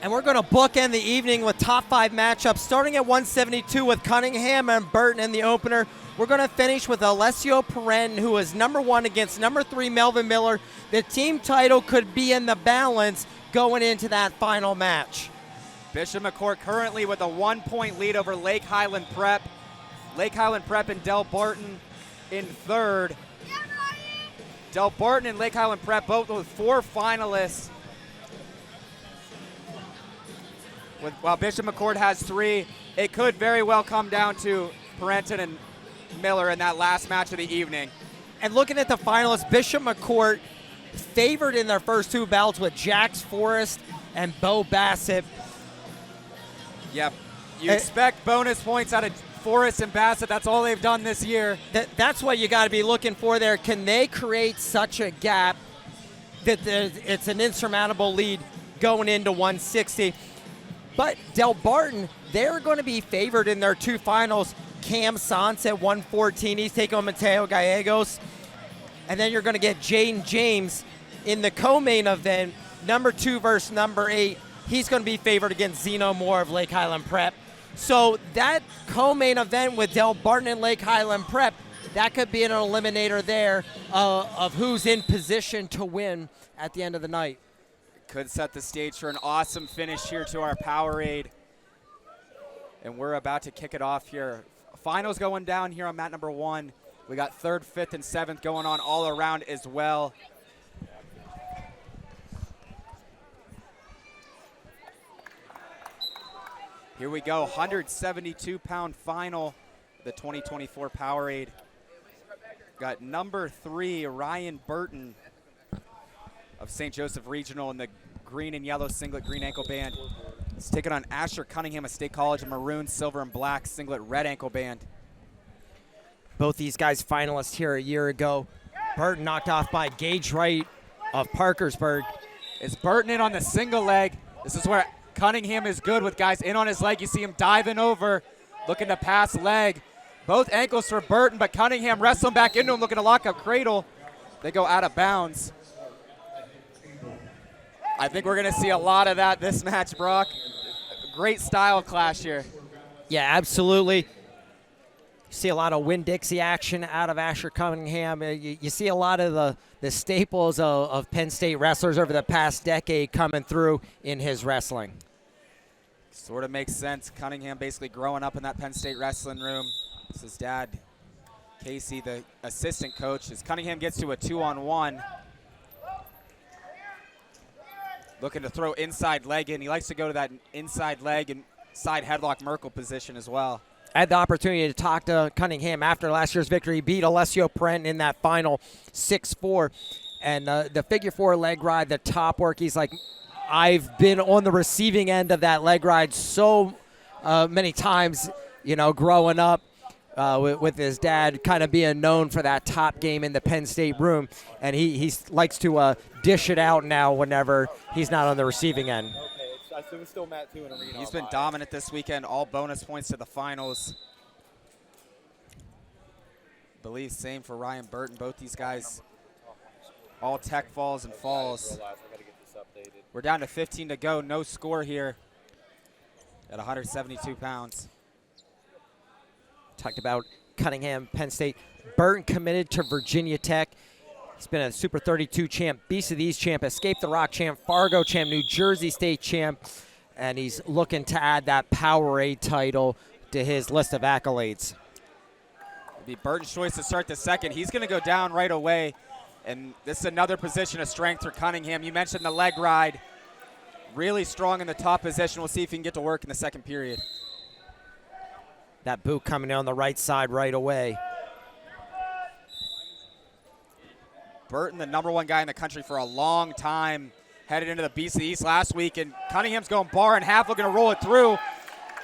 And we're going to bookend the evening with top 5 matchups, starting at 172 with Cunningham and Burton in the opener. We're going to finish with Alessio Perrin, who is number 1 against number 3 Melvin Miller. The team title could be in the balance going into that final match. Bishop McCourt currently with a 1-point lead over Lake Highland Prep. Lake Highland Prep and Del Barton in third. Del Barton and Lake Highland Prep both with 4 finalists. While Bishop McCourt has 3, it could very well come down to Parenton and Miller in that last match of the evening. And looking at the finalists, Bishop McCourt favored in their first 2 bouts with Jax Forrest and Bo Bassett. Yep, you expect bonus points out of Forrest and Bassett. That's all they've done this year. That's what you got to be looking for there. Can they create such a gap that it's an insurmountable lead going into 160? But Del Barton, they're going to be favored in their 2 finals. Cam Sance at 114. He's taking on Mateo Gallegos. And then you're going to get Jaden James in the co-main event, number 2 versus number 8. He's going to be favored against Zeno Moore of Lake Highland Prep. So that co-main event with Del Barton and Lake Highland Prep, that could be an eliminator there of who's in position to win at the end of the night. Could set the stage for an awesome finish here to our Powerade. And we're about to kick it off here. Finals going down here on mat number 1. We got 3rd, 5th, and 7th going on all around as well. Here we go, 172-pound final, the 2024 Powerade. Got number 3, Ryan Burton of St. Joseph Regional in the green and yellow singlet, green ankle band. He's taking on Asher Cunningham of State College in maroon, silver, and black singlet, red ankle band. Both these guys finalists here a year ago. Burton knocked off by Gage Wright of Parkersburg. It's Burton in on the single leg. This is where Cunningham is good with guys in on his leg. You see him diving over, looking to pass leg. Both ankles for Burton, but Cunningham wrestling back into him, looking to lock up cradle. They go out of bounds. I think we're going to see a lot of that this match, Brock. Great style clash here. Yeah, absolutely. You see a lot of Winn-Dixie action out of Asher Cunningham. You see a lot of the staples of Penn State wrestlers over the past decade coming through in his wrestling. Sort of makes sense. Cunningham basically growing up in that Penn State wrestling room. This is his dad, Casey, the assistant coach. As Cunningham gets to a 2-on-1. Looking to throw inside leg in. He likes to go to that inside leg and side headlock Merkle position as well. I had the opportunity to talk to Cunningham after last year's victory. He beat Alessio Perrin in that final 6-4. And the figure 4 leg ride, the top work, he's like, I've been on the receiving end of that leg ride so many times, you know, growing up with his dad kind of being known for that top game in the Penn State room. And he likes to dish it out now whenever he's not on the receiving end. I assume it's still Matt 2 in arena. He's been dominant this weekend. All bonus points to the finals. Believe same for Ryan Burton. Both these guys, all tech falls and falls. We're down to 15 to go. No score here at 172 pounds. Talked about Cunningham, Penn State. Burton committed to Virginia Tech. He's been a Super 32 champ, Beast of the East champ, Escape the Rock champ, Fargo champ, New Jersey State champ, and he's looking to add that Powerade title to his list of accolades. It'll be Burton's choice to start the second. He's going to go down right away, and this is another position of strength for Cunningham. You mentioned the leg ride. Really strong in the top position. We'll see if he can get to work in the second period. That boot coming in on the right side right away. Burton, the #1 guy in the country for a long time, headed into the Beast of the East last week, and Cunningham's going bar and half, looking to roll it through.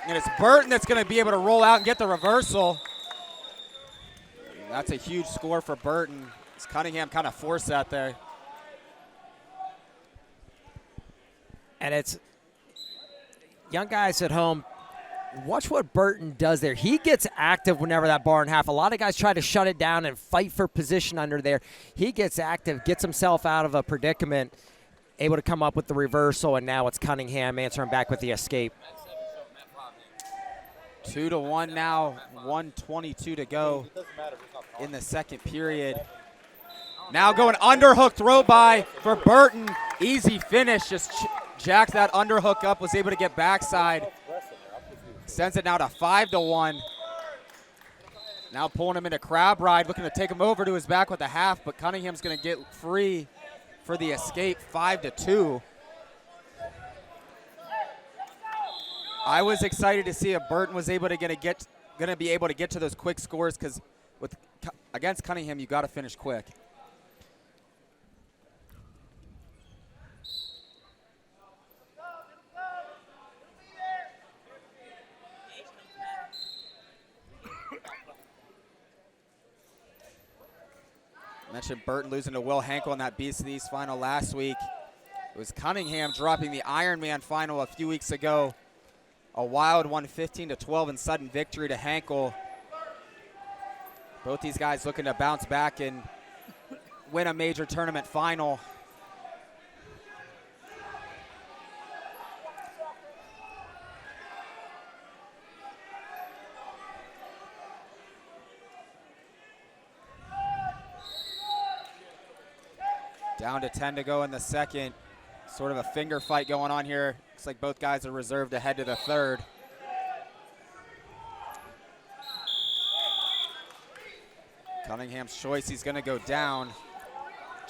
And it's Burton that's going to be able to roll out and get the reversal. And that's a huge score for Burton. As Cunningham kind of forced that there. And it's young guys at home. Watch what Burton does there. He gets active whenever that bar and half. A lot of guys try to shut it down and fight for position under there. He gets active, gets himself out of a predicament, able to come up with the reversal, and now it's Cunningham answering back with the escape. 2-1 now, 1:22 to go in the second period. Now going underhook throw by for Burton. Easy finish, just jacked that underhook up, was able to get backside. Sends it now to 5-1. Now pulling him into crab ride, looking to take him over to his back with a half, but Cunningham's gonna get free for the escape, 5-2. I was excited to see if Burton was able to gonna be able to get to those quick scores, because against Cunningham, you gotta finish quick. Mentioned Burton losing to Will Hankel in that Beast of the East final last week. It was Cunningham dropping the Ironman final a few weeks ago. A wild one, 15-12 in sudden victory to Hankel. Both these guys looking to bounce back and win a major tournament final. Down to 10 to go in the second. Sort of a finger fight going on here. Looks like both guys are reserved to head to the third. Cunningham's choice, he's gonna go down,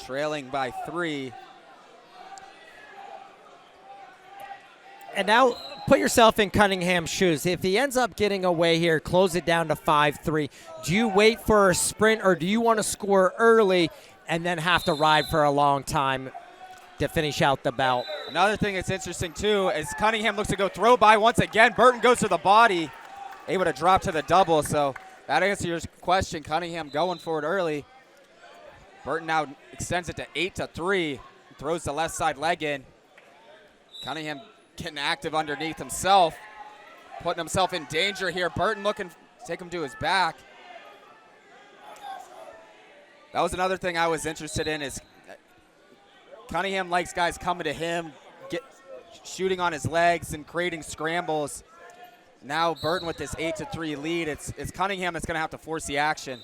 trailing by 3. And now put yourself in Cunningham's shoes. If he ends up getting away here, close it down to 5-3, do you wait for a sprint, or do you want to score early and then have to ride for a long time to finish out the bout? Another thing that's interesting too is Cunningham looks to go throw by once again. Burton goes to the body, able to drop to the double. So that answers your question. Cunningham going for it early. Burton now extends it to 8-3, throws the left side leg in. Cunningham getting active underneath himself, putting himself in danger here. Burton looking to take him to his back. That was another thing I was interested in, is Cunningham likes guys coming to him, shooting on his legs and creating scrambles. Now Burton with this 8-3 lead, it's Cunningham that's gonna have to force the action.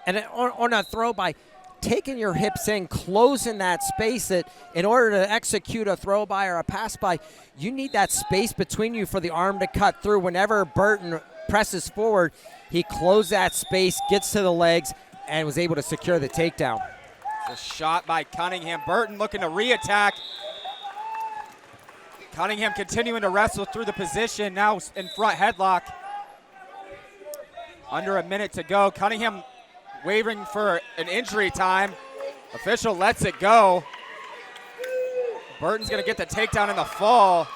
And on a throw by, taking your hips in, closing that space, that in order to execute a throw by or a pass by, you need that space between you for the arm to cut through. Whenever Burton presses forward, he closed that space, gets to the legs, and was able to secure the takedown. A shot by Cunningham. Burton looking to re-attack. Cunningham continuing to wrestle through the position, now in front headlock. Under a minute to go. Cunningham wavering for an injury time. Official lets it go. Burton's gonna get the takedown in the fall.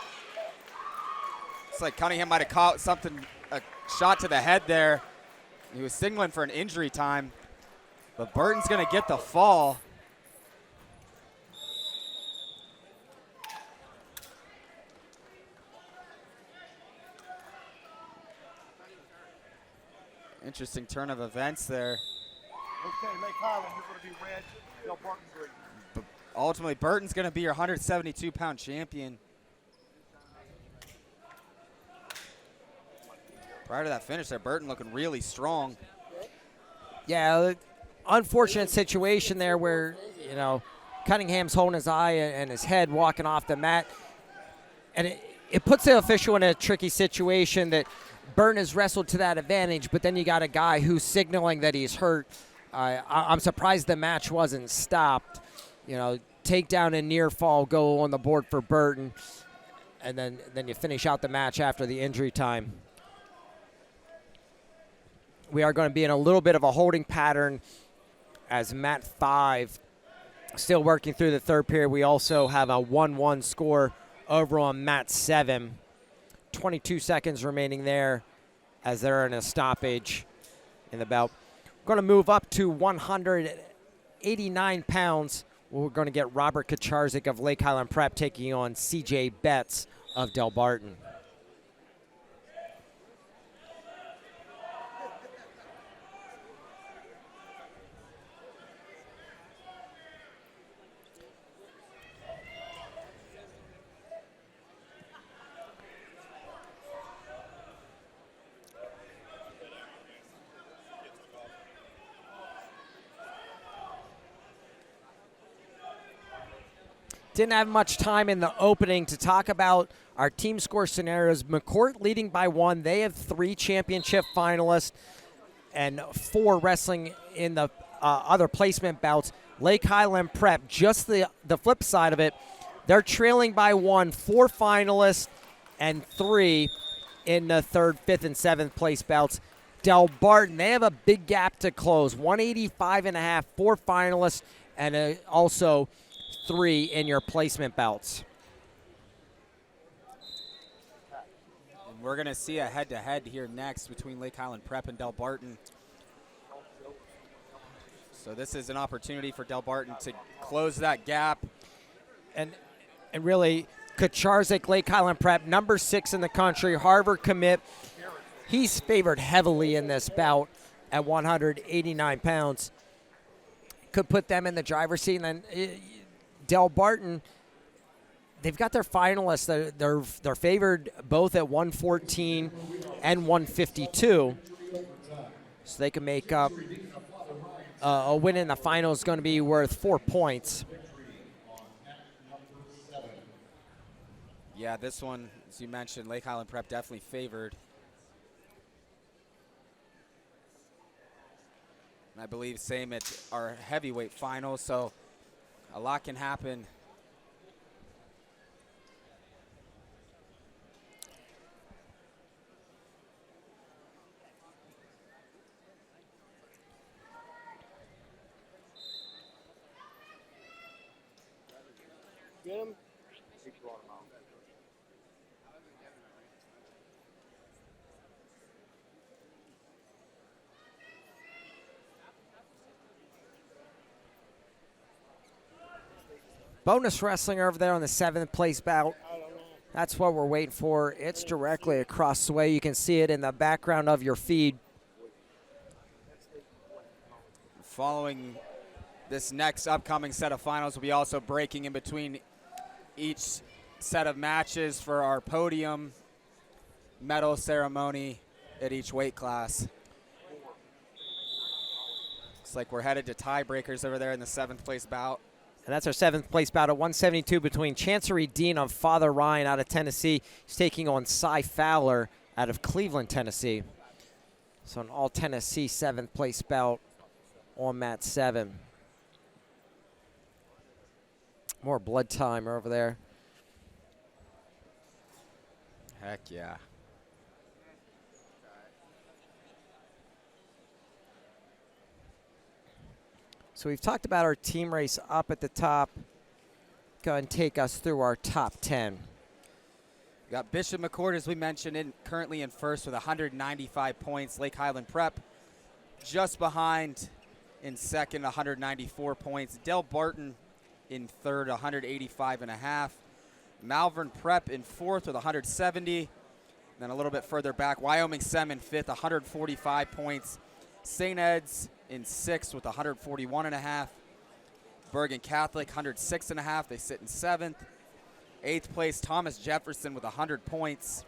It's like Cunningham might have caught something, a shot to the head there. He was signaling for an injury time. But Burton's gonna get the fall. Interesting turn of events there. Okay, Lake Highland, you're going to be red, Del Barton green. But ultimately, Burton's gonna be your 172-pound champion. Prior to that finish there, Burton looking really strong. Yeah, unfortunate situation there where, you know, Cunningham's holding his eye and his head walking off the mat. And it puts the official in a tricky situation that Burton has wrestled to that advantage, but then you got a guy who's signaling that he's hurt. I'm surprised the match wasn't stopped. You know, takedown and near fall go on the board for Burton, and then you finish out the match after the injury time. We are going to be in a little bit of a holding pattern as mat 5 still working through the third period. We also have a 1-1 score over on mat 7. 22 seconds remaining there as they're in a stoppage in the bout. We're going to move up to 189 pounds. We're going to get Robert Kacharzik of Lake Highland Prep taking on CJ Betts of Del Barton. didn't have much time in the opening to talk about our team score scenarios. McCourt leading by 1. They have 3 championship finalists and 4 wrestling in the other placement bouts. Lake Highland Prep, just the flip side of it, they're trailing by 1, 4 finalists and 3 in the 3rd, 5th, and 7th place bouts. Del Barton, they have a big gap to close. 185.5, 4 finalists, and also 3 in your placement bouts. And we're going to see a head-to-head here next between Lake Highland Prep and Del Barton. So this is an opportunity for Del Barton to close that gap. And really, Kacharzik, Lake Highland Prep, number 6 in the country, Harvard commit. He's favored heavily in this bout at 189 pounds. Could put them in the driver's seat. And then Del Barton, they've got their finalists. They're favored both at 114 and 152. So they can make up. A win in the final is going to be worth 4 points. Yeah, this one, as you mentioned, Lake Highland Prep definitely favored. And I believe same at our heavyweight final, so a lot can happen. Get him. Bonus wrestling over there on the 7th place bout. That's what we're waiting for. It's directly across the way. You can see it in the background of your feed. Following this next upcoming set of finals, we'll be also breaking in between each set of matches for our podium medal ceremony at each weight class. Looks like we're headed to tiebreakers over there in the 7th place bout. And that's our 7th place bout at 172 between Chancery Dean of Father Ryan out of Tennessee. He's taking on Cy Fowler out of Cleveland, Tennessee. So an all Tennessee 7th place bout on mat 7. More blood time over there. Heck yeah. So we've talked about our team race up at the top. Go ahead and take us through our top 10. We got Bishop McCourt, as we mentioned, currently in first with 195 points. Lake Highland Prep just behind in second, 194 points. Del Barton in third, 185.5. Malvern Prep in fourth with 170. Then a little bit further back, Wyoming Sem in fifth, 145 points. St. Ed's in sixth with 141.5. Bergen Catholic, 106.5. They sit in seventh. Eighth place, Thomas Jefferson with 100 points.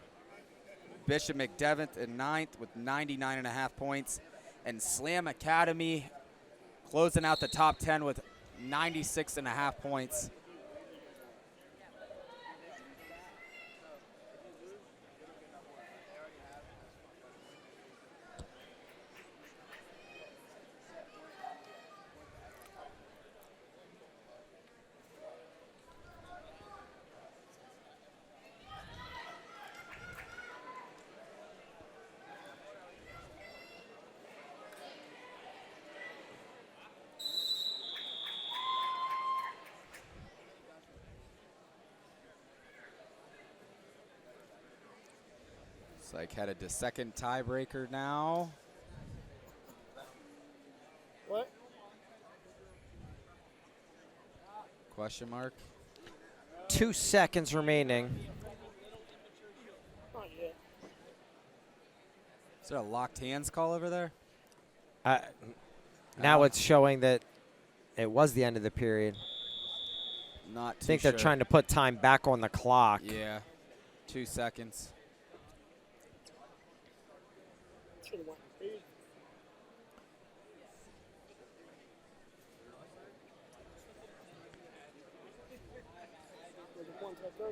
Bishop McDevitt in ninth with 99.5 points. And Slam Academy closing out the top 10 with 96.5 points. Like headed to second tiebreaker now. What? Question mark. 2 seconds remaining. Not yet. Is there a locked hands call over there? Now it's showing that it was the end of the period. Not too I think sure. they're trying to put time back on the clock. Yeah, 2 seconds. Should've went with me. I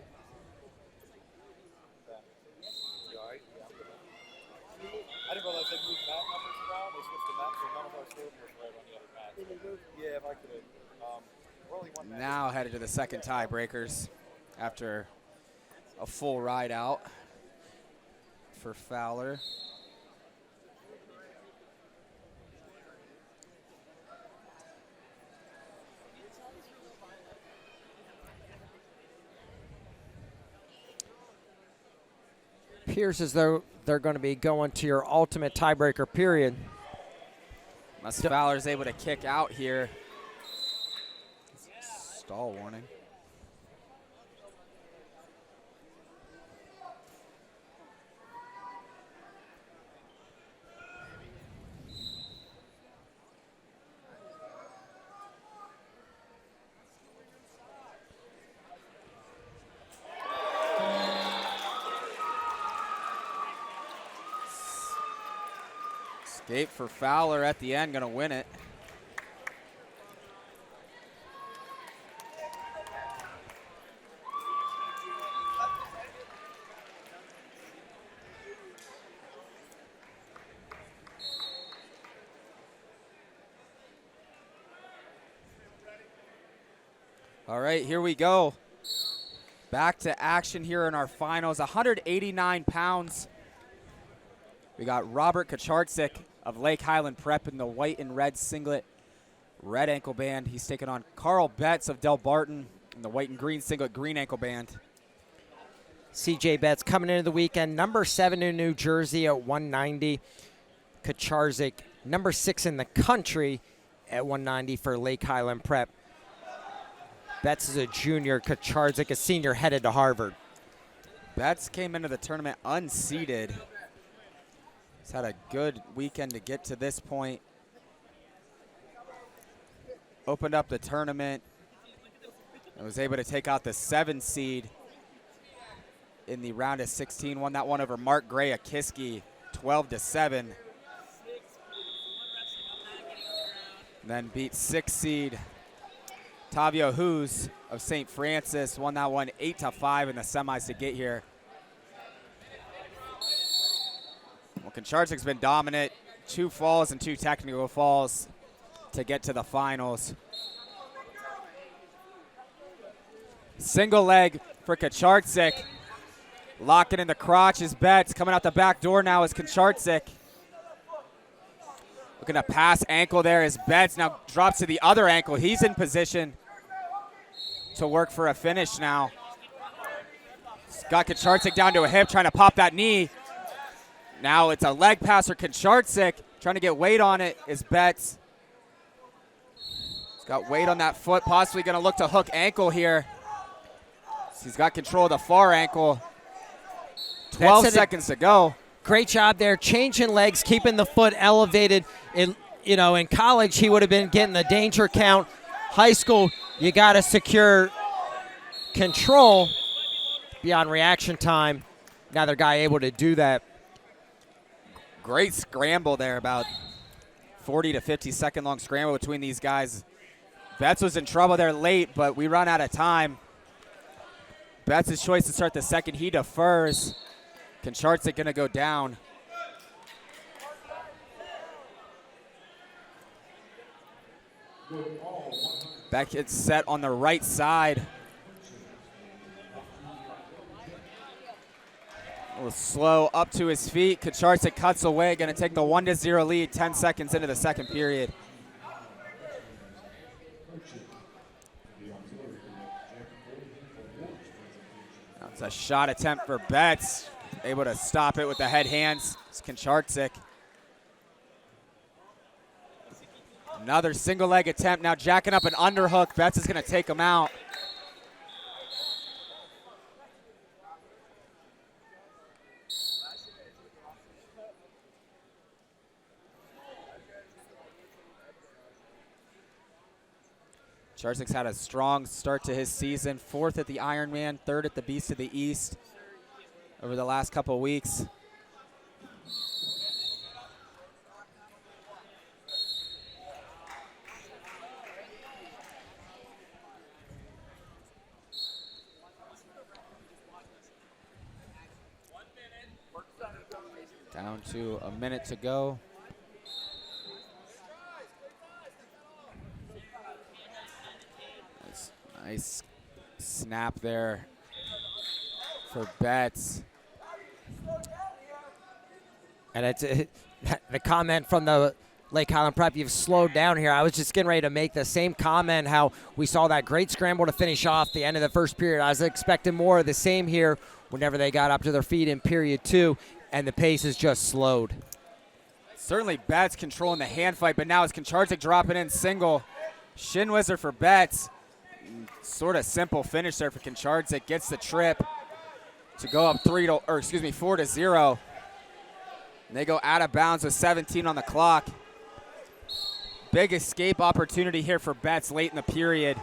didn't realize they moved mat numbers around. They switched the mat, so none of our score was right on the other mat. Yeah, if I could. We're only one mat. Now headed to the second tiebreakers after a full ride out for Fowler. Appears as though they're going to be going to your ultimate tiebreaker period. Unless Fowler's able to kick out here. Stall warning. Escape for Fowler at the end, gonna win it. All right, here we go. Back to action here in our finals. 189 pounds. We got Robert Kacharczyk of Lake Highland Prep in the white and red singlet, red ankle band. He's taking on Carl Betts of Del Barton in the white and green singlet, green ankle band. CJ Betts coming into the weekend, number 7 in New Jersey at 190. Kacharczyk, number 6 in the country at 190 for Lake Highland Prep. Betts is a junior, Kacharczyk a senior, headed to Harvard. Betts came into the tournament unseeded. He's had a good weekend to get to this point. Opened up the tournament and was able to take out the 7 seed in the round of 16. Won that one over Mark Gray of Kiski, 12-7. Then beat 6 seed Tavio Hughes of St. Francis. Won that one 8-5 in the semis to get here. Well, Kacharczyk's been dominant. 2 falls and 2 technical falls to get to the finals. Single leg for Kacharczyk. Locking in the crotch is Betts. Coming out the back door now is Kacharczyk. Looking to pass ankle there is Betts. Now drops to the other ankle. He's in position to work for a finish now. He's got Kacharczyk down to a hip, trying to pop that knee. Now it's a leg pass for Kacharczyk. Trying to get weight on it is Betts. He's got weight on that foot, possibly going to look to hook ankle here. He's got control of the far ankle. 12 seconds to go. Great job there, changing legs, keeping the foot elevated. In college, he would have been getting the danger count. High school, you got to secure control beyond reaction time. Neither guy able to do that. Great scramble there, about 40 to 50 second long scramble between these guys. Betts was in trouble there late, but we run out of time. Betts' choice to start the second, he defers. Kacharczyk gonna go down. Back gets set on the right side. A little slow up to his feet. Kacharczyk cuts away, gonna take the 1-0 lead 10 seconds into the second period. That's a shot attempt for Betts. Able to stop it with the head hands. It's Kacharczyk. Another single leg attempt, now jacking up an underhook. Betts is gonna take him out. Kacharczyk's had a strong start to his season. 4th at the Ironman, 3rd at the Beast of the East over the last couple of weeks. Down to a minute to go. Nice snap there for Betts. And it's the comment from the Lake Highland Prep, you've slowed down here. I was just getting ready to make the same comment, how we saw that great scramble to finish off the end of the first period. I was expecting more of the same here whenever they got up to their feet in period 2, and the pace is just slowed. Certainly Betts controlling the hand fight, but now it's Koncharczyk dropping in single. Shin Wizard for Betts. Sort of simple finish there for Koncharczyk. Gets the trip to go up 4-0. And they go out of bounds with 17 on the clock. Big escape opportunity here for Betts late in the period.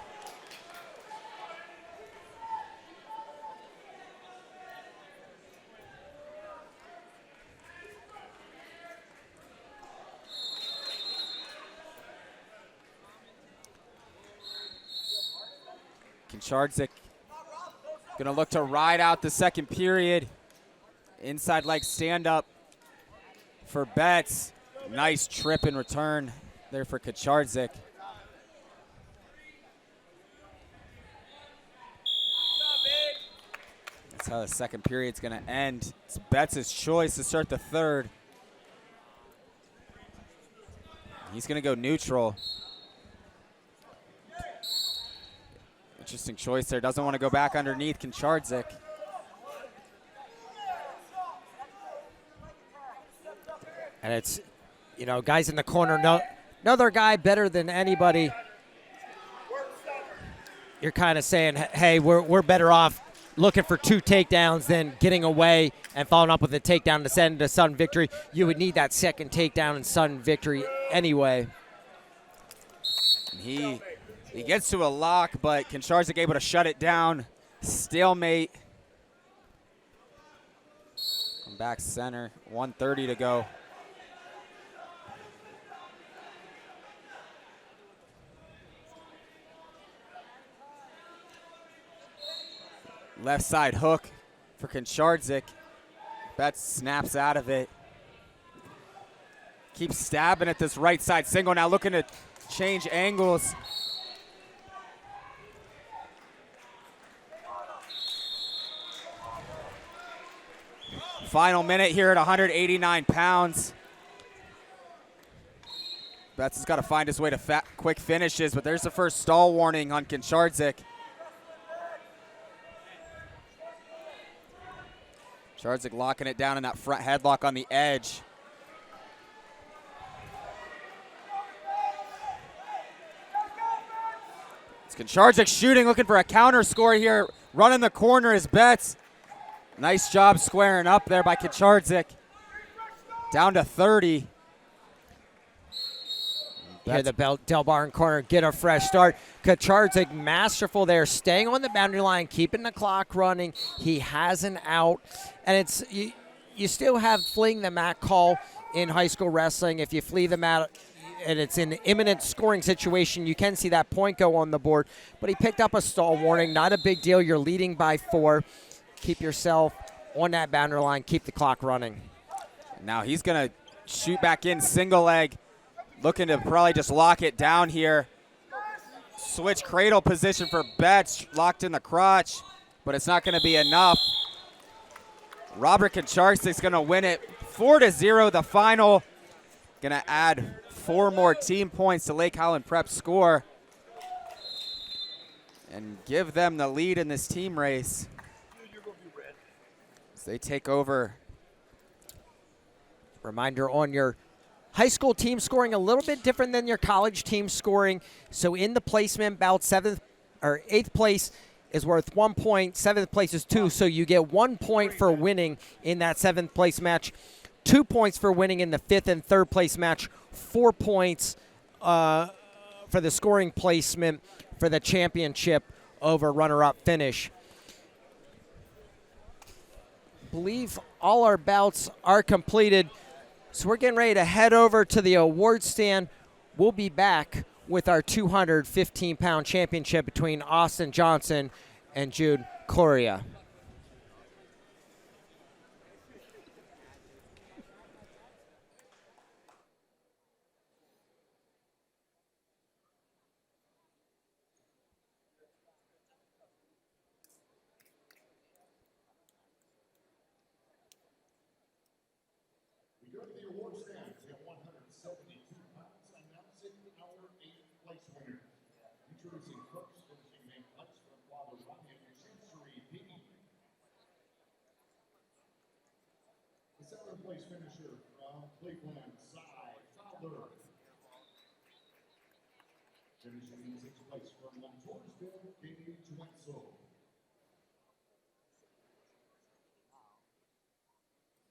Koncharczyk gonna look to ride out the second period. Inside leg stand up for Betts. Nice trip in return there for Koncharczyk. That's how the second period's gonna end. It's Betts' choice to start the third. He's gonna go neutral. Interesting choice there. Doesn't want to go back underneath Koncharczyk. And it's, guys in the corner, another guy better than anybody. You're kind of saying, hey, we're better off looking for 2 takedowns than getting away and following up with a takedown to send to sudden victory. You would need that second takedown and sudden victory anyway. He gets to a lock, but Koncharczyk able to shut it down. Stalemate. Come back center. 1:30 to go. Left side hook for Koncharczyk. Betts snaps out of it. Keeps stabbing at this right side single. Now looking to change angles. Final minute here at 189 pounds. Betts has got to find his way to quick finishes, but there's the first stall warning on Koncharczyk. Koncharczyk locking it down in that front headlock on the edge. It's Koncharczyk shooting, looking for a counter score here. Running the corner is Betts. Nice job squaring up there by Koncharczyk. Down to 30. Here the Del Barn corner, get a fresh start. Koncharczyk masterful there, staying on the boundary line, keeping the clock running. He has an out. And it's you still have fleeing the mat call in high school wrestling. If you flee the mat and it's an imminent scoring situation, you can see that point go on the board. But he picked up a stall warning, not a big deal. You're leading by 4. Keep yourself on that boundary line, keep the clock running. Now he's gonna shoot back in single leg. Looking to probably just lock it down here. Switch cradle position for Betts, locked in the crotch, but it's not going to be enough. Robert Koncharczyk's going to win it 4-0, the final. Going to add 4 more team points to Lake Highland Prep's score and give them the lead in this team race as they take over. Reminder on your high school team scoring a little bit different than your college team scoring. So in the placement bout, 7th or 8th place is worth 1 point. 7th place is 2. So you get 1 point for winning in that 7th place match. 2 points for winning in the 5th and 3rd place match. 4 points for the scoring placement for the championship over runner-up finish. I believe all our bouts are completed. So we're getting ready to head over to the award stand. We'll be back with our 215-pound championship between Austin Johnson and Jude Coria. 172 pounds, announcing our 8th place winner. Introducing first finishing main place from Father Ryan Chancery P. The 7th place finisher from Cleveland, Cy Fowler. Finishing in 6th place from Montoursville, Gage Wenzel.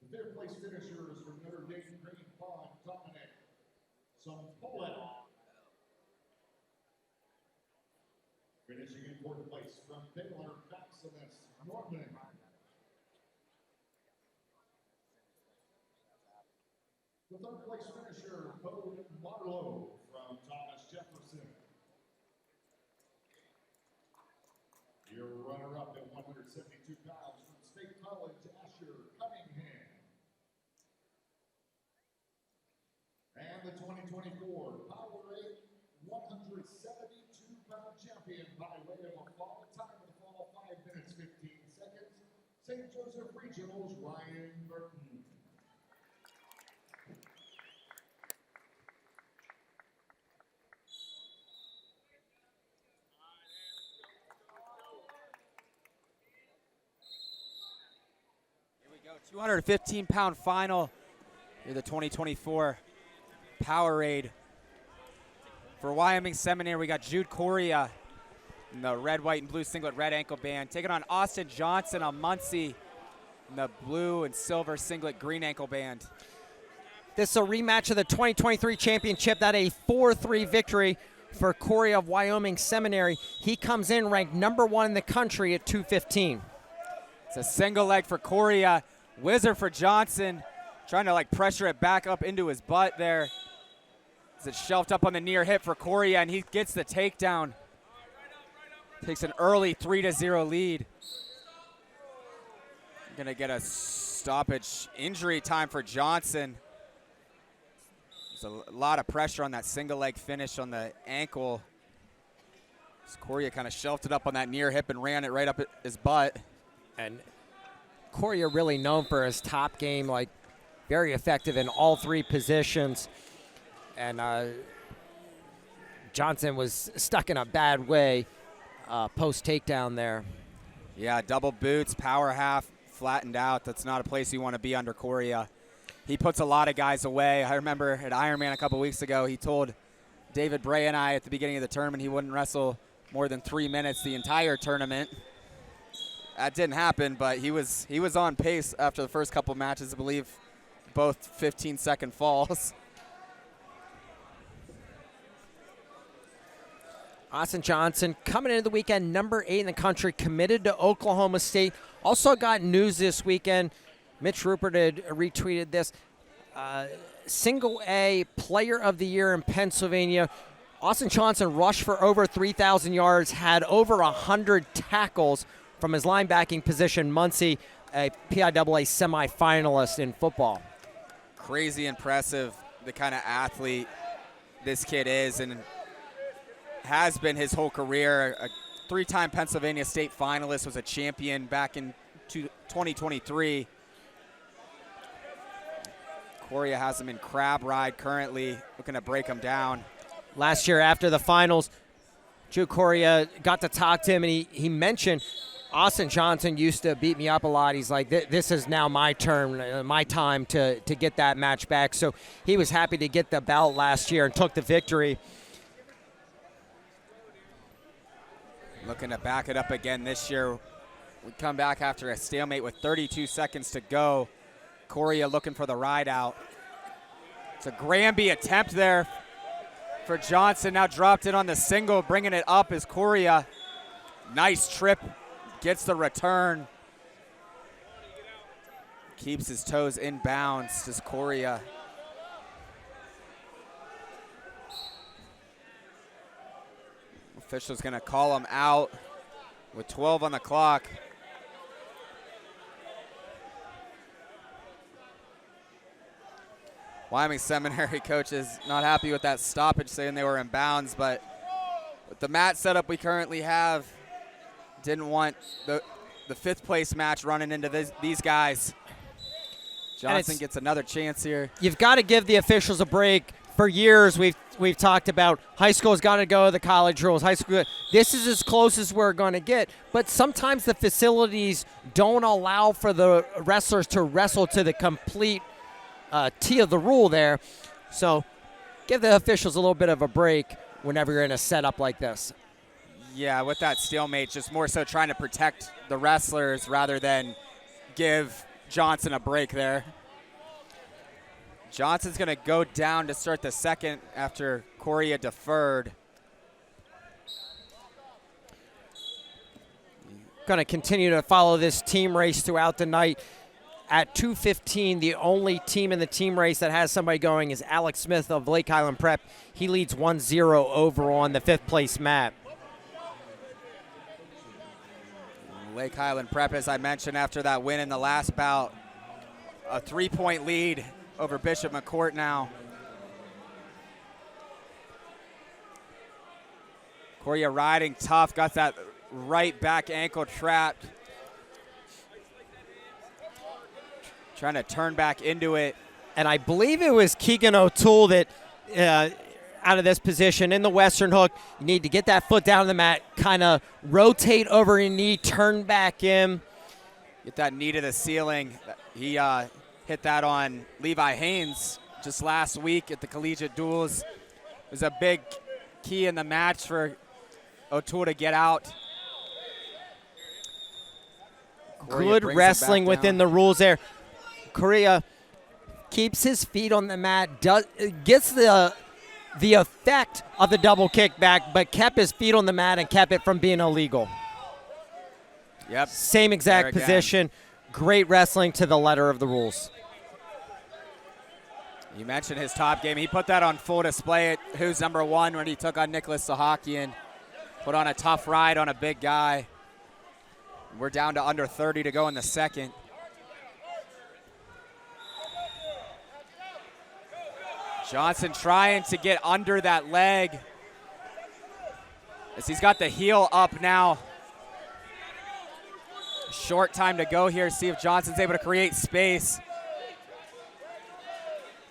The 3rd place finishers from Notre Dame Green Pond, Dominic Sampolet. Finishing in 4th place from Baylor, Maximus Norman. The 3rd place finisher, Bode Marlowe from Thomas Jefferson. Your runner-up at 172 pounds from State College, Asher Cunningham. And the 2024 Powerade 172-pound champion by way of a fall time of the fall 5 minutes 15 seconds, St. Joseph Regionals, Ryan Burton. Here we go, 215-pound final. Here the 2024 Powerade. For Wyoming Seminary, we got Jude Correa in the red, white, and blue singlet, red ankle band, taking on Austin Johnson on Muncie in the blue and silver singlet, green ankle band. This is a rematch of the 2023 championship. That a 4-3 victory for Correa of Wyoming Seminary. He comes in ranked #1 in the country at 215. It's a single leg for Correa, wizard for Johnson, trying to like pressure it back up into his butt there. As it's shelved up on the near hip for Correa, and he gets the takedown. Takes an early 3-0 lead. Gonna get a stoppage injury time for Johnson. There's a lot of pressure on that single leg finish on the ankle. As Correa kind of shelved it up on that near hip and ran it right up his butt. And Correa really known for his top game, like very effective in all 3 positions. And Johnson was stuck in a bad way post takedown there. Yeah, double boots, power half, flattened out. That's not a place you want to be under Correa. He puts a lot of guys away. I remember at Ironman a couple weeks ago, he told David Bray and I at the beginning of the tournament he wouldn't wrestle more than 3 minutes the entire tournament. That didn't happen, but he was on pace after the first couple matches, I believe, both 15-second falls. Austin Johnson coming into the weekend #8 in the country, committed to Oklahoma State. Also got news this weekend. Mitch Rupert had retweeted this. Single A Player of the Year in Pennsylvania. Austin Johnson rushed for over 3,000 yards, had over 100 tackles from his linebacking position. Muncie, a PIAA semifinalist in football. Crazy impressive, the kind of athlete this kid is and has been his whole career. A 3-time Pennsylvania State finalist, was a champion back in 2023. Correa has him in crab ride currently, looking to break him down. Last year after the finals, Jude Correa got to talk to him, and he mentioned Austin Johnson used to beat me up a lot. He's like, this is now my turn, my time to get that match back. So he was happy to get the belt last year and took the victory. Looking to back it up again this year. We come back after a stalemate with 32 seconds to go. Correa looking for the ride out. It's a Granby attempt there for Johnson. Now dropped it on the single, bringing it up is Correa. Nice trip, gets the return. Keeps his toes in bounds, does Correa. Official's gonna call him out with 12 on the clock. Wyoming Seminary coach is not happy with that stoppage, saying they were in bounds, but with the mat setup we currently have, didn't want the 5th place match running into these guys. Johnson gets another chance here. You've got to give the officials a break. For years, we've talked about high school's got to go the college rules. High school, this is as close as we're going to get. But sometimes the facilities don't allow for the wrestlers to wrestle to the complete T of the rule there. So give the officials a little bit of a break whenever you're in a setup like this. Yeah, with that stalemate, just more so trying to protect the wrestlers rather than give Johnson a break there. Johnson's going to go down to start the second after Correa deferred. Going to continue to follow this team race throughout the night. At 2:15, the only team in the team race that has somebody going is Alex Smith of Lake Highland Prep. He leads 1-0 over on the 5th place mat. Lake Highland Prep, as I mentioned, after that win in the last bout, a 3-point lead over Bishop McCourt now. Correa riding tough, got that right back ankle trapped. Trying to turn back into it. And I believe it was Keegan O'Toole that out of this position in the Western hook, you need to get that foot down on the mat, kind of rotate over your knee, turn back in. Get that knee to the ceiling. He hit that on Levi Haynes just last week at the collegiate duels. It was a big key in the match for O'Toole to get out. Good wrestling within the rules there. Correa keeps his feet on the mat, gets the effect of the double kick back, but kept his feet on the mat and kept it from being illegal. Yep. Same exact position. Great wrestling to the letter of the rules. You mentioned his top game. He put that on full display at Who's Number One when he took on Nicholas Sahakian. Put on a tough ride on a big guy. We're down to under 30 to go in the second. Johnson trying to get under that leg as he's got the heel up now. Short time to go here. See if Johnson's able to create space.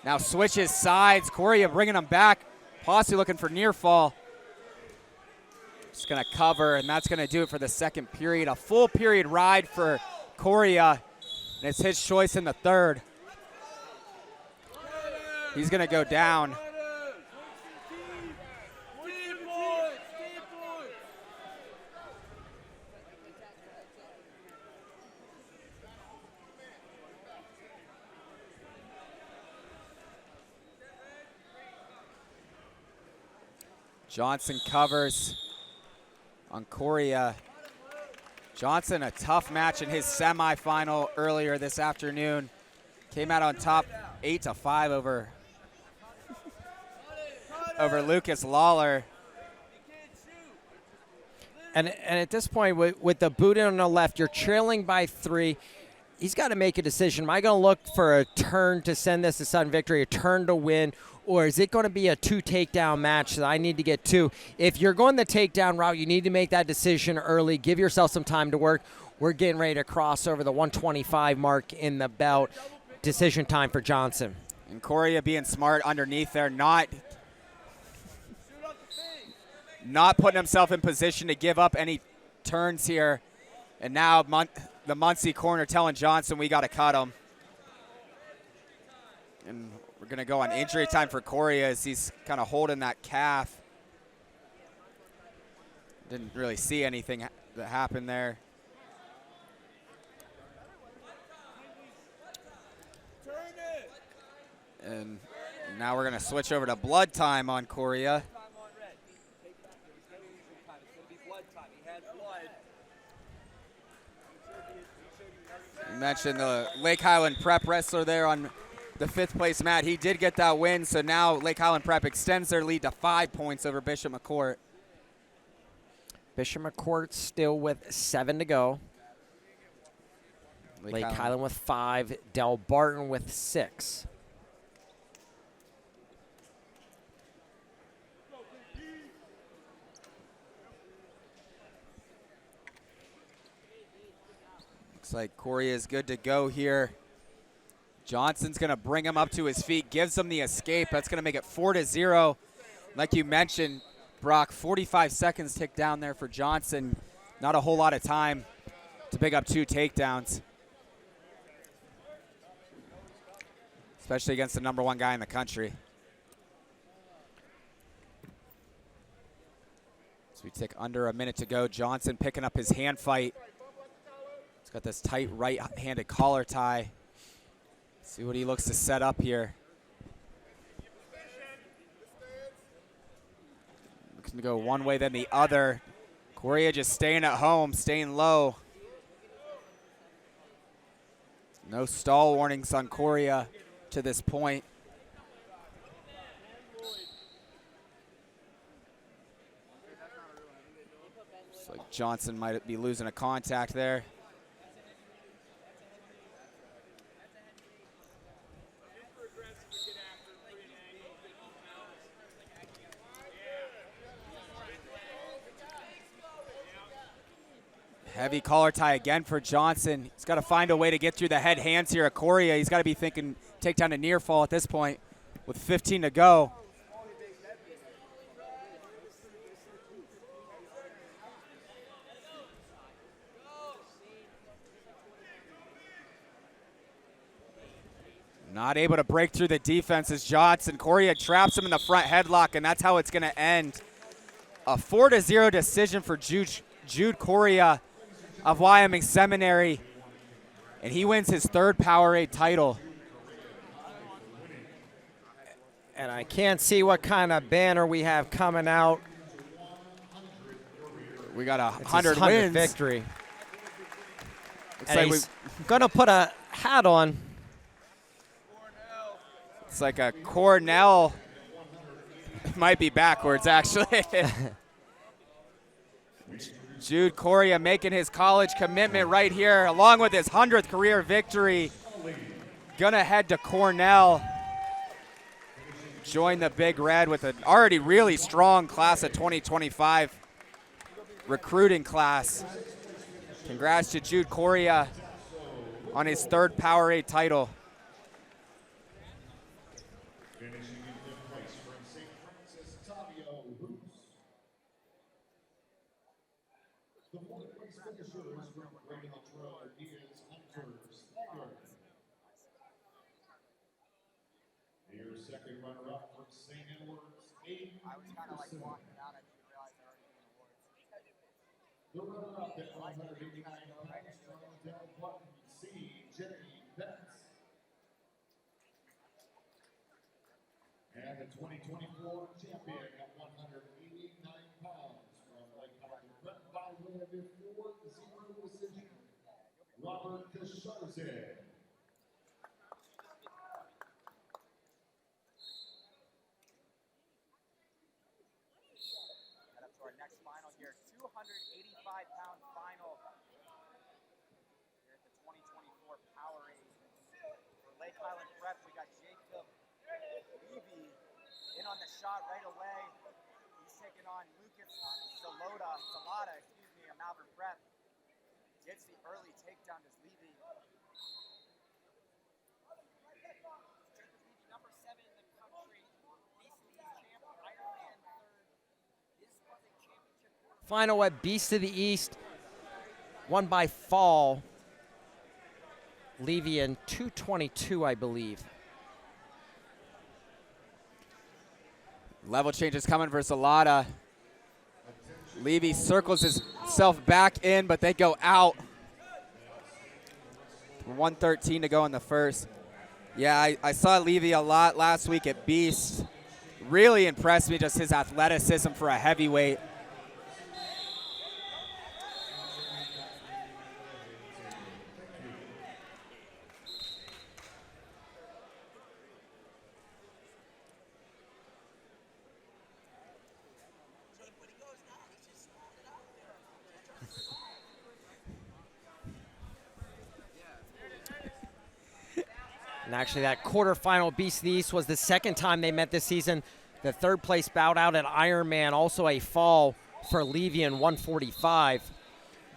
Now switches sides. Correa bringing him back. Posse looking for near fall. Just going to cover, and that's going to do it for the second period. A full period ride for Correa, and it's his choice in the third. He's going to go down. Johnson covers on Correa. Johnson, a tough match in his semifinal earlier this afternoon. Came out on top 8-5 over Lucas Lawler. And at this point, with the boot in on the left, you're trailing by 3. He's got to make a decision. Am I going to look for a turn to send this to sudden victory, a turn to win, or is it going to be a 2 takedown match that I need to get 2? If you're going the takedown route, you need to make that decision early. Give yourself some time to work. We're getting ready to cross over the 125 mark in the bout. Decision time for Johnson. And Correa being smart underneath there, not putting himself in position to give up any turns here. And now the Muncie corner telling Johnson we got to cut him. And we're going to go on injury time for Correa as he's kind of holding that calf. Didn't really see anything that happened there. And now we're going to switch over to blood time on Correa. You mentioned the Lake Highland Prep wrestler there on the 5th place mat. He did get that win, so now Lake Highland Prep extends their lead to 5 points over Bishop McCourt. Bishop McCourt still with 7 to go. Lake Highland with 5. Del Barton with 6. Looks like Correa is good to go here. Johnson's going to bring him up to his feet, gives him the escape. That's going to make it 4-0. Like you mentioned, Brock, 45 seconds tick down there for Johnson. Not a whole lot of time to pick up 2 takedowns, especially against the #1 guy in the country. So we tick under a minute to go. Johnson picking up his hand fight. He's got this tight right-handed collar tie. See what he looks to set up here. Looks to go one way then the other. Correa just staying at home, staying low. No stall warnings on Correa to this point. Looks like Johnson might be losing a contact there. Heavy collar tie again for Johnson. He's got to find a way to get through the head hands here at Correa. He's got to be thinking take down a near fall at this point with 15 to go. Not able to break through the defense as Johnson. Correa traps him in the front headlock, and that's how it's going to end. A 4-0 decision for Jude Correa of Wyoming Seminary, and he wins his 3rd Powerade title. And I can't see what kind of banner we have coming out. We got a It's 100 his 100th wins. victory. Looks And like he's gonna put a hat on. it's like a Cornell. It might be backwards, actually. Jude Correa making his college commitment right here, along with his 100th career victory. Gonna head to Cornell. Join the Big Red with an already really strong class of 2025 recruiting class. Congrats to Jude Correa on his 3rd Powerade title. Finishing in 5th place from St. Francis, Tavio Hoops. The 4th place finishers from Greater Latrobe is Hunter Snyder. Your 2nd runner-up from St. Edward's, Aiden Peterson. The runner-up at 189 pounds from Del Button, C. Jenny Betts. And the 2024 champion at 189 pounds from Lake Highland, Prep by way of a 4-0 decision, Robert Kashose. Head up to our next final here, 285-pound final here at the 2024 Powerade. For Lake Highland Prep, we got Jacob Levy in on the shot right away. He's taking on Lucas Salada, of Malvern Prep. Gets the early takedown as Levy. Number 7 in the country, Beast champ, Ironman 3rd. This was a championship. Final at Beast of the East, won by fall. Levy in 2:22, I believe. Level change is coming for Salada. Levy circles himself back in, but they go out. 1:13 to go in the first. Yeah, I saw Levy a lot last week at Beast. Really impressed me, just his athleticism for a heavyweight. And actually, that quarterfinal Beast of the East was the 2nd time they met this season. The 3rd place bout out at Ironman, also a fall for Levy in 145.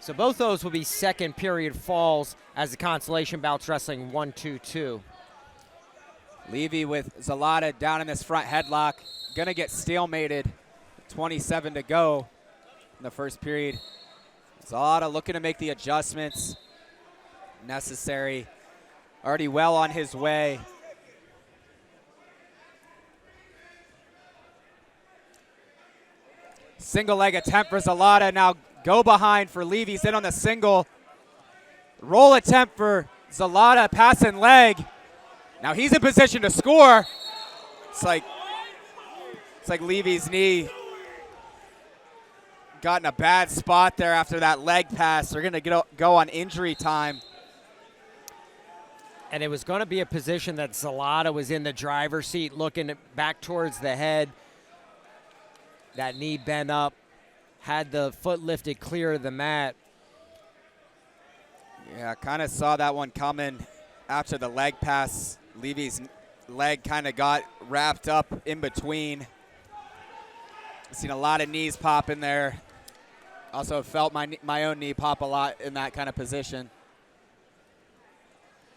So both those will be 2nd period falls as the consolation bouts wrestling 1-2-2. Levy with Zalata down in this front headlock. Gonna get stalemated. 27 to go in the first period. Zalata looking to make the adjustments necessary. Already well on his way. Single leg attempt for Zalata. Now go behind for Levy's in on the single. Roll attempt for Zalata, passing leg. Now he's in position to score. It's like Levy's knee got in a bad spot there after that leg pass. They're gonna go on injury time. And it was going to be a position that Zalata was in the driver's seat looking back towards the head. That knee bent up, had the foot lifted clear of the mat. Yeah, kind of saw that one coming after the leg pass. Levy's leg kind of got wrapped up in between. I've seen a lot of knees pop in there. Also felt my own knee pop a lot in that kind of position.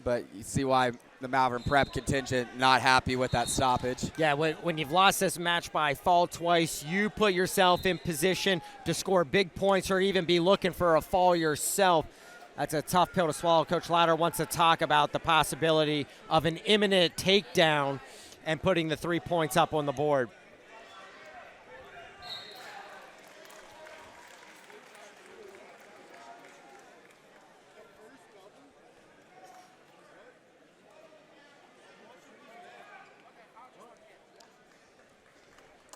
But you see why the Malvern Prep contingent not happy with that stoppage. Yeah, when you've lost this match by fall twice, you put yourself in position to score big points or even be looking for a fall yourself. That's a tough pill to swallow. Coach Lauder wants to talk about the possibility of an imminent takedown and putting the 3 points up on the board.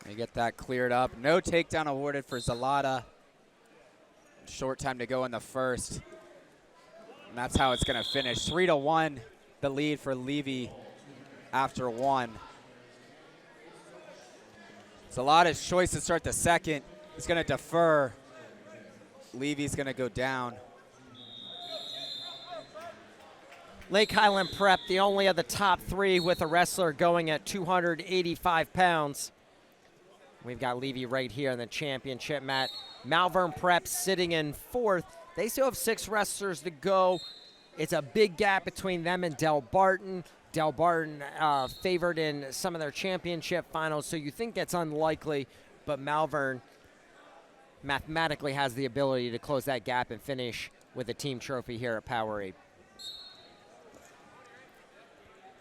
They get that cleared up. No takedown awarded for Zalata. Short time to go in the first. And that's how it's going to finish. 3-1, the lead for Levy after one. Zalata's choice to start the second. He's going to defer. Levy's going to go down. Lake Highland Prep, the only of the top three with a wrestler going at 285 pounds. We've got Levy right here on the championship mat. Malvern Prep sitting in fourth. They still have 6 wrestlers to go. It's a big gap between them and Del Barton. Del Barton favored in some of their championship finals, so you think that's unlikely, but Malvern mathematically has the ability to close that gap and finish with a team trophy here at Powerade.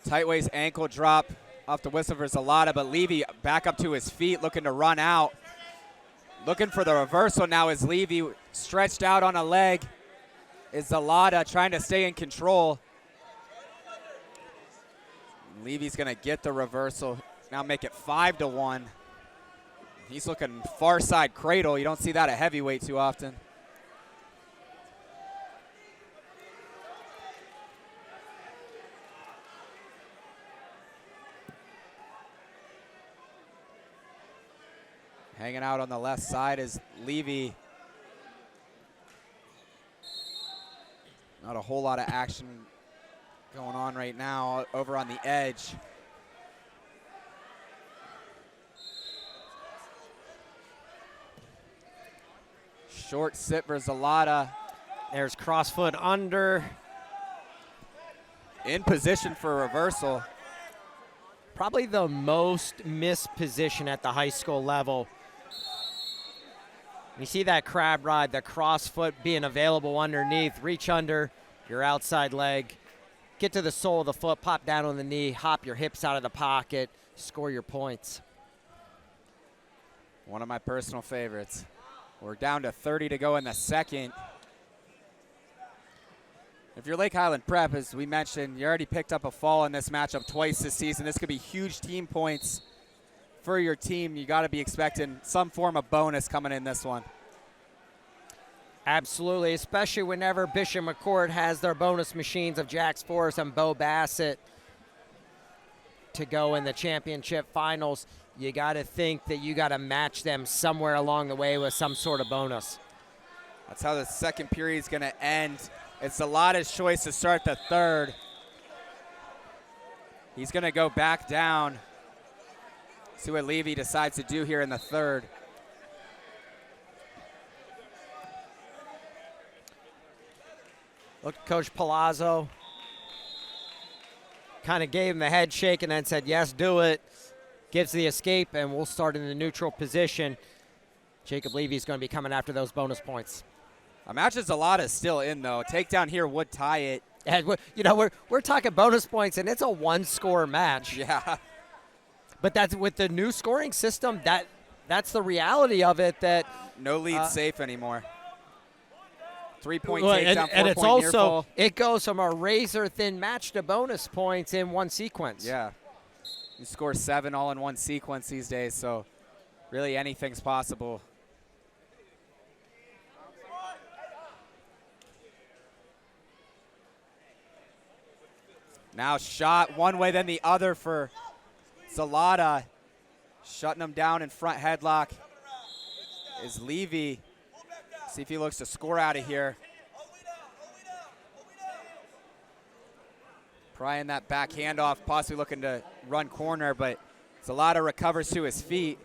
Tightwaist ankle drop off the whistle for Zalata, but Levy back up to his feet, looking to run out. Looking for the reversal now is Levy stretched out on a leg. Is Zalata trying to stay in control. Levy's gonna get the reversal, now make it 5-1. He's looking far side cradle. You don't see that at heavyweight too often. Hanging out on the left side is Levy. Not a whole lot of action going on right now over on the edge. Short sit for Zalata. There's crossfoot under. In position for a reversal. Probably the most missed position at the high school level. You see that crab ride, the crossfoot being available underneath. Reach under your outside leg. Get to the sole of the foot, pop down on the knee, hop your hips out of the pocket, score your points. One of my personal favorites. We're down to 30 to go in the second. If you're Lake Highland Prep, as we mentioned, you already picked up a fall in this matchup twice this season. This could be huge team points for your team. You got to be expecting some form of bonus coming in this one. Absolutely, especially whenever Bishop McCourt has their bonus machines of Jax Forrest and Bo Bassett to go in the championship finals. You got to think that you got to match them somewhere along the way with some sort of bonus. That's how the second period is going to end. It's Zalata's choice to start the third. He's going to go back down. See what Levy decides to do here in the third. Look, Coach Palazzo kind of gave him the head shake and then said, yes, do it. Gives the escape, and we'll start in the neutral position. Jacob Levy's going to be coming after those bonus points. Imagine Zalata's still in, though. Takedown here would tie it. And we're talking bonus points, and it's a one-score match. Yeah. But that's with the new scoring system. That's the reality of it. That no lead safe anymore. 3-point well, takedown, and it's 4-point near also fall. it goes from a razor-thin match to bonus points in one sequence. Yeah. You score 7 all in one sequence these days, so really anything's possible. Now shot one way, then the other for Zalata. Shutting him down in front headlock is Levy. See if he looks to score out of here. Prying that back handoff, possibly looking to run corner, but Zalata recovers to his feet.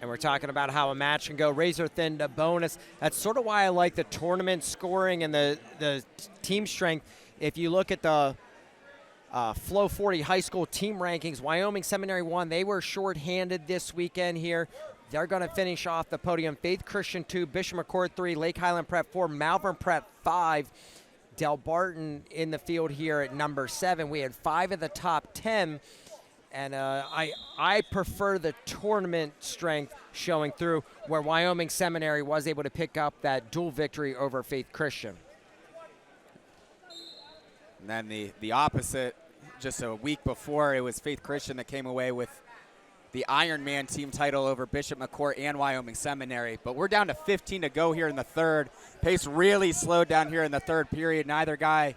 And we're talking about how a match can go razor thin to bonus. That's sort of why I like the tournament scoring and the team strength. If you look at the Flow 40 high school team rankings, Wyoming Seminary 1, they were shorthanded this weekend here. They're going to finish off the podium. Faith Christian 2, Bishop McCord 3, Lake Highland Prep 4, Malvern Prep 5. Del Barton in the field here at number 7. We had 5 of the top 10. And I prefer the tournament strength showing through, where Wyoming Seminary was able to pick up that dual victory over Faith Christian. And then the opposite, just a week before, it was Faith Christian that came away with the Ironman team title over Bishop McCourt and Wyoming Seminary. But we're down to 15 to go here in the third. Pace really slowed down here in the third period. Neither guy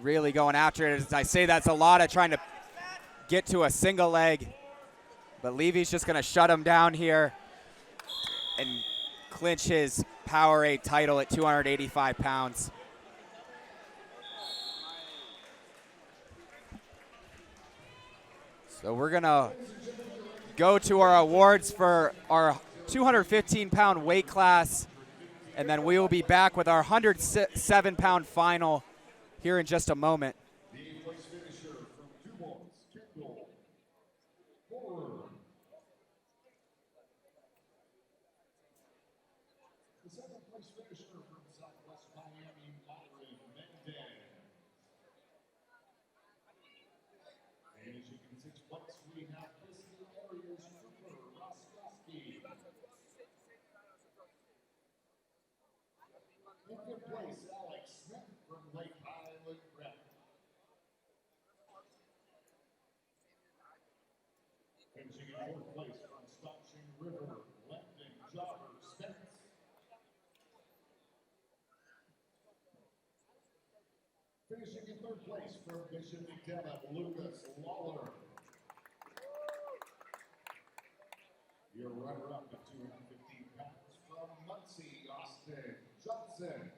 really going after it. As I say, that's Zalata trying to get to a single leg. But Levy's just going to shut him down here and clinch his Powerade title at 285 pounds. So we're going to go to our awards for our 215-pound weight class, and then we will be back with our 107-pound final here in just a moment. The place finisher from Dumont, Kendall, Ford. The second place finisher from Southwest Miami, Myron Mendez. Finishing in sixth place, we have Felicity Arias Cooper Roskowski. In fifth place, Alex Smith from Lake Highland Prep. Finishing in fourth place from Stockton River, London Jobber Spence. Finishing in third place from Bishop McDevitt, Lucas Lawler. Your runner-up at 215 pounds from Muncie, Austin Johnson.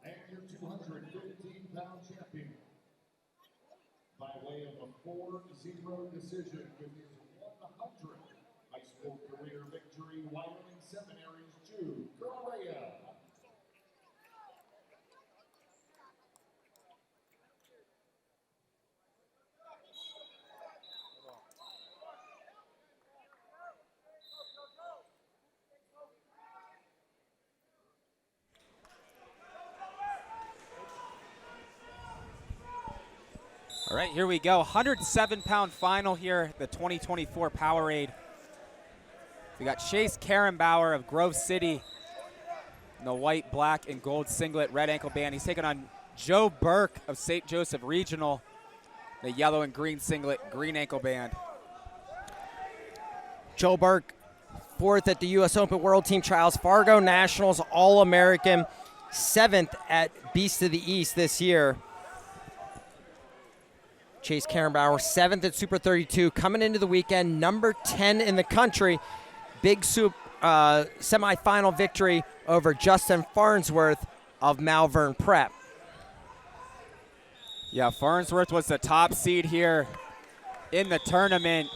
And your 215-pound champion, by way of a 4-0 decision with his 100th high school career victory, Wyoming Seminary's Jude Correa. All right, here we go. 107-pound final here, the 2024 Powerade. We got Chase Karenbauer of Grove City in the white, black, and gold singlet, red ankle band. He's taking on Joe Burke of St. Joseph Regional, the yellow and green singlet, green ankle band. Joe Burke, 4th at the U.S. Open World Team Trials, Fargo Nationals All-American, 7th at Beast of the East this year. Chase Karenbauer, 7th at Super 32, coming into the weekend, number 10 in the country. Big semifinal victory over Justin Farnsworth of Malvern Prep. Yeah, Farnsworth was the top seed here in the tournament.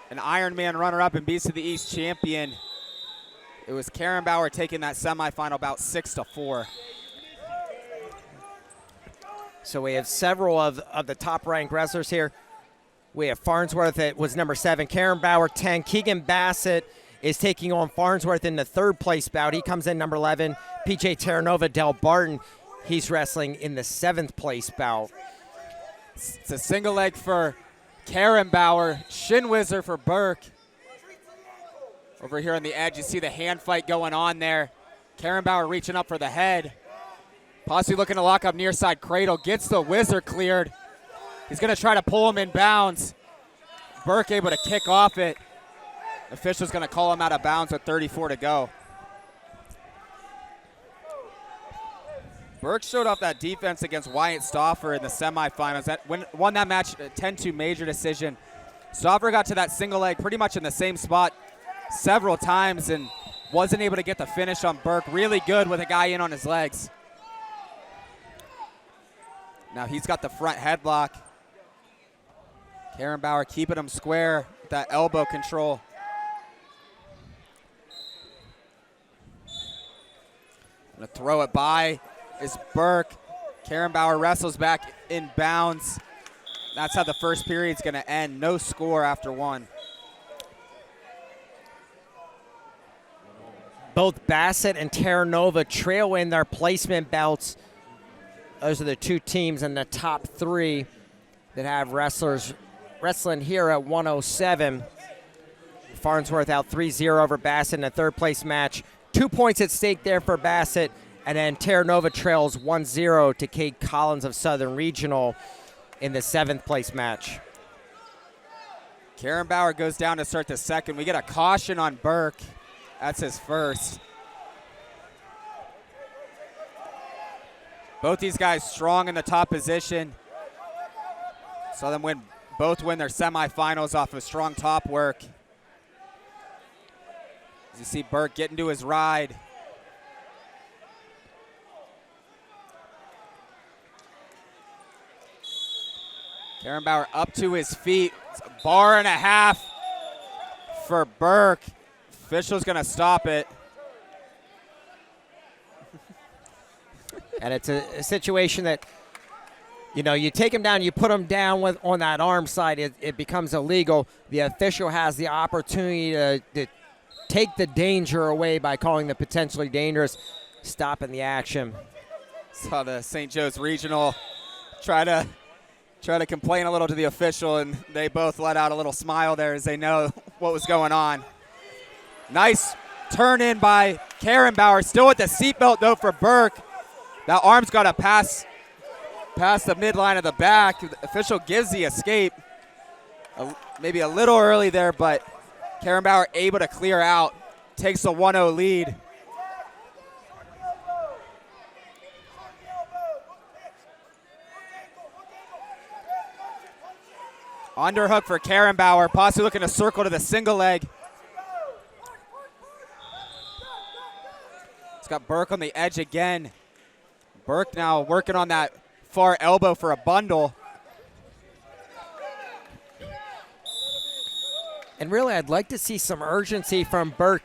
an Ironman runner-up and Beast of the East champion. It was Karen Bauer taking that semifinal bout 6-4. So we have several of the top-ranked wrestlers here. We have Farnsworth that was number 7, Karen Bauer 10. Keegan Bassett is taking on Farnsworth in the 3rd place bout. He comes in number 11. PJ Terranova, Del Barton, he's wrestling in the 7th place bout. It's a single leg for Karen Bauer, shin whizzer for Burke. Over here on the edge, you see the hand fight going on there. Karen Bauer reaching up for the head. Possibly looking to lock up near side cradle. Gets the whizzer cleared. He's going to try to pull him in bounds. Burke able to kick off it. Official's going to call him out of bounds with 34 to go. Burke showed off that defense against Wyatt Stauffer in the semifinals. Won that match 10-2 major decision. Stauffer got to that single leg pretty much in the same spot several times and wasn't able to get the finish on Burke. Really good with a guy in on his legs. Now he's got the front headlock. Karen Bauer keeping him square with that elbow control. Gonna throw it by is Burke. Karen Bauer wrestles back in bounds. That's how the first period's gonna end. No score after 1. Both Bassett and Terranova trail in their placement belts. Those are the 2 teams in the top 3 that have wrestlers wrestling here at 107. Farnsworth out 3-0 over Bassett in a 3rd place match. 2 points at stake there for Bassett. And then Terranova trails 1-0 to Cade Collins of Southern Regional in the 7th place match. Karen Bauer goes down to start the 2nd. We get a caution on Burke. That's his first. Both these guys strong in the top position. Saw them both win their semifinals off of strong top work. As you see Burke get into his ride. Karen Bauer up to his feet. It's a bar and a half for Burke. Official's gonna stop it. And it's a situation that, you know, you take him down, you put him down on that arm side, it becomes illegal. The official has the opportunity to take the danger away by calling the potentially dangerous, stopping the action. Saw the St. Joe's Regional try to complain a little to the official, and they both let out a little smile there as they know what was going on. Nice turn in by Karen Bauer. Still with the seatbelt, though, for Burke. That arm's got to pass the midline of the back. The official gives the escape. Maybe a little early there, but Karen Bauer able to clear out. Takes a 1-0 lead. Underhook for Karen Bauer. Possibly looking to circle to the single leg. It's got Burke on the edge again. Burke now working on that far elbow for a bundle. And really, I'd like to see some urgency from Burke.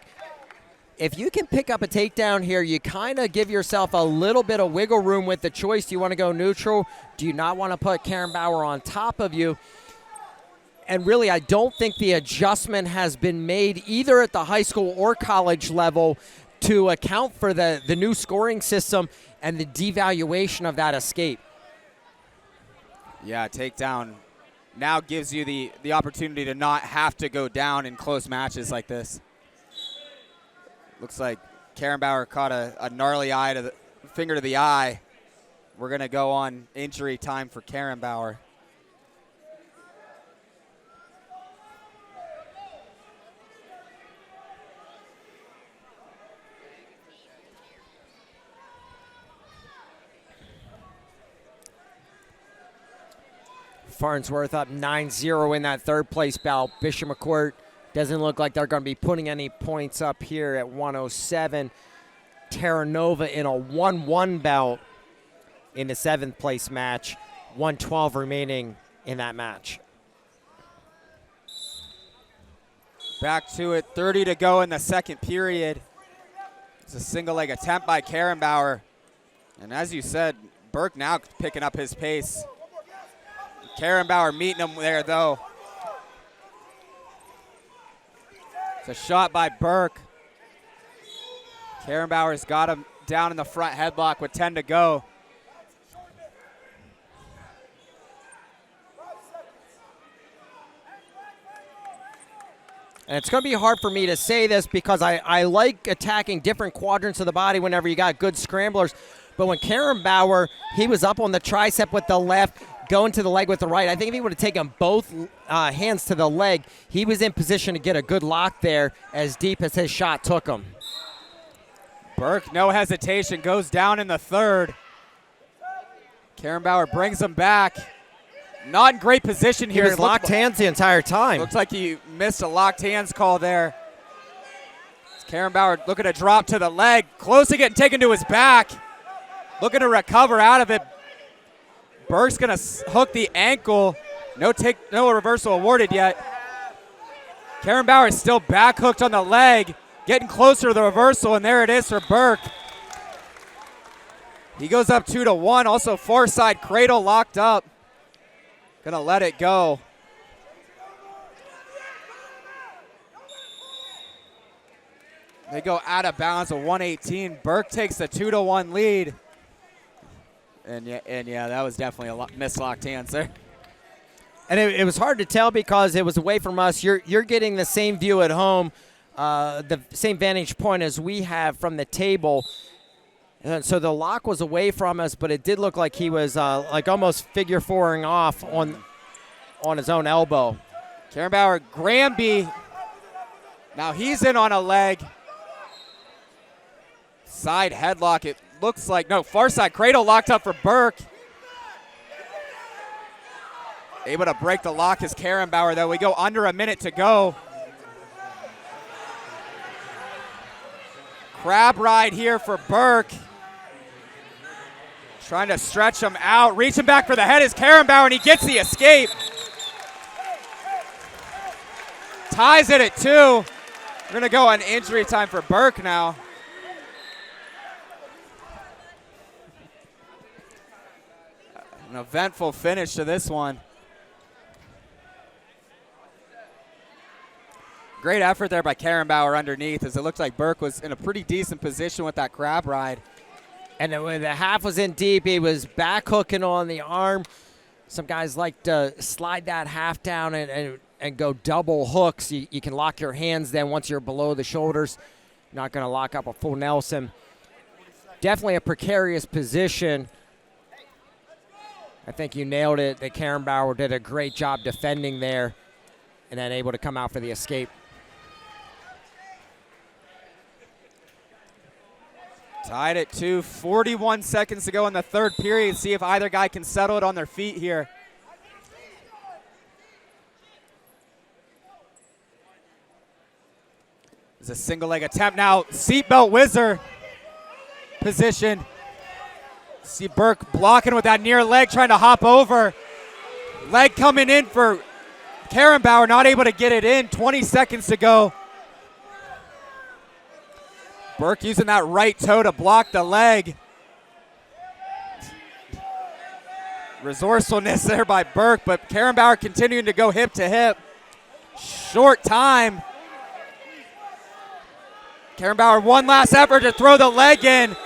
If you can pick up a takedown here, you kind of give yourself a little bit of wiggle room with the choice. Do you want to go neutral? Do you not want to put Karen Bauer on top of you? And really, I don't think the adjustment has been made either at the high school or college level to account for the new scoring system and the devaluation of that escape. Yeah, takedown now gives you the opportunity to not have to go down in close matches like this. Looks like Karen Bauer caught a gnarly finger to the eye. We're going to go on injury time for Karen Bauer. Farnsworth up 9-0 in that 3rd place bout. Bishop McCourt doesn't look like they're going to be putting any points up here at 107. Terranova in a 1-1 bout in the 7th place match. 112 remaining in that match. Back to it, 30 to go in the second period. It's a single leg attempt by Karrenbauer. And as you said, Burke now picking up his pace. Karrenbauer meeting him there though. It's a shot by Burke. Karrenbauer's got him down in the front headlock with 10 to go. And it's going to be hard for me to say this because I like attacking different quadrants of the body whenever you got good scramblers. But when Karrenbauer, he was up on the tricep with the left, going to the leg with the right. I think if he would have taken both hands to the leg, he was in position to get a good lock there as deep as his shot took him. Burke, no hesitation, goes down in the third. Karrenbauer brings him back. Not in great position here. He was locked hands the entire time. Looks like he missed a locked hands call there. Karrenbauer looking to drop to the leg. Close to getting taken to his back. Looking to recover out of it. Burke's going to hook the ankle. No reversal awarded yet. Karrenbauer is still back hooked on the leg. Getting closer to the reversal, and there it is for Burke. He goes up 2-1. Also far side cradle locked up. Gonna let it go. They go out of bounds with 118. Burke takes the 2-1 lead. And yeah, that was definitely a missed locked hands there. And it was hard to tell because it was away from us. You're getting the same view at home, the same vantage point as we have from the table. And so the lock was away from us, but it did look like he was like almost figure fouring off on his own elbow. Karrenbauer, Granby. Now he's in on a leg. Side headlock, it looks like. No, far side cradle locked up for Burke. Able to break the lock is Karrenbauer, though. We go under a minute to go. Crab ride here for Burke. Trying to stretch him out. Reaching back for the head is Karrenbauer, and he gets the escape. Ties it at 2. We're going to go on injury time for Burke now. An eventful finish to this one. Great effort there by Karrenbauer underneath, as it looked like Burke was in a pretty decent position with that crab ride. And then when the half was in deep, he was back hooking on the arm. Some guys like to slide that half down and go double hooks. You can lock your hands then once you're below the shoulders. You're not going to lock up a full Nelson. Definitely a precarious position. I think you nailed it that Karrenbauer did a great job defending there and then able to come out for the escape. Tied at 2, 41 seconds to go in the third period. See if either guy can settle it on their feet here. There's a single leg attempt now. Seatbelt whizzer position. See Burke blocking with that near leg, trying to hop over. Leg coming in for Karrenbauer, not able to get it in. 20 seconds to go. Burke using that right toe to block the leg. Resourcefulness there by Burke, but Karrenbauer continuing to go hip to hip. Short time. Karrenbauer, one last effort to throw the leg in.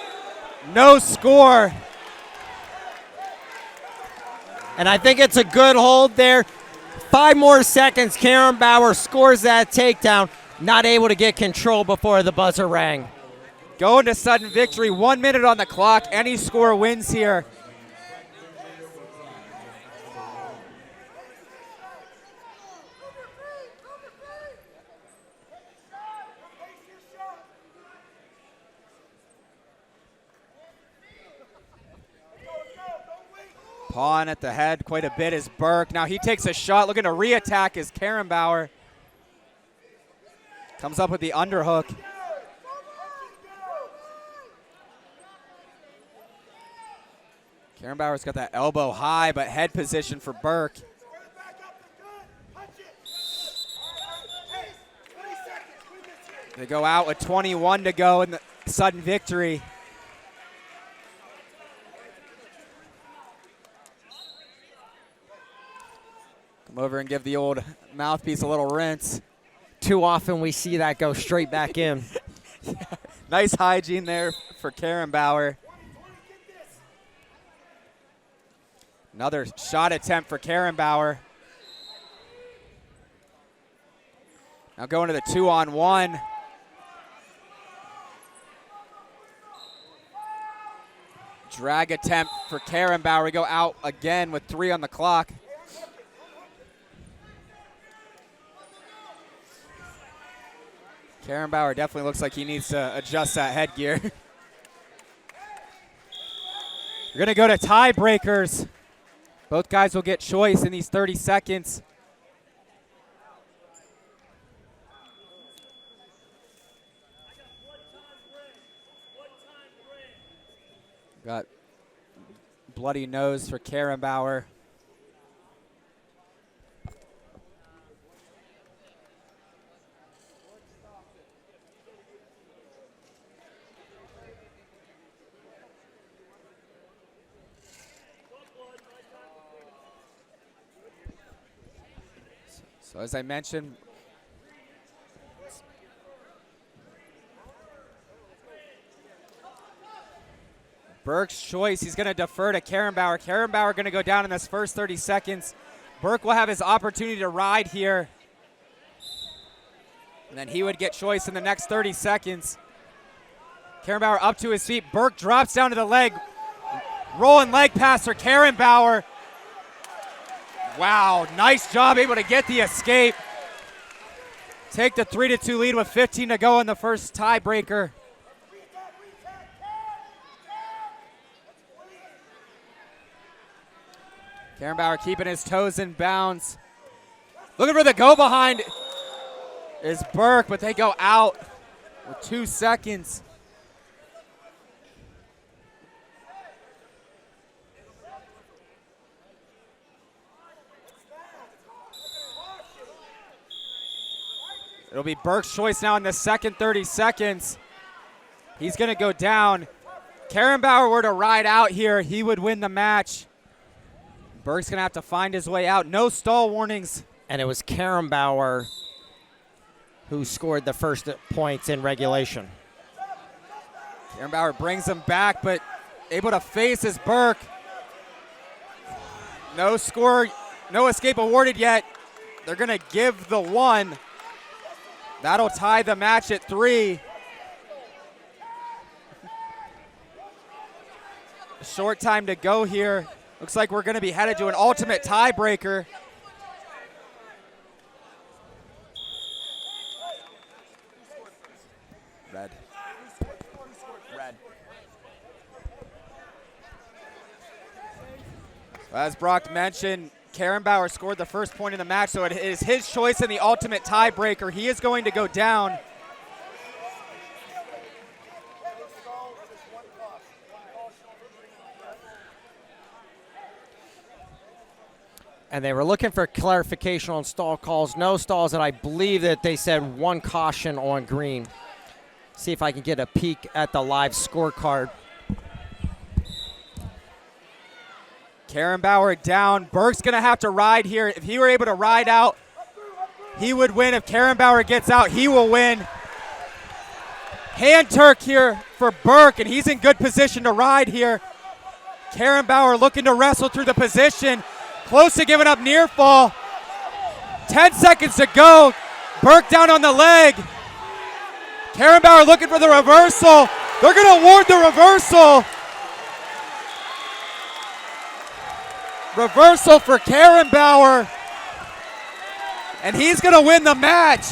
No score. And I think it's a good hold there. 5 more seconds. Karrenbauer scores that takedown. Not able to get control before the buzzer rang. Going to sudden victory. 1 minute on the clock. Any score wins here. Pawing at the head quite a bit is Burke. Now he takes a shot, looking to re-attack is Karrenbauer. Comes up with the underhook. Karrenbauer's got that elbow high, but head position for Burke. They go out with 21 to go in the sudden victory. Come over and give the old mouthpiece a little rinse. Too often we see that go straight back in. Nice hygiene there for Karen Bauer. Another shot attempt for Karen Bauer. Now going to the 2-on-1. Drag attempt for Karen Bauer. We go out again with 3 on the clock. Karen Bauer definitely looks like he needs to adjust that headgear. We're going to go to tiebreakers. Both guys will get choice in these 30 seconds. Got bloody nose for Karen Bauer. So as I mentioned, Burke's choice, he's going to defer to Karen Bauer. Karen Bauer going to go down in this first 30 seconds. Burke will have his opportunity to ride here. And then he would get choice in the next 30 seconds. Karen Bauer up to his feet. Burke drops down to the leg. Rolling leg pass for Karen Bauer. Wow, nice job, able to get the escape. Take the 3-2 lead with 15 to go in the first tiebreaker. Karen Bauer keeping his toes in bounds. Looking for the go behind is Burke, but they go out with 2 seconds. It'll be Burke's choice now in the second 30 seconds. He's going to go down. Karen Bauer were to ride out here, he would win the match. Burke's going to have to find his way out. No stall warnings. And it was Karen Bauer who scored the first points in regulation. Karen Bauer brings him back, but able to face his Burke. No score, no escape awarded yet. They're going to give the 1. That'll tie the match at 3. Short time to go here. Looks like we're going to be headed to an ultimate tiebreaker. Red. Red. As Brock mentioned, Karen Bauer scored the first point in the match, so it is his choice in the ultimate tiebreaker. He is going to go down. And they were looking for clarification on stall calls. No stalls, and I believe that they said 1 caution on green. See if I can get a peek at the live scorecard. Karen Bauer down. Burke's going to have to ride here. If he were able to ride out, he would win. If Karen Bauer gets out, he will win. Hand Turk here for Burke, and he's in good position to ride here. Karen Bauer looking to wrestle through the position. Close to giving up near fall. 10 seconds to go. Burke down on the leg. Karen Bauer looking for the reversal. They're going to award the reversal. Reversal for Karen Bauer. And he's going to win the match.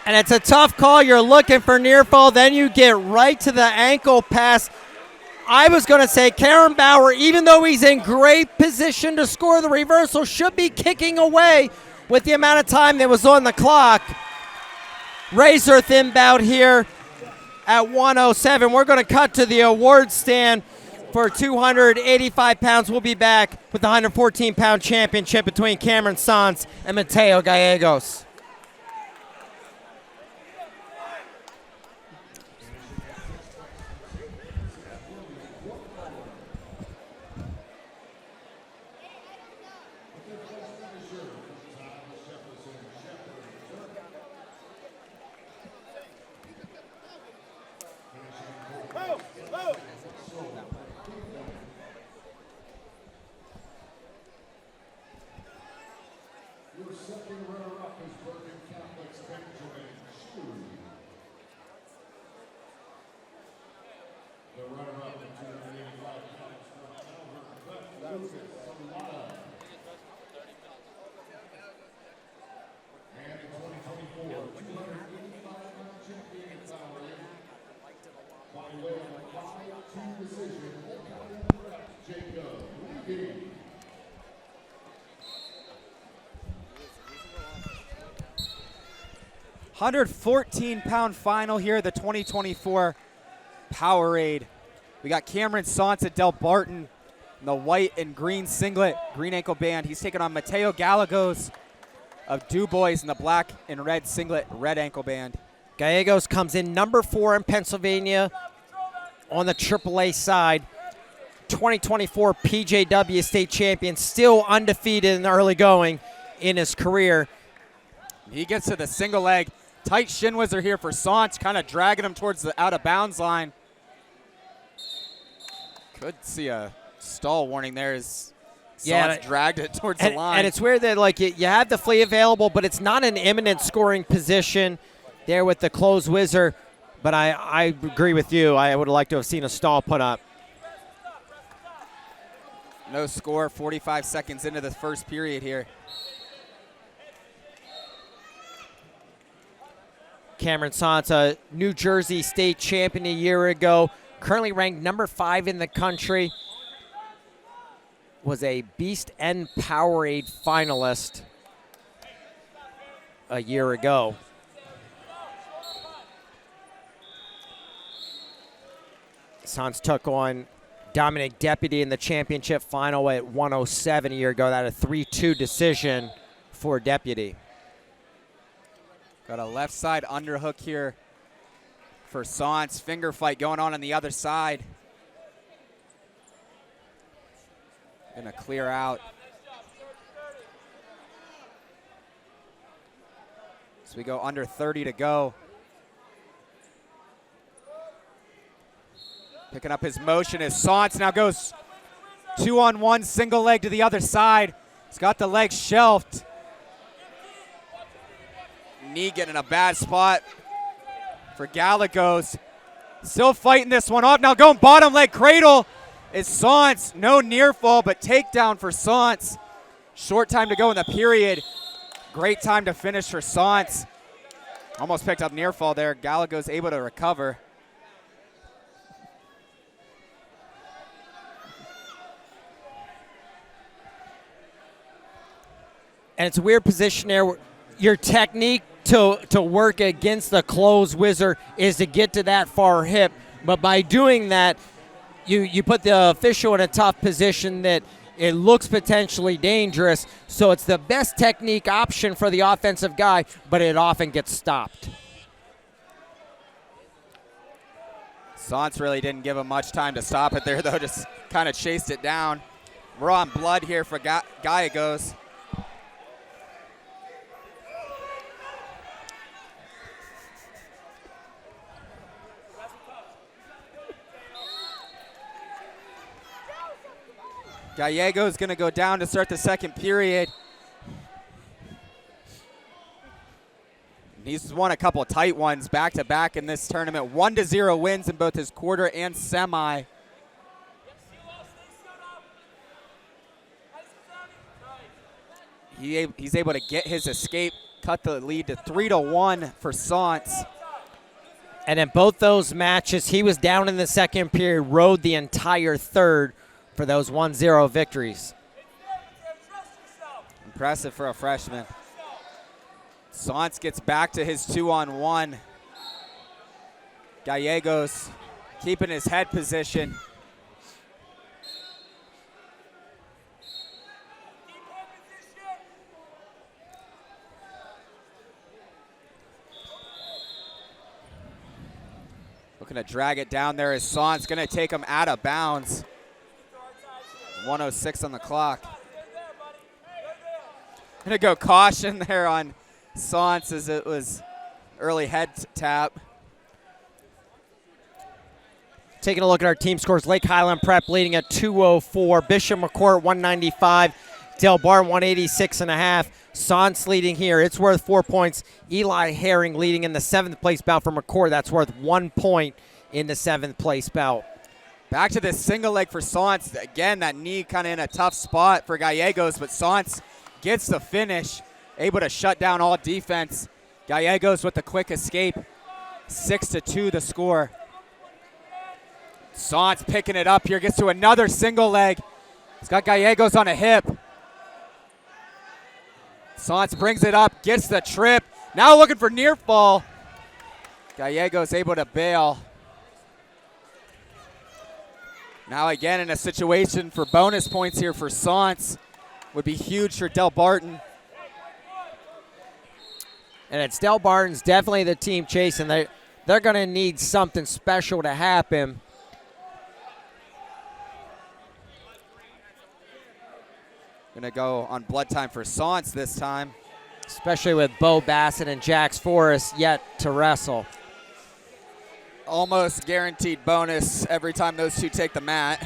And it's a tough call. You're looking for near fall. Then you get right to the ankle pass. I was going to say Karen Bauer, even though he's in great position to score the reversal, should be kicking away with the amount of time that was on the clock. Razor thin bout here at 107. We're going to cut to the award stand for 285 pounds. We'll be back with the 114-pound championship between Cameron Sanz and Mateo Gallegos. Your second runner-up is Bergen Catholic's Benjamin Shu. The runner-up at 285 pounds from Albert Lucas Solana. And in 2024, 285-pound champion Powerade by way of a 5-2 decision, Jacob Levy. 114-pound final here, the 2024 Powerade. We got Cameron Sanz at Del Barton in the white and green singlet, green ankle band. He's taking on Mateo Gallegos of DuBois in the black and red singlet, red ankle band. Gallegos comes in number 4 in Pennsylvania on the AAA side. 2024 PJW state champion, still undefeated in the early going in his career. He gets to the single leg. Tight shin whizzer here for Sanz, kind of dragging him towards the out of bounds line. Could see a stall warning there as Sanz dragged it towards the line. And it's weird that like you have the flea available, but it's not an imminent scoring position there with the closed whizzer. But I agree with you. I would have liked to have seen a stall put up. No score, 45 seconds into the first period here. Cameron Sanz, a New Jersey state champion a year ago, currently ranked number 5 in the country, was a Beast and Powerade finalist a year ago. Sanz took on Dominic Deputy in the championship final at 107 a year ago. That a 3-2 decision for Deputy. Got a left side underhook here for Sanz. Finger fight going on the other side. Gonna clear out. So we go under 30 to go. Picking up his motion as Sanz now goes 2-on-1 single leg to the other side. He's got the leg shelved. Knee getting in a bad spot for Gallegos. Still fighting this one off. Now going bottom leg cradle is Sanz. No near fall, but takedown for Sanz. Short time to go in the period. Great time to finish for Sanz. Almost picked up near fall there. Gallegos able to recover. And it's a weird position there where your technique to work against the closed whizzer is to get to that far hip. But by doing that, you put the official in a tough position that it looks potentially dangerous. So it's the best technique option for the offensive guy, but it often gets stopped. Sanz really didn't give him much time to stop it there, though. Just kind of chased it down. We're on blood here for Gallegos. Gallegos going to go down to start the second period. He's won a couple of tight ones back-to-back in this tournament. 1-0 wins in both his quarter and semi. He's able to get his escape, cut the lead to 3-1 for Sanz. And in both those matches, he was down in the second period, rode the entire third for those 1-0 victories. Impressive for a freshman. Sanz gets back to his 2-on-1. Gallegos keeping his head position. Looking to drag it down there is Sans. Going to take him out of bounds. 1:06 on the clock. Going to go caution there on Sans as it was early head tap. Taking a look at our team scores, Lake Highland Prep leading at 204, Bishop McCourt 195, Del Barton 186.5. Sans leading here, it's worth 4 points. Eli Herring leading in the 7th place bout for McCourt, that's worth 1 point in the 7th place bout. Back to this single leg for Sans. Again, that knee kind of in a tough spot for Gallegos, but Sans gets the finish, able to shut down all defense. Gallegos with the quick escape, 6-2 the score. Sans picking it up here, gets to another single leg. He's got Gallegos on a hip. Sans brings it up, gets the trip. Now looking for near fall. Gallegos able to bail. Now again in a situation for bonus points here for Sans. Would be huge for Del Barton. And it's Del Barton's definitely the team chasing. They're going to need something special to happen. Gonna go on blood time for Sans this time. Especially with Bo Bassett and Jax Forrest yet to wrestle. Almost guaranteed bonus every time those two take the mat.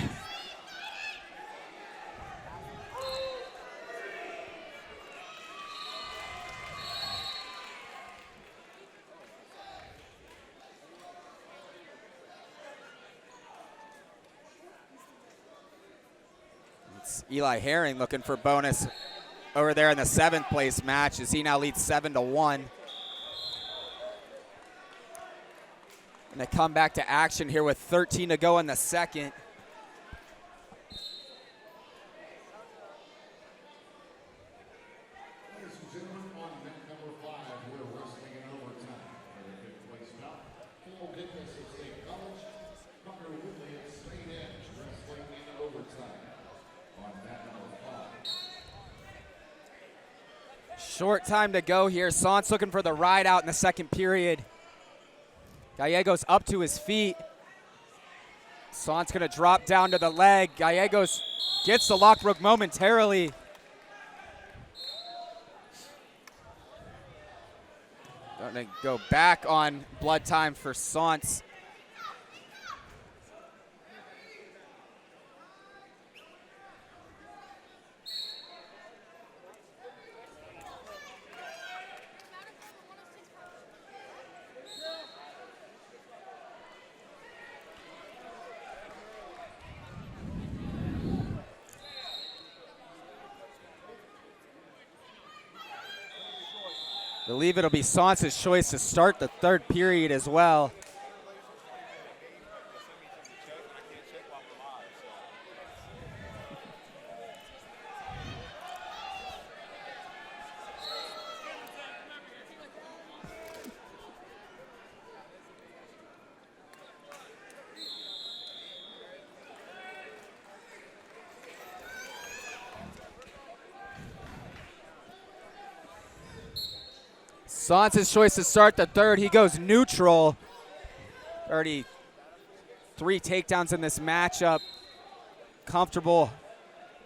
It's Eli Herring looking for bonus over there in the 7th place match as he now leads 7-1. And they come back to action here with 13 to go in the second. Ladies and gentlemen, on mat number 5, we're wrestling in overtime. For the 5th place bout, Full Goodness of State College, Hunter Woodley of Straight Edge, wrestling in overtime. On mat number 5. Short time to go here. Sans looking for the ride out in the second period. Gallegos up to his feet. Sans gonna drop down to the leg. Gallegos gets the lockbrook momentarily. Gonna go back on blood time for Sans. I believe it'll be Sans' choice to start the third period as well. Sans' choice to start the third. He goes neutral. Already 3 takedowns in this matchup. Comfortable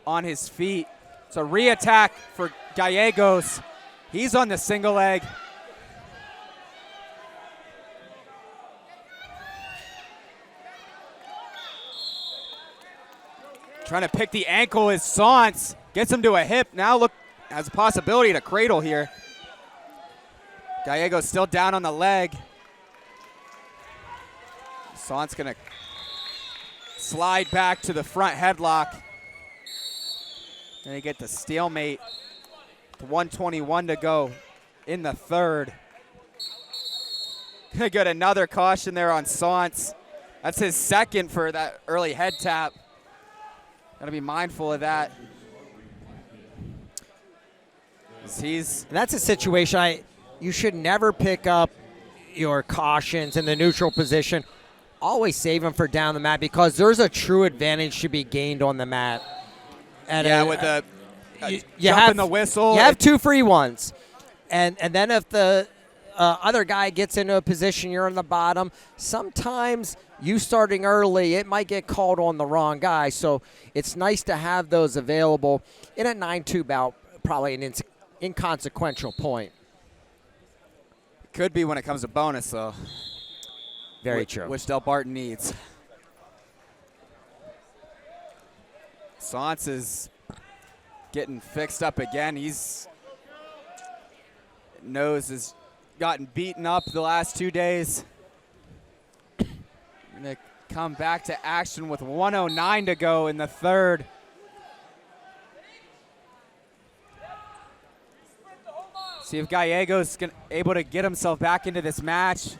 on his feet. It's a re-attack for Gallegos. He's on the single leg. Trying to pick the ankle is Sans. Gets him to a hip. Now look, has a possibility to cradle here. Gallegos still down on the leg. Sans gonna slide back to the front headlock. And they get the stalemate. 1:21 to go in the third. Gonna get another caution there on Sans. That's his second for that early head tap. Gotta be mindful of that. That's a situation you should never pick up your cautions in the neutral position. Always save them for down the mat because there's a true advantage to be gained on the mat. And yeah, with the you jump in the whistle. You have 2 free ones. And then if the other guy gets into a position, you're on the bottom. Sometimes you starting early, it might get called on the wrong guy. So it's nice to have those available in a 9-2 bout, probably an inconsequential point. Could be when it comes to bonus, though. Very true. Which Del Barton needs. Sance is getting fixed up again. His nose has gotten beaten up the last 2 days. Gonna come back to action with 1:09 to go in the third. See if Gallegos able to get himself back into this match.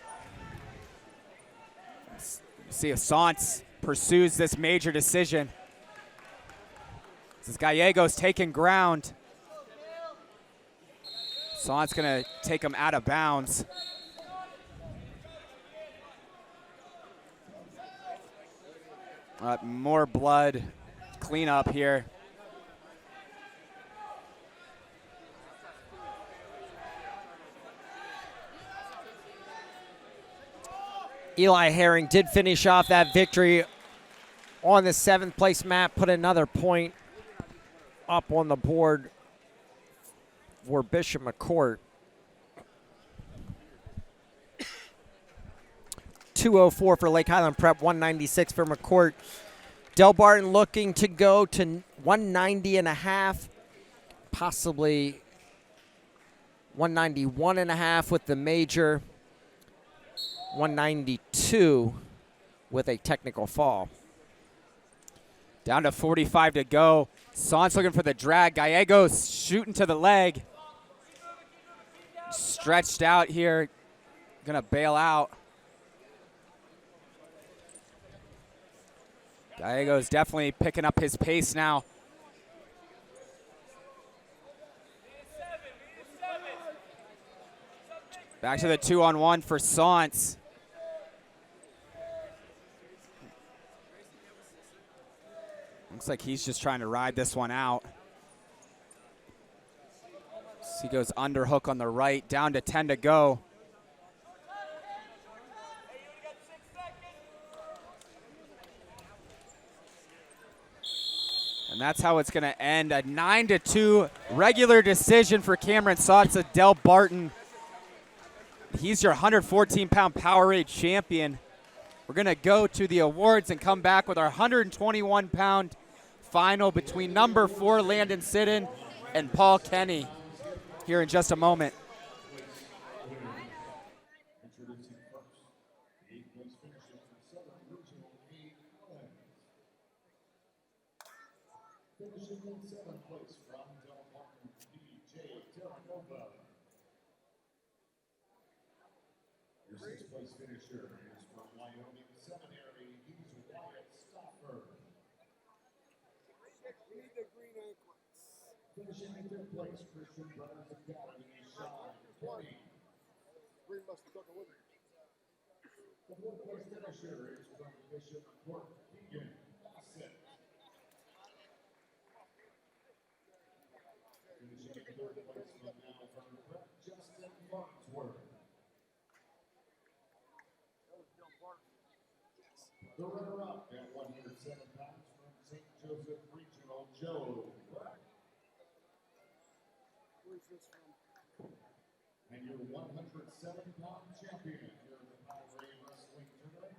See if Sance pursues this major decision. This is Gallegos taking ground. Sance gonna take him out of bounds. More blood cleanup here. Eli Herring did finish off that victory on the 7th place map, put another point up on the board for Bishop McCourt. 204 for Lake Highland Prep, 196 for McCourt. Del Barton looking to go to 190.5, possibly 191.5 with the major, 192 with a technical fall. Down to 45 to go. Sance looking for the drag. Gallegos shooting to the leg. Stretched out here. Gonna bail out. Gallegos definitely picking up his pace now. Back to the 2-on-1 for Sance. Looks like he's just trying to ride this one out. So he goes underhook on the right, down to 10 to go. And that's how it's gonna end. A 9-2 regular decision for Cameron Sance, Del Barton. He's your 114-pound Powerade champion. We're gonna go to the awards and come back with our 121-pound final between number 4 Landon Sidden and Paul Kenny here in just a moment. Introducing first, the 8th place finisher from Southern Regional A. Finishing in 7th place from Del Barton, DJ Terranova. Your 6th place finisher is from Wyoming Seminary. He's Wyatt Stafford. Finishing in 5th place, Christian Brothers Academy, Sean Kenny. The 4th place finisher is from Bishop McCourt, Keegan Bassett. Finishing in 3rd place from Malvern Prep, Justin Farnsworth. The runner-up at 107 pounds from St. Joseph Regional, Joe Black. And your 107-pound champion here in the Powerade Wrestling Tournament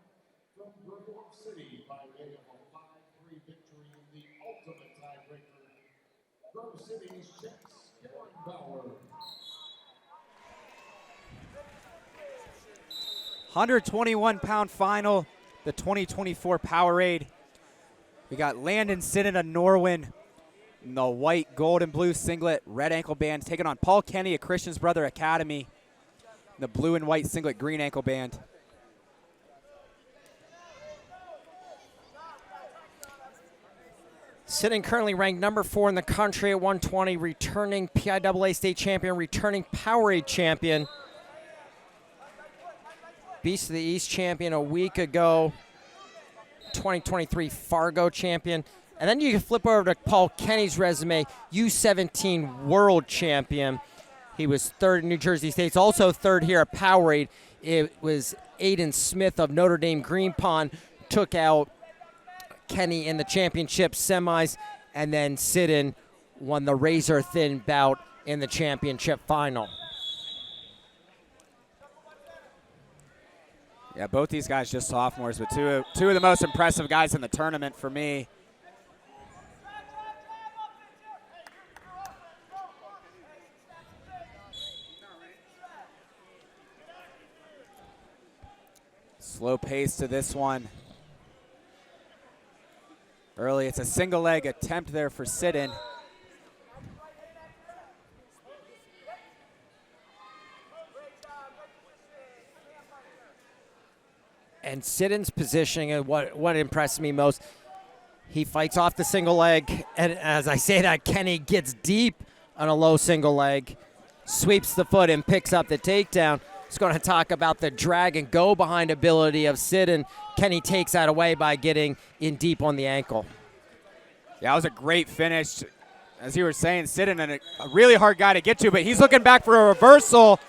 from Grove City by way of a 5-3 victory in the ultimate tiebreaker. Grove City's Chase Bauer. 121-pound final, the 2024 Powerade. We got Landon Sidden of Norwin in the white, gold, and blue singlet, red ankle band, taking on Paul Kenny of Christian's Brother Academy, in the blue and white singlet, green ankle band. Sidden currently ranked number 4 in the country at 120, returning PIAA state champion, returning Powerade champion. Beast of the East champion a week ago, 2023 Fargo champion. And then you can flip over to Paul Kenny's resume, U17 world champion. He was third in New Jersey State's, also third here at Powerade. It was Aiden Smith of Notre Dame Green Pond took out Kenny in the championship semis, and then Sidden won the razor-thin bout in the championship final. Yeah, both these guys just sophomores, but two of the most impressive guys in the tournament for me. Slow pace to this one. Early, it's a single leg attempt there for Sidden. And Sidden's positioning, and what impressed me most, he fights off the single leg, and as I say that, Kenny gets deep on a low single leg, sweeps the foot and picks up the takedown. Just going to talk about the drag and go behind ability of Sidden. Kenny takes that away by getting in deep on the ankle. Yeah, that was a great finish. As you were saying, Sidden, a really hard guy to get to, but he's looking back for a reversal.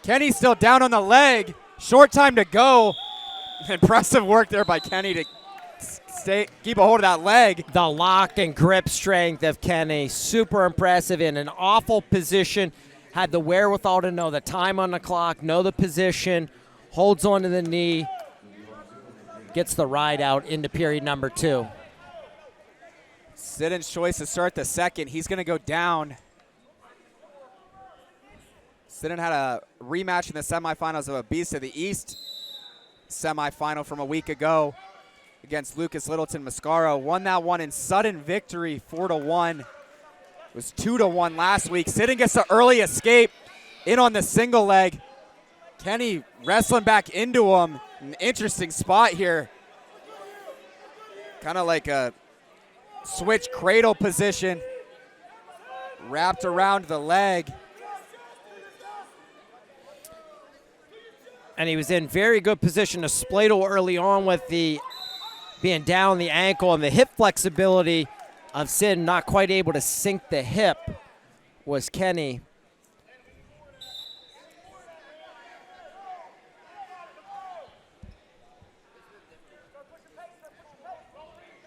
Kenny's still down on the leg. Short time to go. Impressive work there by Kenny to keep a hold of that leg. The lock and grip strength of Kenny, super impressive, in an awful position. Had the wherewithal to know the time on the clock, know the position, holds onto the knee, gets the ride out into period number 2. Sidden's choice to start the second. He's going to go down. Sidden had a rematch in the semifinals of a Beast of the East semifinal from a week ago against Lucas Littleton Mascaro. Won that one in sudden victory, 4-1. It was 2-1 last week. Sidden gets the early escape in on the single leg. Kenny wrestling back into him. An interesting spot here. Kind of like a switch cradle position. Wrapped around the leg. And he was in very good position to spladle early on with the being down the ankle, and the hip flexibility of Sidden, not quite able to sink the hip, was Kenny.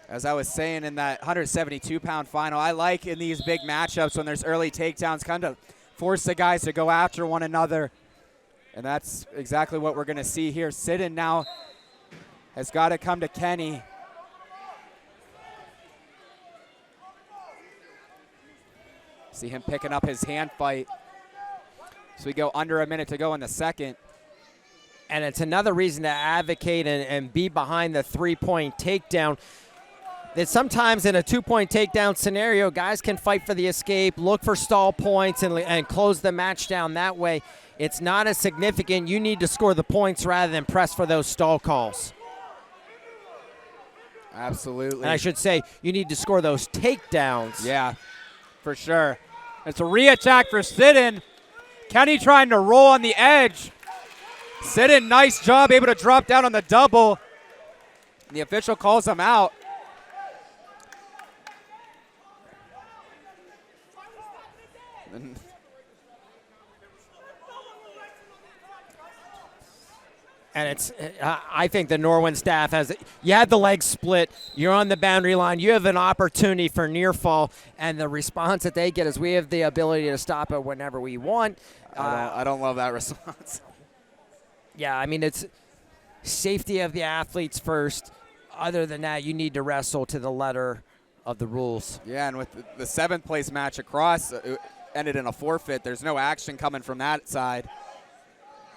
As I was saying in that 172-pound final, I like in these big matchups when there's early takedowns, kind of force the guys to go after one another. And that's exactly what we're going to see here. Sidden now has got to come to Kenny. See him picking up his hand fight. So we go under a minute to go in the second. And it's another reason to advocate and be behind the three-point takedown. That sometimes in a two-point takedown scenario, guys can fight for the escape, look for stall points, and close the match down that way. It's not as significant. You need to score the points rather than press for those stall calls. Absolutely. And I should say, you need to score those takedowns. Yeah, for sure. It's a re-attack for Sidden. Kenny trying to roll on the edge. Sidden, nice job, able to drop down on the double. The official calls him out. And it's, I think the Norwin staff has, you had the leg split, you're on the boundary line, you have an opportunity for near fall, and the response that they get is we have the ability to stop it whenever we want. I don't love that response. Yeah, I mean, it's safety of the athletes first. Other than that, you need to wrestle to the letter of the rules. Yeah, and with the seventh place match across, it ended in a forfeit. There's no action coming from that side.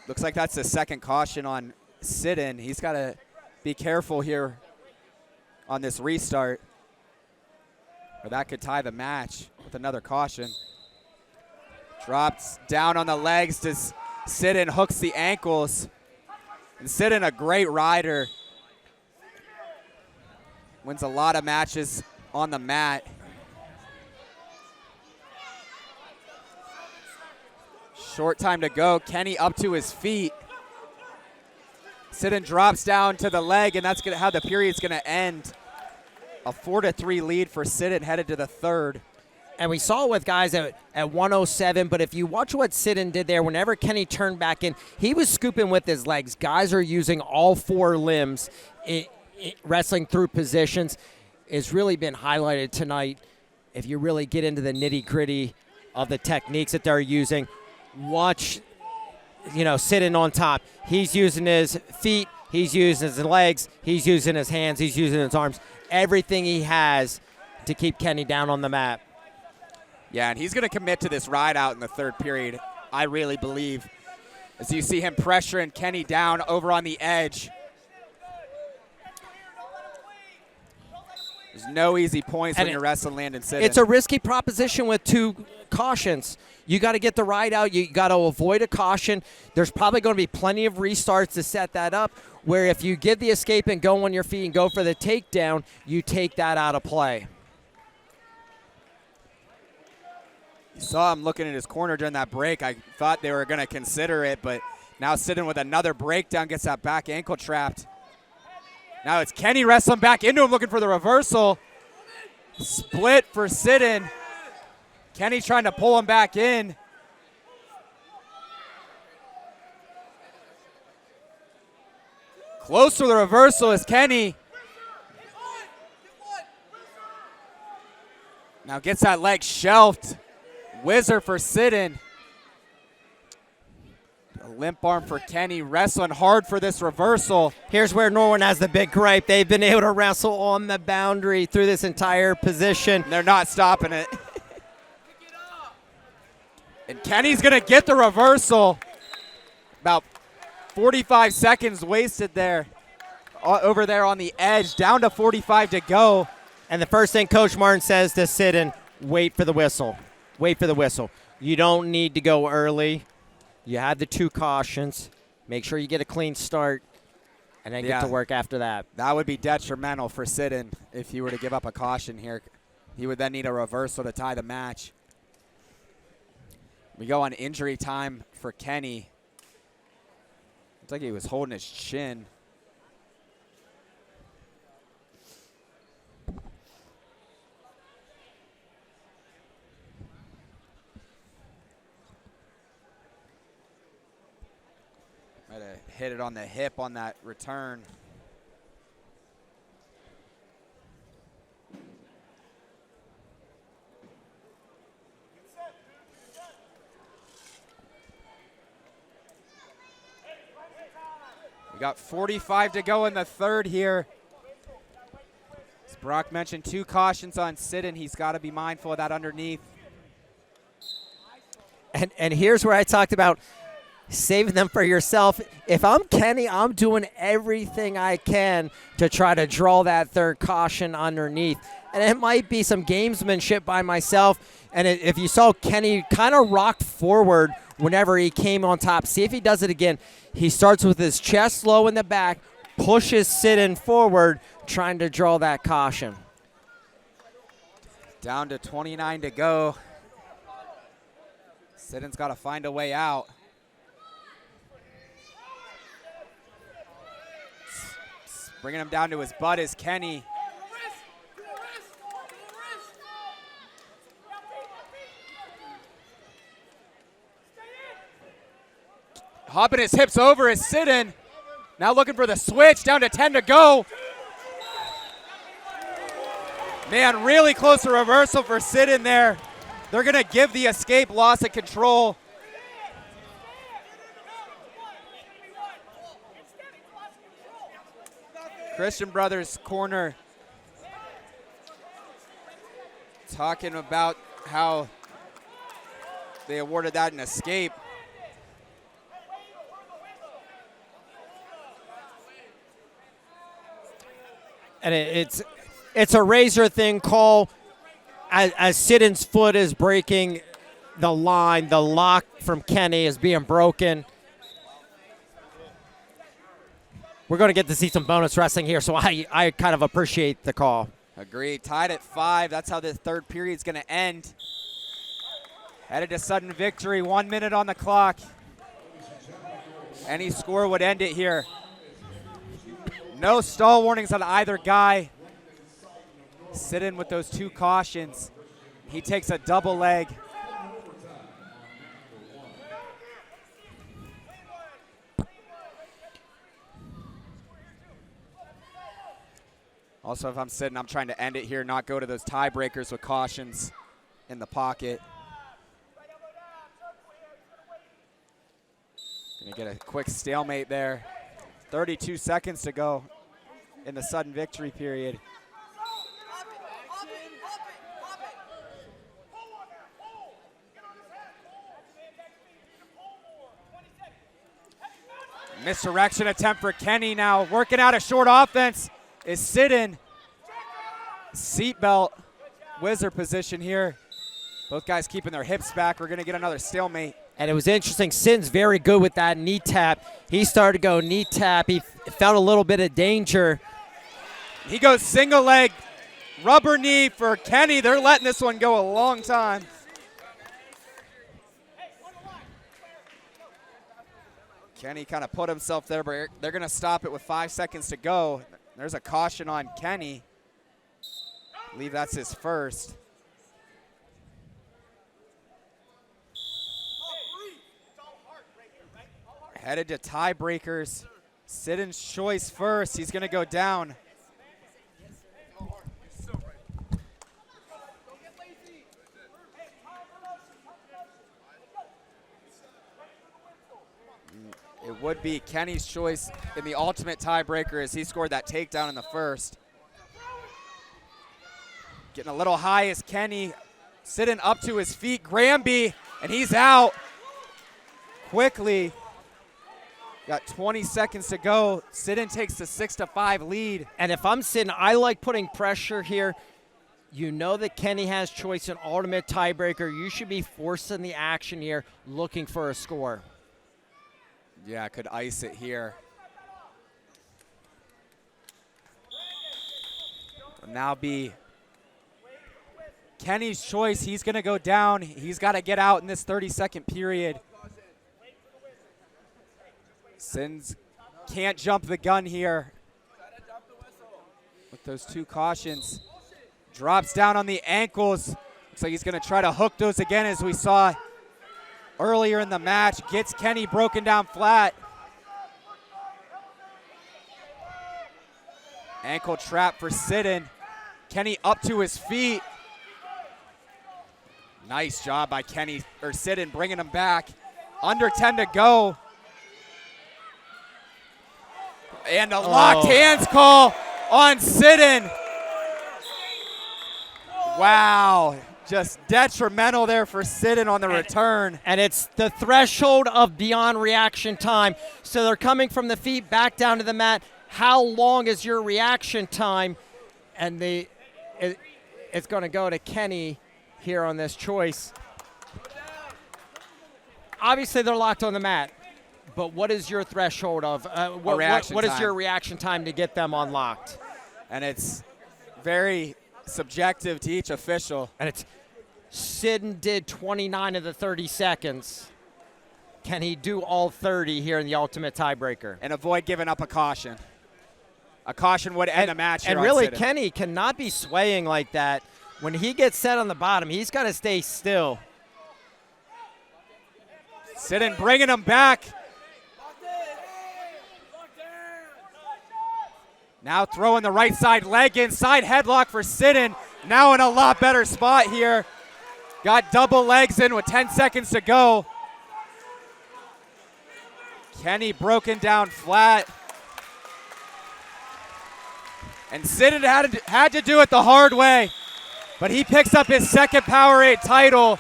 Looks like that's the second caution on Sidden. He's got to be careful here on this restart, or that could tie the match with another caution. Drops down on the legs to Sidden, hooks the ankles. And Sidden, a great rider. Wins a lot of matches on the mat. Short time to go. Kenny up to his feet. Sidden drops down to the leg, and that's how the period's going to end. A 4-3 lead for Sidden headed to the third. And we saw it with guys at 107, but if you watch what Sidon did there, whenever Kenny turned back in, he was scooping with his legs. Guys are using all four limbs, wrestling through positions. It's really been highlighted tonight. If you really get into the nitty-gritty of the techniques that they're using, watch, Sidon on top. He's using his feet, he's using his legs, he's using his hands, he's using his arms. Everything he has to keep Kenny down on the mat. Yeah, and he's going to commit to this ride out in the third period, I really believe, as you see him pressuring Kenny down over on the edge. There's no easy points when you're wrestling Landon Sidon. It's a risky proposition with two cautions. You got to get the ride out. You got to avoid a caution. There's probably going to be plenty of restarts to set that up, where if you give the escape and go on your feet and go for the takedown, you take that out of play. You saw him looking at his corner during that break. I thought they were going to consider it, but now Sidon with another breakdown gets that back ankle trapped. Now it's Kenny wrestling back into him, looking for the reversal. Split for Sidon. Kenny trying to pull him back in. Close to the reversal is Kenny. Now gets that leg shelved. Whizzer for Sidon. A limp arm for Kenny, wrestling hard for this reversal. Here's where Norwin has the big gripe. They've been able to wrestle on the boundary through this entire position. They're not stopping it. And Kenny's going to get the reversal. About 45 seconds wasted there. Over there on the edge, down to 45 to go. And the first thing Coach Martin says to Sidon, wait for the whistle. Wait for the whistle. You don't need to go early. You had the two cautions. Make sure you get a clean start and then get to work after that. That would be detrimental for Sidon if he were to give up a caution here. He would then need a reversal to tie the match. We go on injury time for Kenny. Looks like he was holding his chin. Might have hit it on the hip on that return. We got 45 to go in the third here. As Brock mentioned, two cautions on Sidon. He's got to be mindful of that underneath. And here's where I talked about saving them for yourself. If I'm Kenny, I'm doing everything I can to try to draw that third caution underneath. And it might be some gamesmanship by myself. And if you saw Kenny kind of rocked forward whenever he came on top, see if he does it again. He starts with his chest low in the back, pushes Sidon forward, trying to draw that caution. Down to 29 to go. Sidon's got to find a way out. Bringing him down to his butt is Kenny. Hopping his hips over is Sidon. Now looking for the switch, down to 10 to go. Man, really close to reversal for Sidon there. They're going to give the escape, loss of control. Christian Brothers corner talking about how they awarded that an escape. And it's a razor thin call as Sidon's foot is breaking the line. The lock from Kenny is being broken. We're going to get to see some bonus wrestling here, so I kind of appreciate the call. Agreed. Tied at 5. That's how the third period's going to end. Headed to sudden victory. 1 minute on the clock. Any score would end it here. No stall warnings on either guy. Sidon with those two cautions. He takes a double leg. Also, if I'm sitting, I'm trying to end it here, not go to those tiebreakers with cautions in the pocket. Gonna get a quick stalemate there. 32 seconds to go in the sudden victory period. Misdirection attempt for Kenny now. Working out a short offense is Sidden. Seatbelt wizard position here. Both guys keeping their hips back. We're going to get another stalemate. And it was interesting. Sidden's very good with that knee tap. He started to go knee tap. He felt a little bit of danger. He goes single leg, rubber knee for Kenny. They're letting this one go a long time. Kenny kind of put himself there, but they're going to stop it with 5 seconds to go. There's a caution on Kenny. I believe that's his first. Headed to tiebreakers. Sidden's choice first. He's going to go down. It would be Kenny's choice in the ultimate tiebreaker as he scored that takedown in the first. Getting a little high is Kenny. Sidden up to his feet. Granby, and he's out quickly. Got 20 seconds to go. Sidden takes the 6-5 lead. And if I'm Sidden, I like putting pressure here. You know that Kenny has choice in ultimate tiebreaker. You should be forcing the action here, looking for a score. Yeah, could ice it here. Will now be Kenny's choice. He's going to go down. He's got to get out in this 30-second period. Sins can't jump the gun here with those two cautions. Drops down on the ankles. Looks like he's going to try to hook those again as we saw earlier in the match. Gets Kenny broken down flat. Ankle trap for Sidden. Kenny up to his feet. Nice job by Kenny, or Sidden, bringing him back. Under 10 to go. And a locked hands call on Sidden. Wow. Just detrimental there for Sidden on the return. And it's the threshold of beyond reaction time. So they're coming from the feet back down to the mat. How long is your reaction time? And it's going to go to Kenny here on this choice. Obviously, they're locked on the mat. But what is your threshold of what is your reaction time to get them unlocked? And it's very subjective to each official. And it's Sidden did 29 of the 30 seconds. Can he do all 30 here in the ultimate tiebreaker? And avoid giving up a caution. A caution would end the match here. And really, on Sidden. Kenny cannot be swaying like that. When he gets set on the bottom, he's got to stay still. Sidden bringing him back. Now throwing the right side leg in. Side headlock for Sidden. Now in a lot better spot here. Got double legs in with 10 seconds to go. Kenny broken down flat. And Sidden had to do it the hard way. But he picks up his second Powerade title.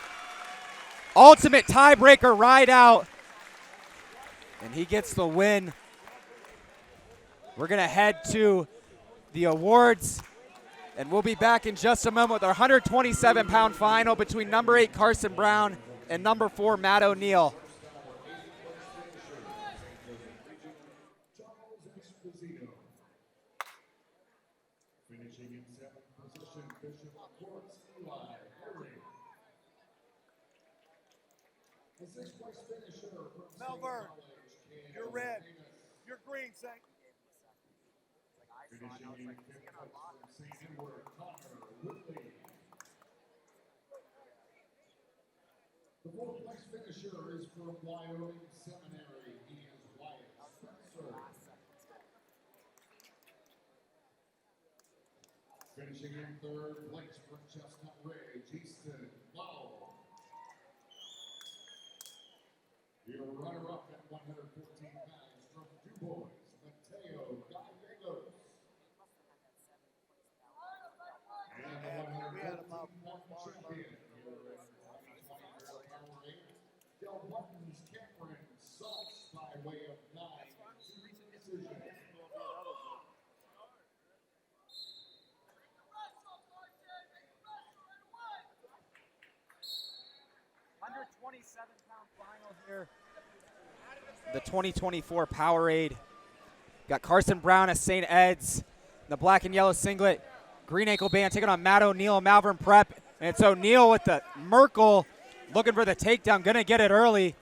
Ultimate tiebreaker ride out. And he gets the win. We're going to head to the awards, and we'll be back in just a moment with our 127-pound final between number 8 Carson Brown and number 4 Matt O'Neill. Finishing in 7th position, Bishop Quartz Eli Perry. The 6th-place finisher from Melbourne, you're red. You're green, Saint. Finishing in 5th from St. Edward, Connor Whitley. The fourth place finisher is from Wyoming Seminary. He is Wyatt Spencer. Finishing in third place from Chestnut Ridge, Easton Bowell. Your runner-up at 114 pounds from DuBois, Mateo Gallegos. And the 114-pound champion here in 2024 Powerade, Del Martin's Cameron Sauce by way of 9-2 decision. 127-pound final here. The 2024 Powerade. Got Carson Brown at St. Ed's, the black and yellow singlet, green ankle band, taking on Matt O'Neill, Malvern Prep. And it's O'Neill with the Merkle, looking for the takedown, gonna get it early.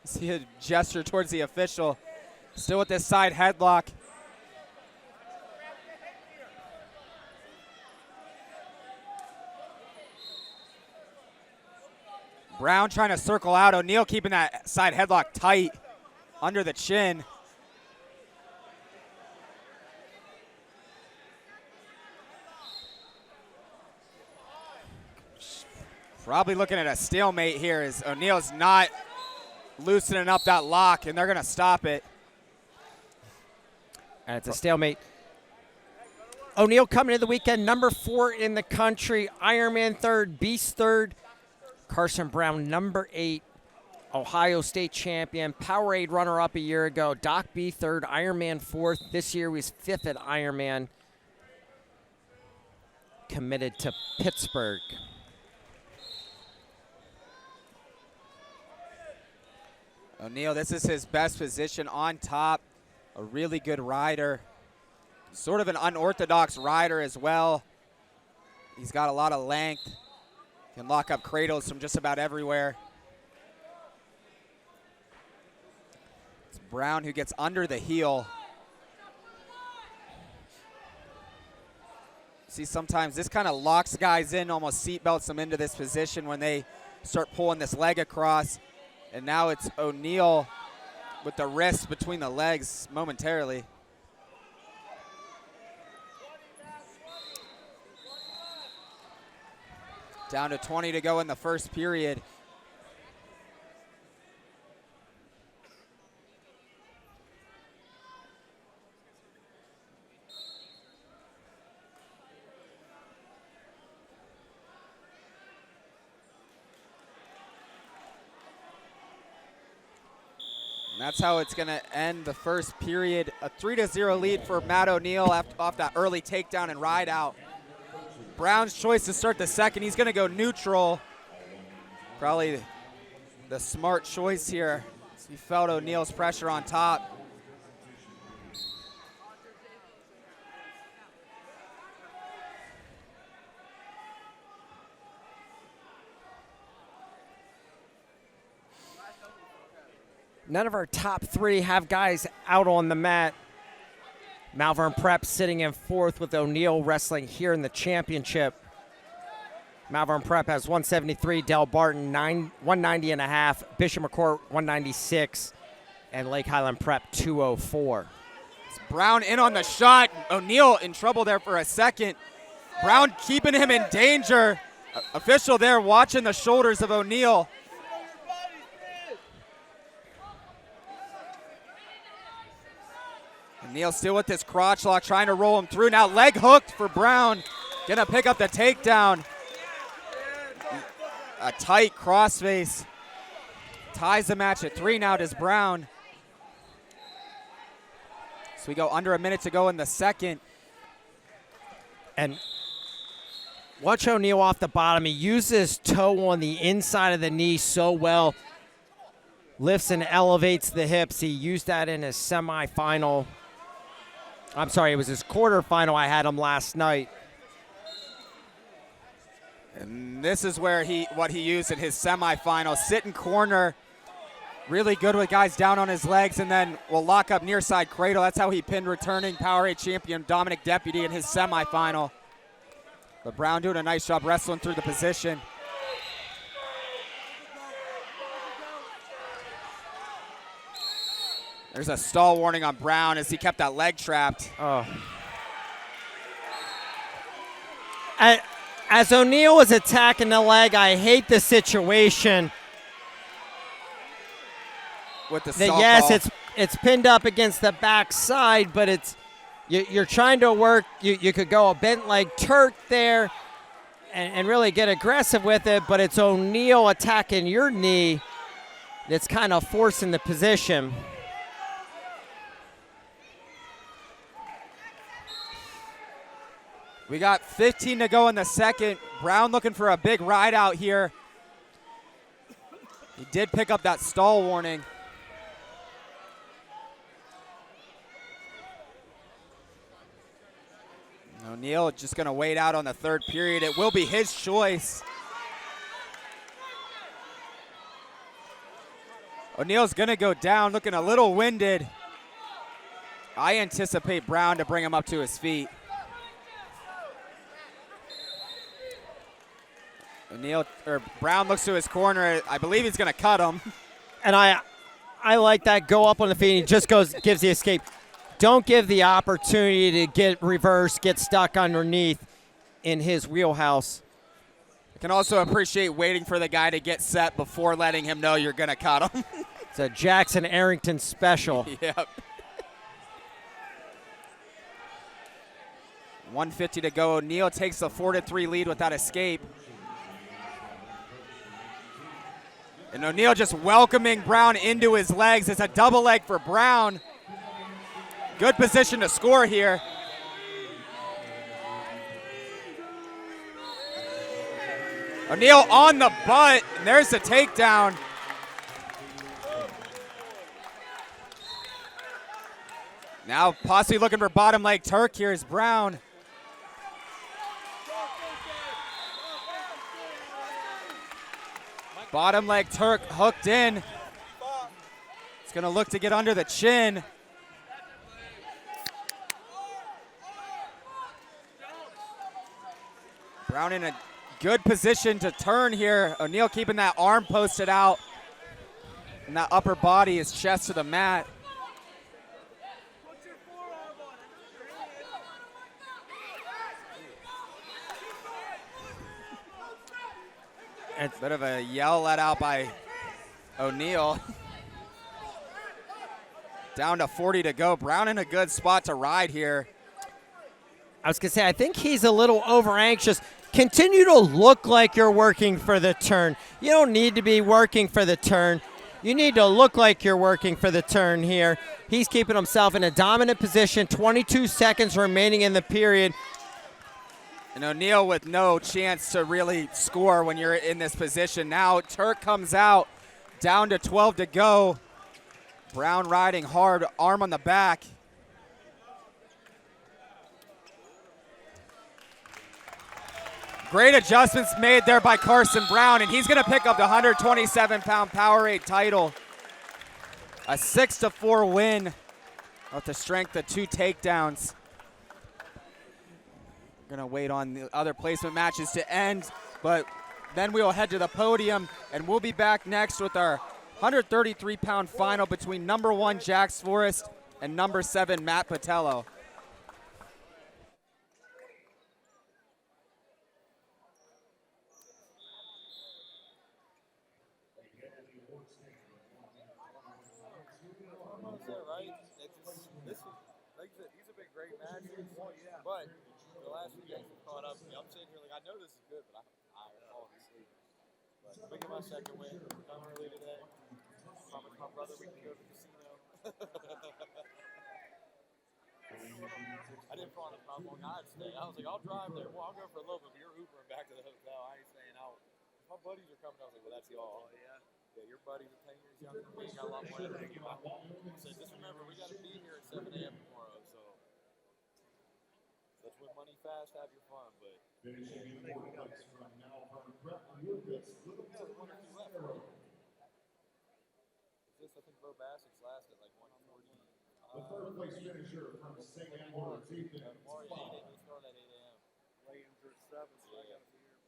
See a gesture towards the official. Still with this side headlock. Brown trying to circle out. O'Neill keeping that side headlock tight under the chin. Probably looking at a stalemate here as O'Neill's not loosening up that lock, and they're going to stop it. And it's a stalemate. O'Neill coming into the weekend, number 4 in the country. Ironman third, Beast third. Carson Brown, number 8, Ohio State champion. Powerade runner-up a year ago. Doc B third, Ironman 4th. This year he was 5th at Ironman. Committed to Pittsburgh. O'Neill, this is his best position on top. A really good rider. Sort of an unorthodox rider as well. He's got a lot of length. Can lock up cradles from just about everywhere. It's Brown who gets under the heel. See, sometimes this kind of locks guys in, almost seatbelts them into this position when they start pulling this leg across. And now it's O'Neill with the wrist between the legs momentarily. Down to 20 to go in the first period. And that's how it's going to end the first period. A 3-0 lead for Matt O'Neill off that early takedown and ride out. Brown's choice to start the second. He's going to go neutral. Probably the smart choice here. He felt O'Neill's pressure on top. None of our top 3 have guys out on the mat. Malvern Prep sitting in 4th with O'Neill wrestling here in the championship. Malvern Prep has 173, Del Barton 190.5, Bishop McCourt 196, and Lake Highland Prep 204. It's Brown in on the shot. O'Neill in trouble there for a second. Brown keeping him in danger. Official there watching the shoulders of O'Neill. O'Neill still with this crotch lock, trying to roll him through. Now leg hooked for Brown. Gonna pick up the takedown. A tight crossface. Ties the match at 3 now, does Brown. So we go under a minute to go in the second. And watch O'Neill off the bottom. He uses toe on the inside of the knee so well. Lifts and elevates the hips. He used that in his semifinal. I'm sorry, it was his quarterfinal. I had him last night. And this is where what he used in his semifinal. Sitting corner, really good with guys down on his legs, and then will lock up near side cradle. That's how he pinned returning Powerade champion Dominic Deputy in his semifinal. But Brown doing a nice job wrestling through the position. There's a stall warning on Brown as he kept that leg trapped. Oh. As O'Neal was attacking the leg, I hate the situation. With the stall yes, call. it's pinned up against the back side, but you're trying to work. You could go a bent leg Turk there and really get aggressive with it, but it's O'Neal attacking your knee that's kind of forcing the position. We got 15 to go in the second. Brown looking for a big ride out here. He did pick up that stall warning. O'Neal just going to wait out on the third period. It will be his choice. O'Neal's going to go down, looking a little winded. I anticipate Brown to bring him up to his feet. Brown looks to his corner. I believe he's going to cut him. And I like that. Go up on the feet. He just gives the escape. Don't give the opportunity to get reversed, get stuck underneath in his wheelhouse. I can also appreciate waiting for the guy to get set before letting him know you're going to cut him. It's a Jackson Arrington special. Yep. 1:50 to go. O'Neal takes the 4-3 lead with that escape. And O'Neal just welcoming Brown into his legs. It's a double leg for Brown. Good position to score here. O'Neal on the butt, and there's the takedown. Now possibly looking for bottom leg Turk here is Brown. Bottom leg Turk hooked in. It's gonna look to get under the chin. Brown in a good position to turn here. O'Neal keeping that arm posted out. And that upper body, his chest to the mat. It's a bit of a yell let out by O'Neal. Down to 40 to go. Brown in a good spot to ride here. I was going to say, I think he's a little over anxious. Continue to look like you're working for the turn. You don't need to be working for the turn. You need to look like you're working for the turn here. He's keeping himself in a dominant position. 22 seconds remaining in the period. And O'Neal with no chance to really score when you're in this position. Now Turk comes out, down to 12 to go. Brown riding hard, arm on the back. Great adjustments made there by Carson Brown, and he's going to pick up the 127-pound Powerade title. A 6-4 win with the strength of 2 takedowns. We're going to wait on the other placement matches to end, but then we'll head to the podium, and we'll be back next with our 133-pound final between number 1 Jax Forrest and number 7 Matt Patello. But the last few games have caught up to me. I'm sitting here like, I know this is good, but I'm falling asleep. But we get my second win. We're done early today. Promise my brother we can go to the casino. I didn't promise how long I'd stay. I was like, I'll drive there. Well, I'll go for a little bit, but you're Ubering back to the hotel. I ain't staying out. My buddies are coming. I was like, well, that's y'all. Yeah. Yeah, your buddies are 10 years younger than me. Got a lot more energy. I said, just remember, we got to be here at 7 a.m. tomorrow, so. Let's win money fast, have your fun, but Finishing in fourth place from now from Brett Lucas, Littleton, Minnesota. I think Bo Bassett's last at like 140. The third place finisher from St. Andrews, Ethan Marty, Spahn. they start at 8 a.m. Williams are 7, so I got to be here.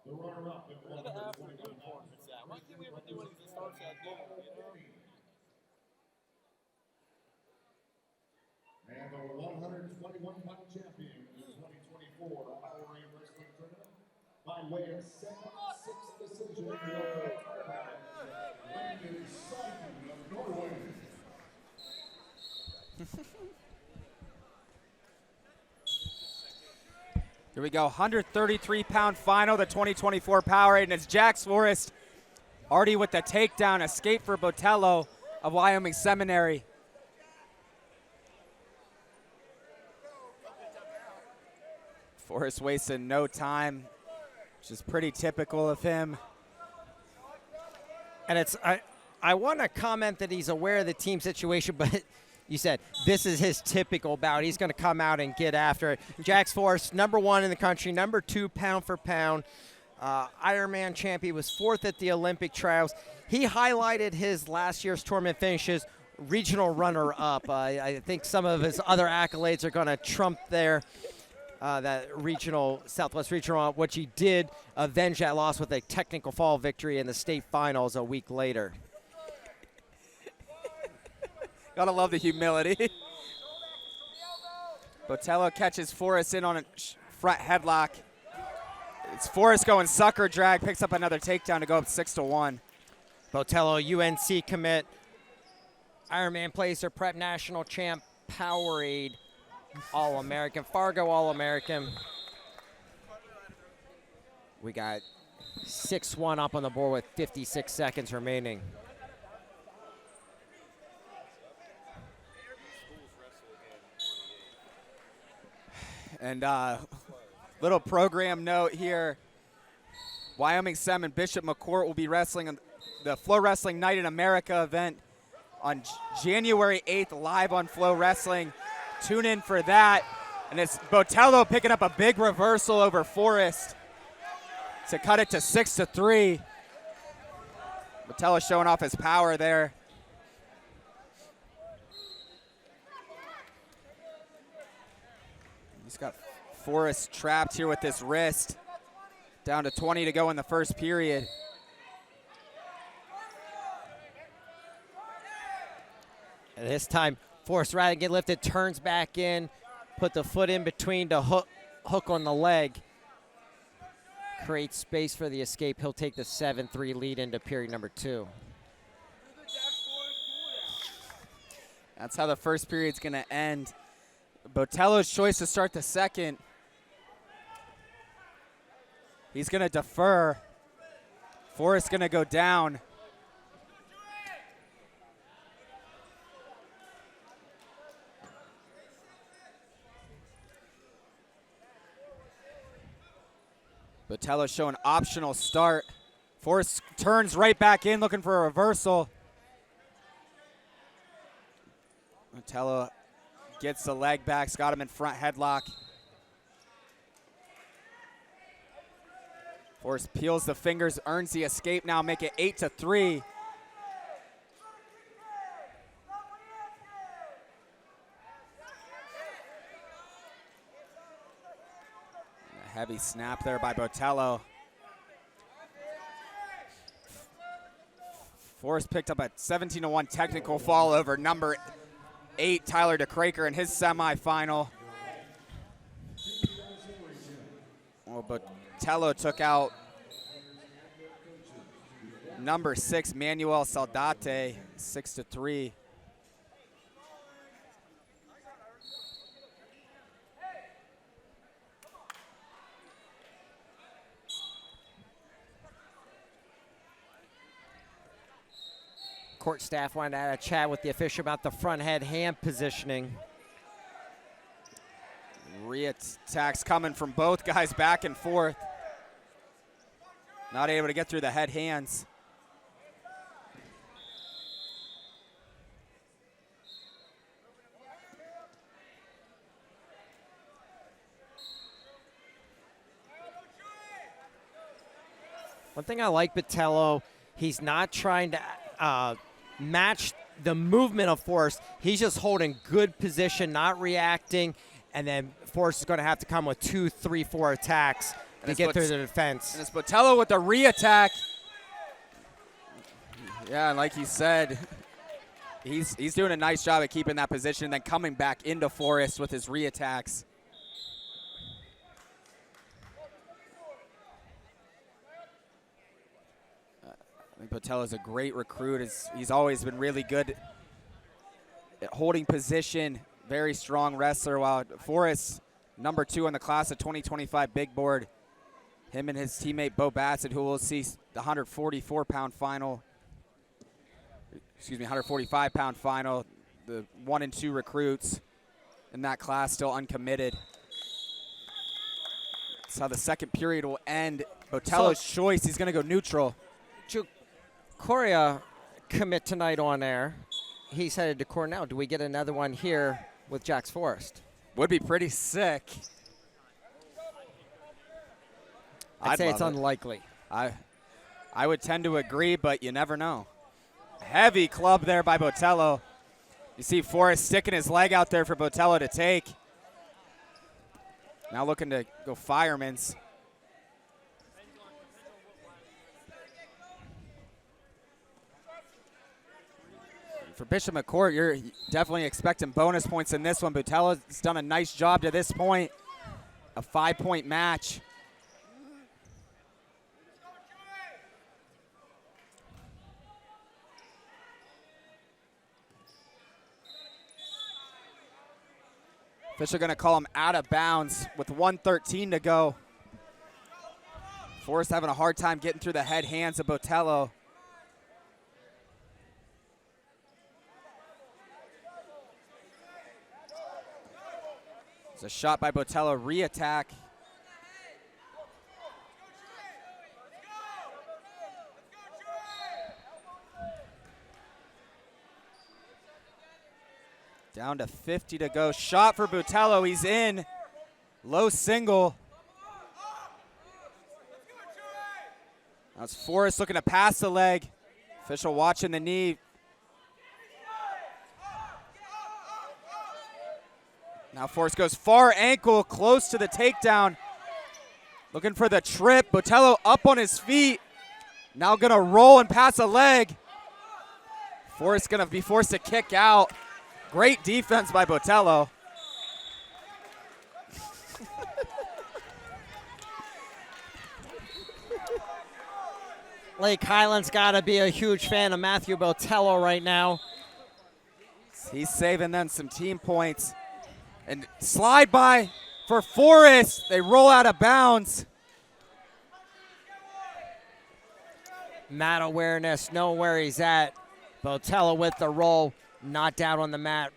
The runner-up at Where the afternoon 121 tournaments at? Why can't we ever do anything that starts at noon, you know? way of 7-6 decision, the Lincoln Sutton of Norway. Here we go, 133-pound final, the 2024 Powerade, and it's Jax Forrest already with the takedown, escape for Botello of Wyoming Seminary. Forrest wasting no time, which is pretty typical of him. And it's I want to comment that he's aware of the team situation, but you said this is his typical bout. He's going to come out and get after it. Jax Forrest, #1 in the country, #2 pound for pound. Ironman champion, was 4th at the Olympic trials. He highlighted his last year's tournament finishes, regional runner-up. I think some of his other accolades are going to trump that regional, Southwest Regional, which he did avenge that loss with a technical fall victory in the state finals a week later. Gotta love the humility. Botello catches Forrest in on a front headlock. It's Forrest going sucker drag, picks up another takedown to go up 6-1. Botello, UNC commit, Ironman placer, prep national champ, Powerade All-American, Fargo All-American. We got 6-1 up on the board with 56 seconds remaining. And little program note here. Wyoming Sem and Bishop McCourt will be wrestling on the FloWrestling Night in America event on January 8th live on FloWrestling. Tune in for that. And it's Botello picking up a big reversal over Forrest to cut it to 6-3. Botello showing off his power there. He's got Forrest trapped here with this wrist. Down to 20 to go in the first period. And this time, Forrest, rather than get lifted, turns back in, put the foot in between to hook on the leg. Creates space for the escape. He'll take the 7-3 lead into period #2. That's how the first period's gonna end. Botello's choice to start the second. He's gonna defer. Forrest's gonna go down. Botello showing optional start. Forrest turns right back in looking for a reversal. Botello gets the leg back, got him in front headlock. Forrest peels the fingers, earns the escape now, make it 8-3. A heavy snap there by Botello. Forrest picked up a 17-1 technical fall over #8, Tyler DeCraker, in his semifinal. Well, Botello took out #6, Manuel Saldate, 6-3. Court staff wanted to have a chat with the official about the front hand positioning. Re-attacks coming from both guys back and forth. Not able to get through the head hands. One thing I like Botello, he's not trying to match the movement of Forrest. He's just holding good position, not reacting, and then Forrest is going to have to come with 2, 3, 4 attacks to get through the defense. And it's Botello with the re-attack. Yeah, and like you said, he's doing a nice job at keeping that position, then coming back into Forrest with his re-attacks. Botello's a great recruit. He's always been really good at holding position, very strong wrestler, while Forrest, number 2 in the class of 2025 big board. Him and his teammate Bo Bassett, who will see the 144-pound final, 145-pound final, the 1 and 2 recruits in that class still uncommitted. That's how the second period will end. Botello's choice, he's going to go neutral. Coria commit tonight on air. He's headed to Cornell. Do we get another one here with Jax Forrest? Would be pretty sick. I'd say it's unlikely. I would tend to agree, but you never know. Heavy club there by Botello. You see Forrest sticking his leg out there for Botello to take. Now looking to go fireman's. For Bishop McCourt, you're definitely expecting bonus points in this one. Botello's done a nice job to this point. A 5-point match. Fisher going to call him out of bounds with 1:13 to go. Forrest having a hard time getting through the head hands of Botello. It's a shot by Botello, re-attack. Down to 50 to go. Shot for Botello. He's in. Low single. Now it's Forrest looking to pass the leg. Official watching the knee. Now Forrest goes far ankle, close to the takedown. Looking for the trip. Botello up on his feet. Now gonna roll and pass a leg. Forrest gonna be forced to kick out. Great defense by Botello. Lake Highland's got to be a huge fan of Matthew Botello right now. He's saving them some team points. And slide by for Forrest. They roll out of bounds. Mat awareness, know where he's at. Botello with the roll, not down on the mat.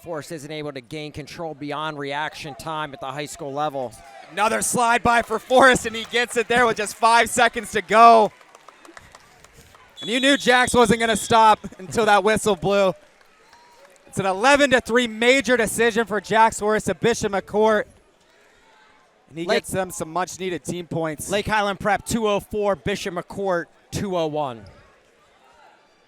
Forrest isn't able to gain control beyond reaction time at the high school level. Another slide by for Forrest, and he gets it there with just 5 seconds to go. And you knew Jax wasn't going to stop until that whistle blew. It's an 11-3 major decision for Jax Forrest to Bishop McCourt. And he gets them some much-needed team points. Lake Highland Prep 204, Bishop McCourt 201.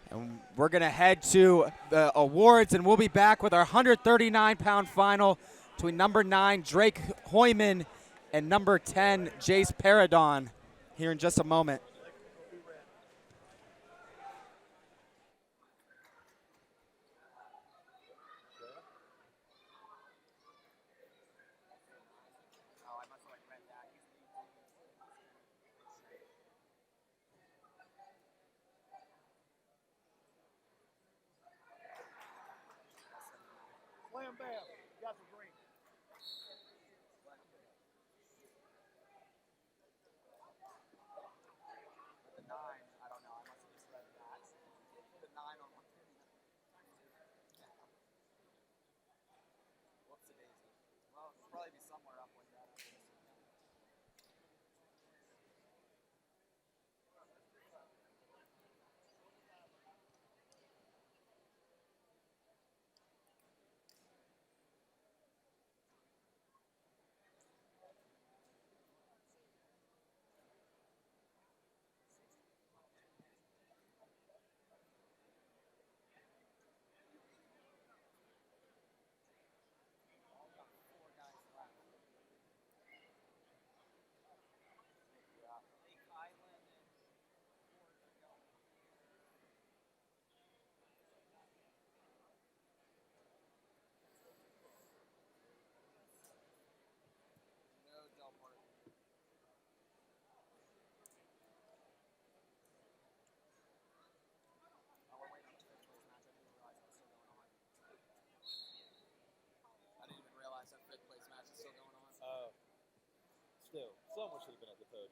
And we're going to head to the awards, and we'll be back with our 139-pound final between number 9, Drake Hoyman, and number 10, Jace Paradon, here in just a moment. Slam bam. Got the green. The 9, I don't know. I must have just read that. The 9 on 150. Whoops a daisy. Well, it'll probably be somewhere up like that.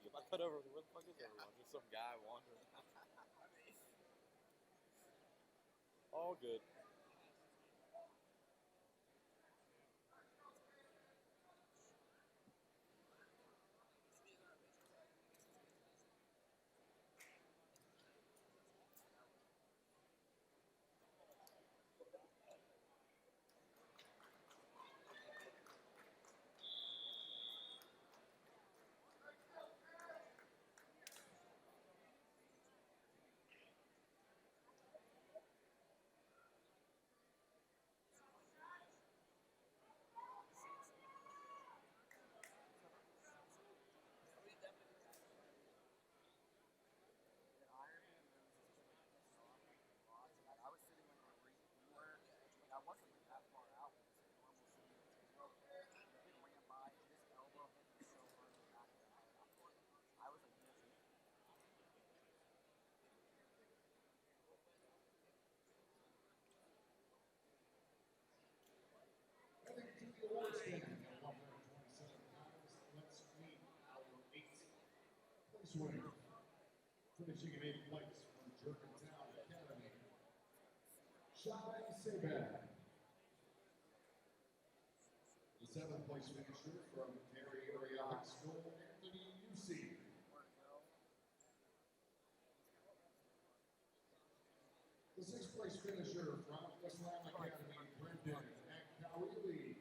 I thought over, where the fuck is everyone? Just some guy wandering. All good. Heading to the award stand at 127 pounds, let's meet our 8th place winner. Finishing in 8th place from Germantown Academy, Shai Sabag. The 7th place finisher from Gary Area High School, Anthony Yusi. The 6th place finisher from Islam Academy, Brendan Akawili.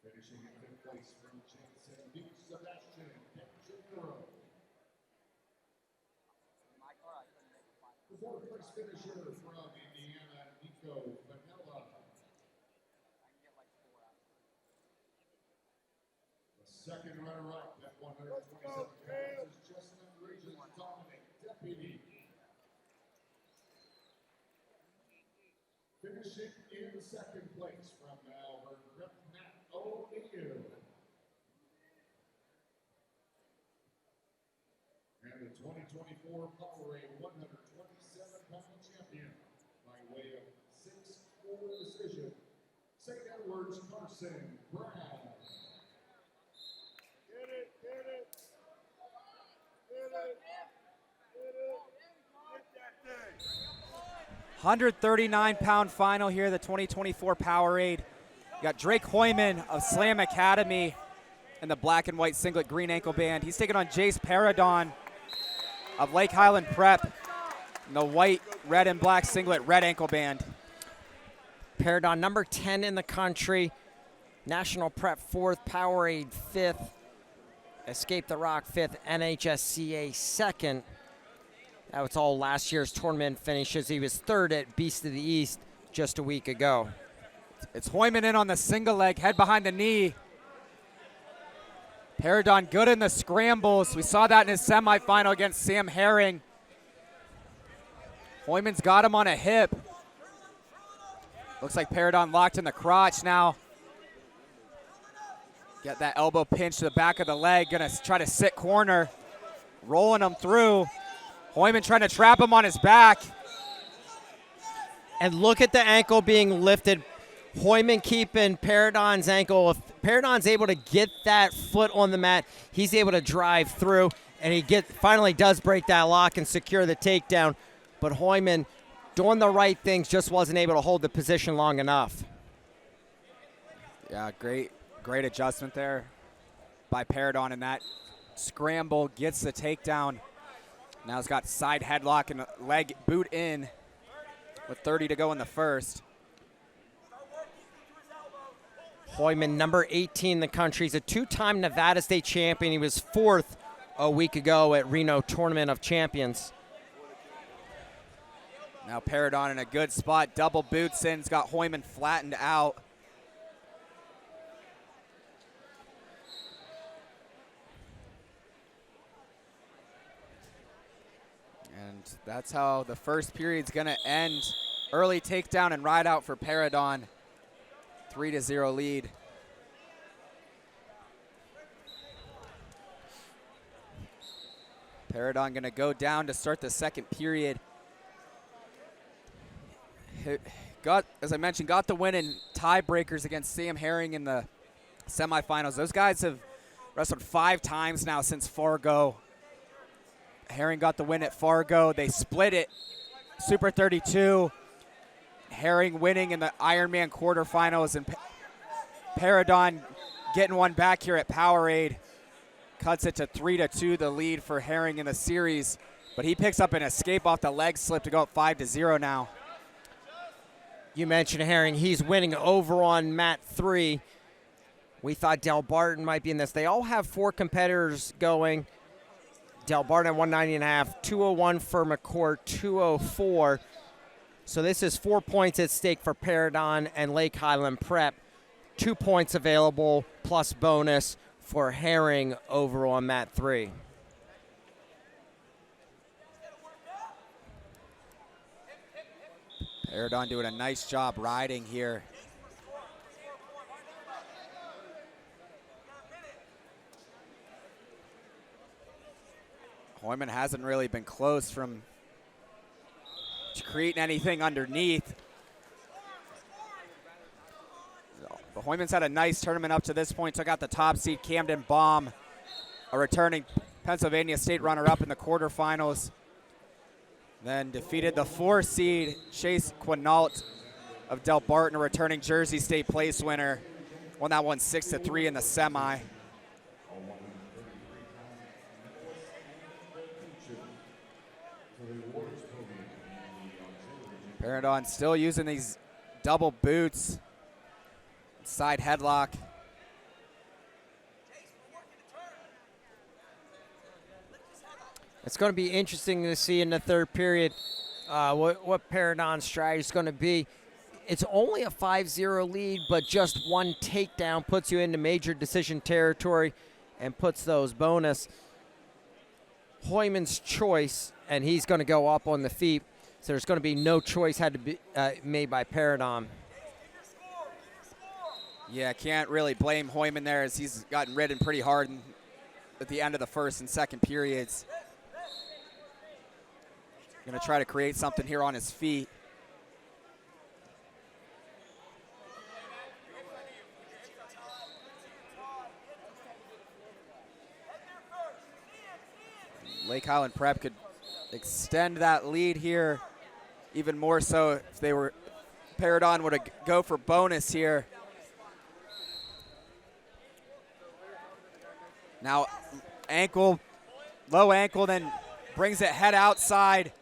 Finishing in 5th place from Jansen Beach, Sebastian Cachero. The 4th place finisher from Indiana, Nico Vanella. The 2nd runner-up at 127 pounds is Chestnut Ridge's Dominic Deputy. Finishing in 2nd place from Malvern, Matt O'Neill. And the 2024 Powerade 127-pound champion by way of 6-4 decision, St. Edward's Carson Brown. Get it, get it. Get it. Get it. Get that thing. 139-pound final here, the 2024 Powerade. You got Drake Hoyman of Slam Academy in the black and white singlet green ankle band. He's taking on Jace Paradon of Lake Highland Prep in the white, red, and black singlet red ankle band. Paradon, number 10 in the country. National Prep 4th, Powerade 5th. Escape the Rock 5th, NHSCA 2nd. That was all last year's tournament finishes. He was 3rd at Beast of the East just a week ago. It's Hoyman in on the single leg, head behind the knee. Paradon good in the scrambles. We saw that in his semifinal against Sam Herring. Hoyman's got him on a hip. Looks like Paradon locked in the crotch now. Get that elbow pinch to the back of the leg. Gonna try to sit corner. Rolling him through. Hoyman trying to trap him on his back. And look at the ankle being lifted. Hoyman keeping Paradon's ankle. If Paradon's able to get that foot on the mat, he's able to drive through, and he finally does break that lock and secure the takedown. But Hoyman, doing the right things, just wasn't able to hold the position long enough. Yeah, great adjustment there by Paradon, and that scramble gets the takedown. Now he's got side headlock and leg boot in with 30 to go in the first. Hoyman, number 18 in the country. He's a 2-time Nevada State champion. He was 4th a week ago at Reno Tournament of Champions. Now Paradon in a good spot. Double boots in. He's got Hoyman flattened out. And that's how the first period's going to end. Early takedown and ride out for Paradon. 3-0 lead. Paradon going to go down to start the second period. As I mentioned, got the win in tiebreakers against Sam Herring in the semifinals. Those guys have wrestled 5 times now since Fargo. Herring got the win at Fargo. They split it, Super 32. Herring winning in the Ironman quarterfinals, and Paradon getting one back here at Powerade. Cuts it to 3-2, the lead for Herring in the series. But he picks up an escape off the leg slip to go up 5-0 now. You mentioned Herring. He's winning over on mat 3. We thought Del Barton might be in this. They all have 4 competitors going. Del Barton at 190.5, 201 for McCourt, 204. So this is 4 points at stake for Paradon and Lake Highland Prep. 2 points available plus bonus for Herring over on mat 3. Paradon doing a nice job riding here. Hoyman hasn't really been close from creating anything underneath. But Hoyman's had a nice tournament up to this point. Took out the top seed, Camden Baum, a returning Pennsylvania State runner-up in the quarterfinals. Then defeated the 4 seed, Chase Quinault of Del Barton, a returning Jersey State place winner. Won that one 6-3 in the semi. Paradon still using these double boots, side headlock. It's going to be interesting to see in the third period what Paradon's strategy is going to be. It's only a 5-0 lead, but just one takedown puts you into major decision territory and puts those bonus. Hoyman's choice, and he's going to go up on the feet. So there's going to be no choice had to be made by Paradon. Yeah, can't really blame Hoyman there, as he's gotten ridden pretty hard at the end of the first and second periods. Going to try to create something here on his feet. Lake Highland Prep could extend that lead here even more so if they were, Paradon would go for bonus here. Now ankle, low ankle, then brings it head outside.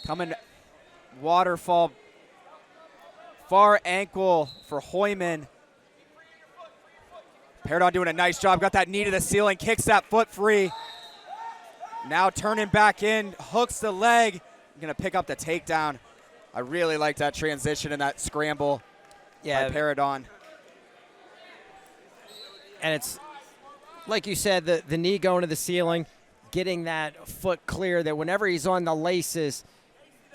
Coming waterfall, far ankle for Hoyman. Paradon doing a nice job, got that knee to the ceiling, kicks that foot free. Now turning back in, hooks the leg, gonna pick up the takedown. I really like that transition and that scramble by Paradon. And it's, like you said, the knee going to the ceiling, getting that foot clear, that whenever he's on the laces,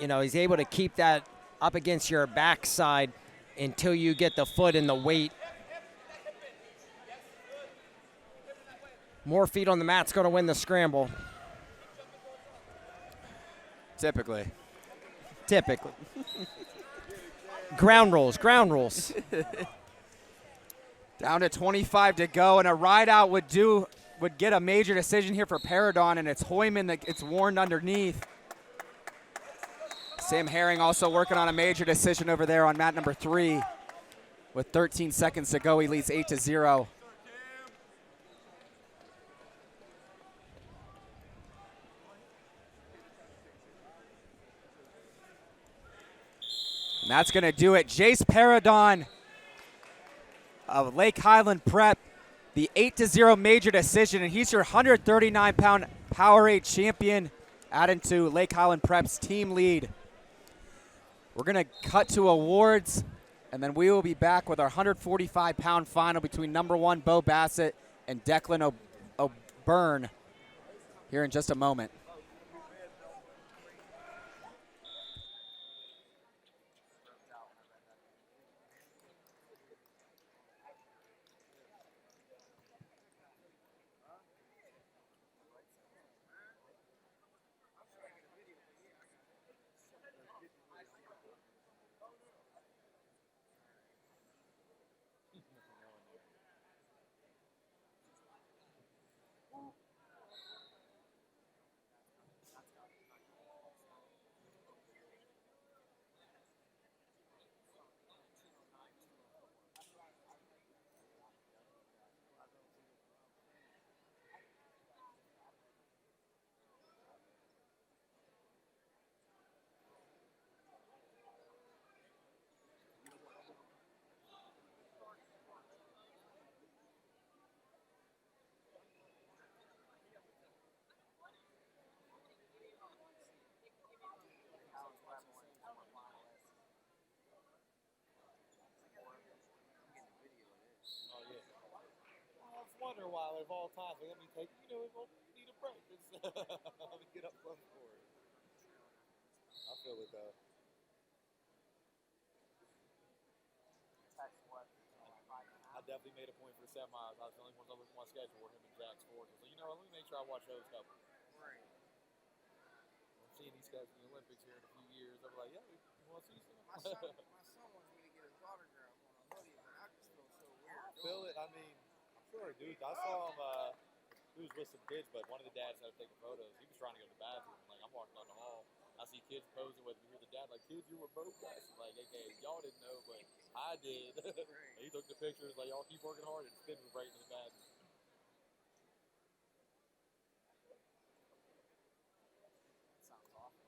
you know, he's able to keep that up against your backside until you get the foot in the weight. More feet on the mat's going to win the scramble. Typically. Ground rules. Down to 25 to go, and a ride out would get a major decision here for Paradon, and it's Hoyman that gets warned underneath. Sam Herring also working on a major decision over there on mat number 3. With 13 seconds to go, he leads 8-0. And that's going to do it. Jace Paradon of Lake Highland Prep, the 8-0 major decision, and he's your 139-pound Powerade champion, adding to Lake Highland Prep's team lead. We're going to cut to awards, and then we will be back with our 145-pound final between number 1 Bo Bassett and Declan O'Byrne here in just a moment. wonder why, of all times, let me take, we need a break. Let me get up close for it. I feel it, though. I definitely made a point for the 7 miles. I was the only one that looked at my schedule where him and Jack's forward. So, let me make sure I watch those couple. Right. I'm seeing these guys in the Olympics here in a few years. I'm like, yeah, you want to see some? My son wants me to get his autograph on a hoodie, but I just feel so weird. I feel it. I mean, I'm sure, dude. I saw him. He was with some kids, but one of the dads had to take photos. He was trying to go to the bathroom. Like, I'm walking down the hall. I see kids posing with me. Hear the dad like, kids, you were both guys. Like, okay, y'all didn't know, but I did. And he took the pictures. Like, y'all keep working hard, and spin was right into the bathroom. Sounds awful.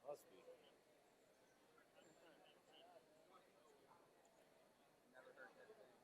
Must be. Never heard good things.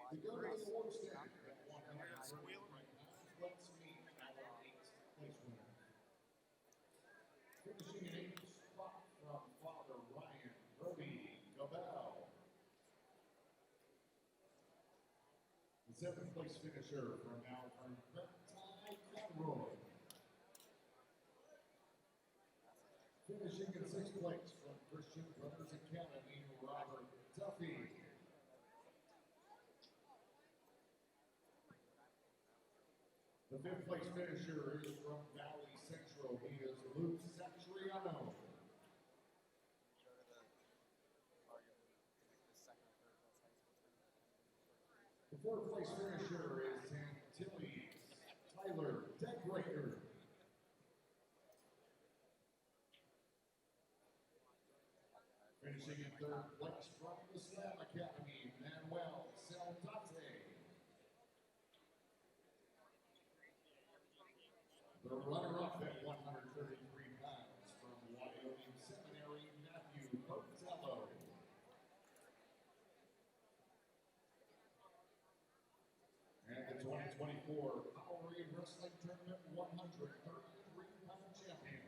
To go to the award stand at 130 pounds, let's meet our 8th place winners. Finishing in 8th spot from Father Ryan Brody Gobel. The 7th place finisher from Malvern Ty Conroy. Finishing in 6th place from Christian Brothers Academy, Robert Duffy. The 5th place finisher is from Valley Central. He is Luke Satriano. The 4th place finisher is Antilles Tyler Deckbreaker. Finishing in 3rd place from the Slam Academy, Manuel Saldate. The runner-up at 133 pounds from Wyoming Seminary, Matthew Botello. And the 2024 Powerade Wrestling Tournament 133-pound champion,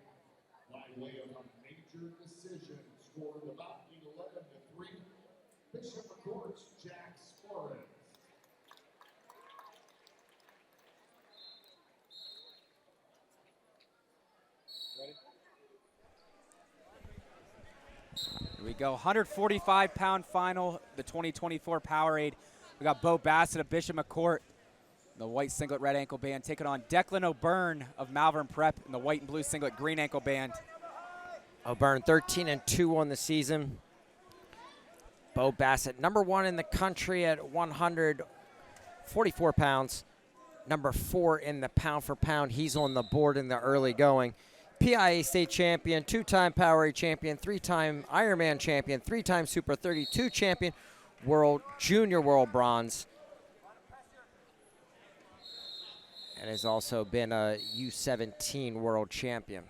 by way of a major decision, scored about 11-3, Bishop McCourt's Jack Suarez. Ready? Here we go, 145-pound final, the 2024 Powerade. We got Bo Bassett of Bishop McCourt, the white singlet, red ankle band, taking on Declan O'Byrne of Malvern Prep in the white and blue singlet, green ankle band. O'Byrne 13-2 on the season. Bo Bassett, number 1 in the country at 144 pounds. Number 4 in the pound for pound. He's on the board in the early going. PIA state champion, 2-time Powerade champion, 3-time Ironman champion, 3-time Super 32 champion, junior world bronze. And has also been a U17 world champion.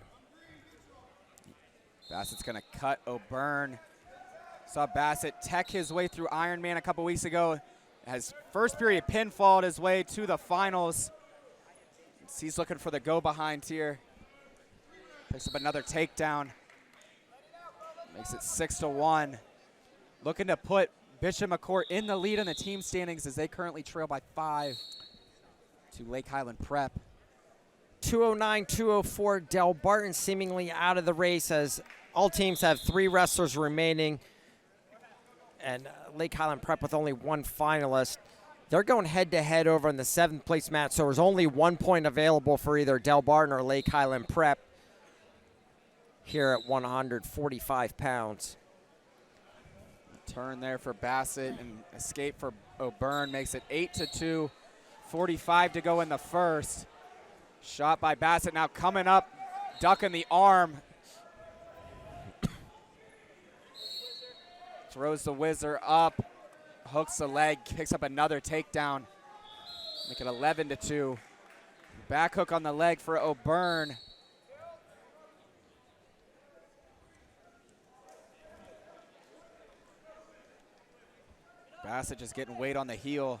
Bassett's gonna cut O'Byrne. Saw Bassett tech his way through Ironman a couple weeks ago. Has first period pinfalled his way to the finals. He's looking for the go behind here. Picks up another takedown. Makes it 6-1. Looking to put Bishop McCourt in the lead in the team standings as they currently trail by 5 to Lake Highland Prep. 209, 204, Del Barton seemingly out of the race as all teams have 3 wrestlers remaining. And Lake Highland Prep with only 1 finalist. They're going head-to-head over in the 7th place match, so there's only 1 point available for either Del Barton or Lake Highland Prep here at 145 pounds. Turn there for Bassett and escape for O'Byrne makes it 8-2. 45 to go in the first. Shot by Bassett now coming up, ducking the arm. Throws the whizzer up, hooks the leg, picks up another takedown. Make it 11-2. Back hook on the leg for O'Byrne. Bassett just getting weight on the heel.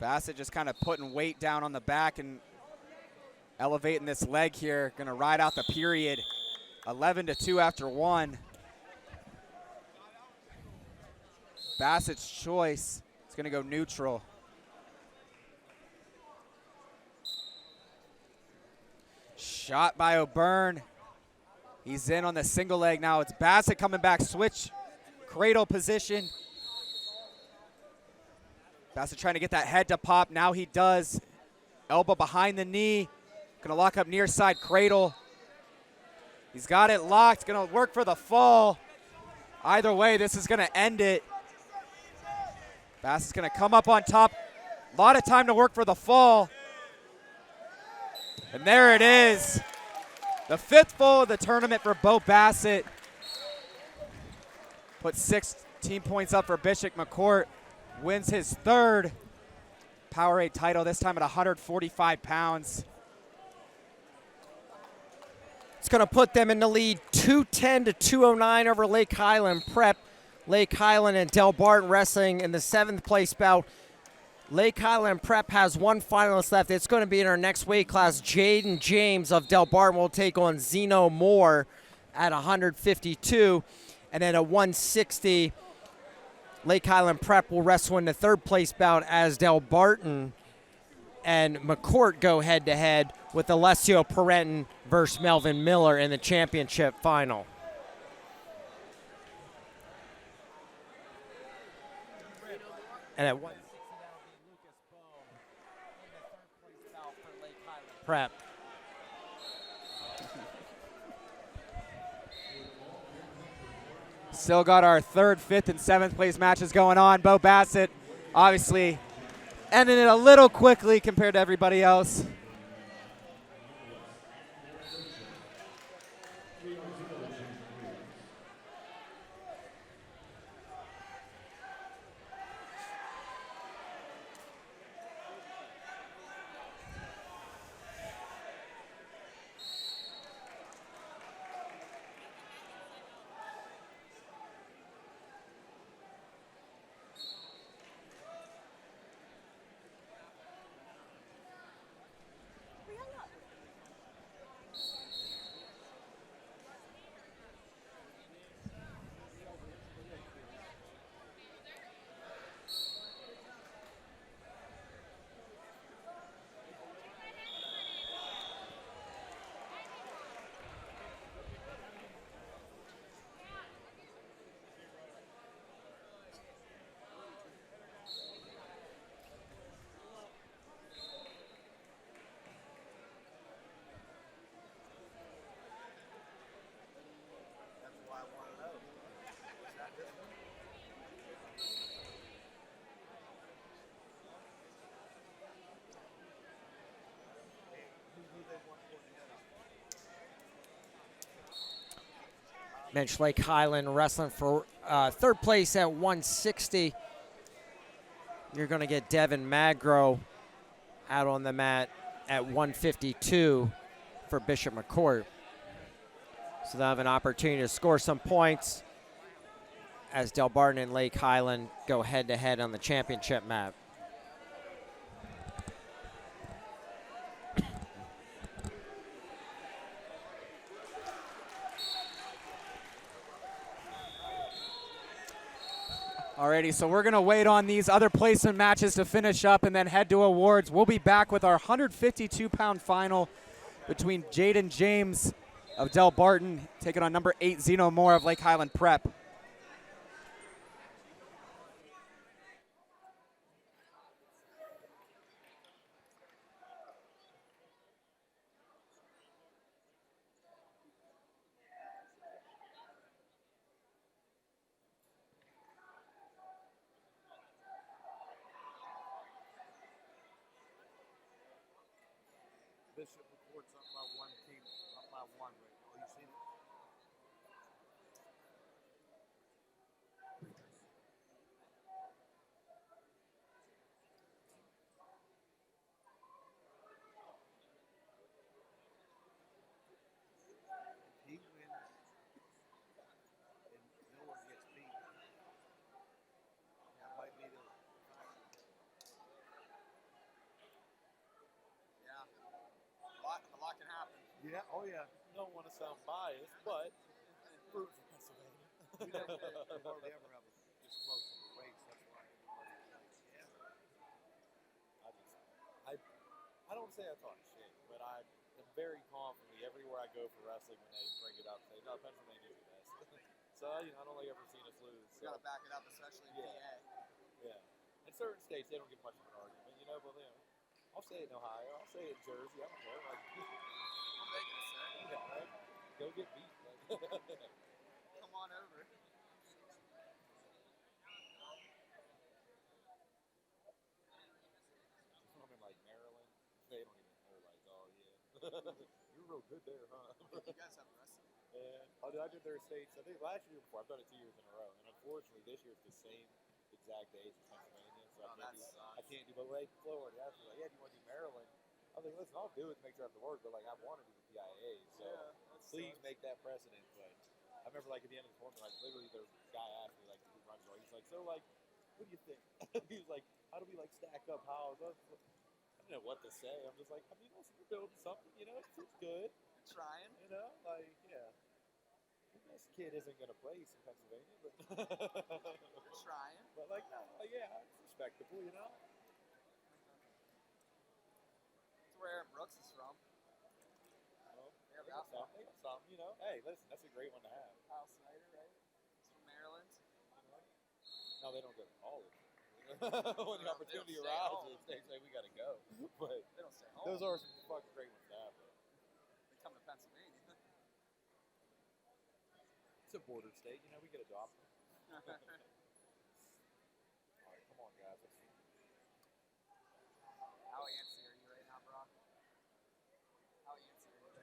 Bassett just kind of putting weight down on the back and elevating this leg here. Gonna ride out the period. 11-2 after 1. Bassett's choice is gonna go neutral. Shot by O'Byrne. He's in on the single leg now. It's Bassett coming back, switch cradle position. Bassett trying to get that head to pop. Now he does. Elbow behind the knee. Gonna lock up near side cradle. He's got it locked. Gonna work for the fall. Either way, this is gonna end it. Bassett's gonna come up on top. A lot of time to work for the fall. And there it is. The 5th fall of the tournament for Bo Bassett. Put 16 points up for Bishop McCourt. Wins his 3rd Powerade title, this time at 145 pounds. It's going to put them in the lead 210-209 over Lake Highland Prep. Lake Highland and Del Barton wrestling in the 7th place bout. Lake Highland Prep has 1 finalist left. It's going to be in our next weight class. Jaden James of Del Barton will take on Zeno Moore at 152. And then at 160, Lake Highland Prep will wrestle in the 3rd place bout as Del Barton and McCourt go head-to-head with Alessio Parenton versus Melvin Miller in the championship final. And at 160, that'll be Lucas Bowe in the 3rd place bout for Lake Highland Prep. Still got our 3rd, 5th, and 7th place matches going on. Bo Bassett obviously ending it a little quickly compared to everybody else. Mensch Lake Highland wrestling for 3rd place at 160. You're going to get Devin Magro out on the mat at 152 for Bishop McCourt. So they'll have an opportunity to score some points as Del Barton and Lake Highland go head-to-head on the championship map. Alrighty, so we're going to wait on these other placement matches to finish up and then head to awards. We'll be back with our 152-pound final between Jaden James of Del Barton taking on number 8 Zeno Moore of Lake Highland Prep. Bishop reports up by one team, up by one right now. You seen it? He wins, and no one gets beat. That might be the. Yeah. A lot can happen. Yeah. Oh yeah. Don't want to sound biased, but root for Pennsylvania. We hardly ever have this close in the race. That's why everybody's like, yeah. I don't say I talk shit, but I am very confidently everywhere I go for wrestling when they bring it up, say, no, Pennsylvania's the best. So I don't like ever seen us lose. You got to back it up, especially in PA. Yeah. In certain states, they don't get much of an argument, but I'll say it in Ohio, I'll say it in Jersey, I don't care. Like, I'm making it, sir. yeah, right? Go get beat. Come on over. I'm in like Maryland. They don't even know, like, oh yeah, you're real good there, huh? You guys have wrestling. Yeah, I did their states. I think last year before. I've done it 2 years in a row, and unfortunately this year it's the same exact days as Pennsylvania, so I can't do. But like Florida, I was like, yeah, do you want to do Maryland? I was like, listen, I'll do it to make sure I have to work, but like I want to do the PIA, so please make that precedent. But I remember like at the end of the tournament, like literally the guy asked me like who runs it all. He's like, so like, what do you think? He was like, how do we like stack up houses? I don't know what to say. I'm just like, I mean, listen, we're building something, it's good. You're trying. Like, yeah. This kid isn't going to place in Pennsylvania, but You're trying. But like, no, yeah, it's respectable, That's where Aaron Brooks is from. They got something, Hey, listen, that's a great one to have. Kyle Snyder, right? He's from Maryland. No, they don't go to college. When the opportunity arises, they say we got to go. But they don't stay home. Those are some fucking great ones to have. They come to Pennsylvania. It's a border state, we get adopted. All right, come on, guys. Let's see. How antsy are you right now, Brock? How antsy are you right now?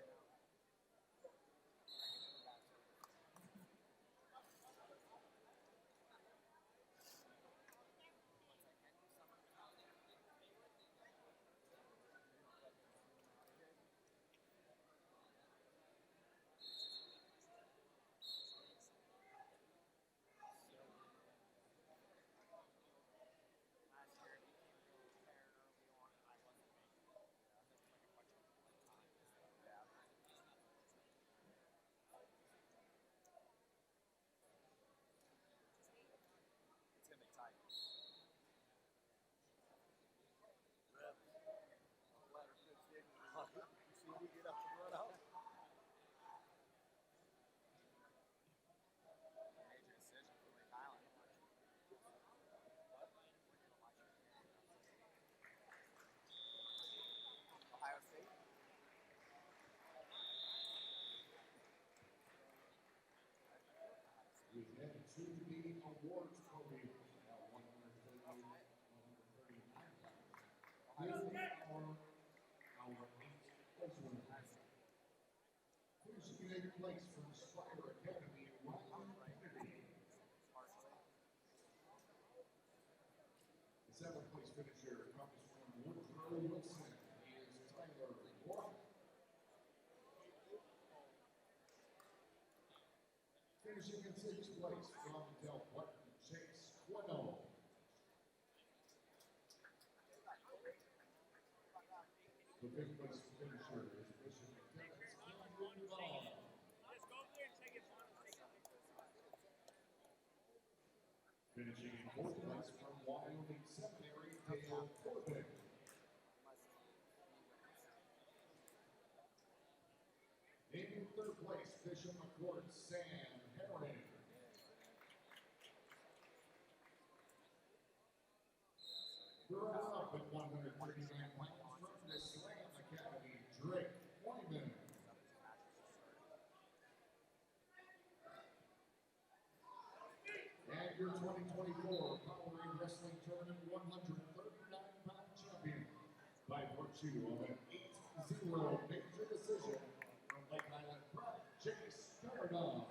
We head to the awards podium at 130, 139 pounds. Here are our 8 place winners. Finishing in 8th place from Spire Academy, Ryan Kennedy. The 7th place finisher comes from Woodrow Wilson. He is Tyler Walker. Finishing in 6th place from Del Barton. Finishing in fourth place from Wyoming Seminary, Dale Corbin. In third place, Bishop McCourt, Sam Herring. Runner-up at 139 pounds from the Slam Academy, Drake Wyman. And your 2024 Powerade Wrestling Tournament 139-pound champion by virtue of an 8-0 major decision from Lake Island Prep, Chase Paradon.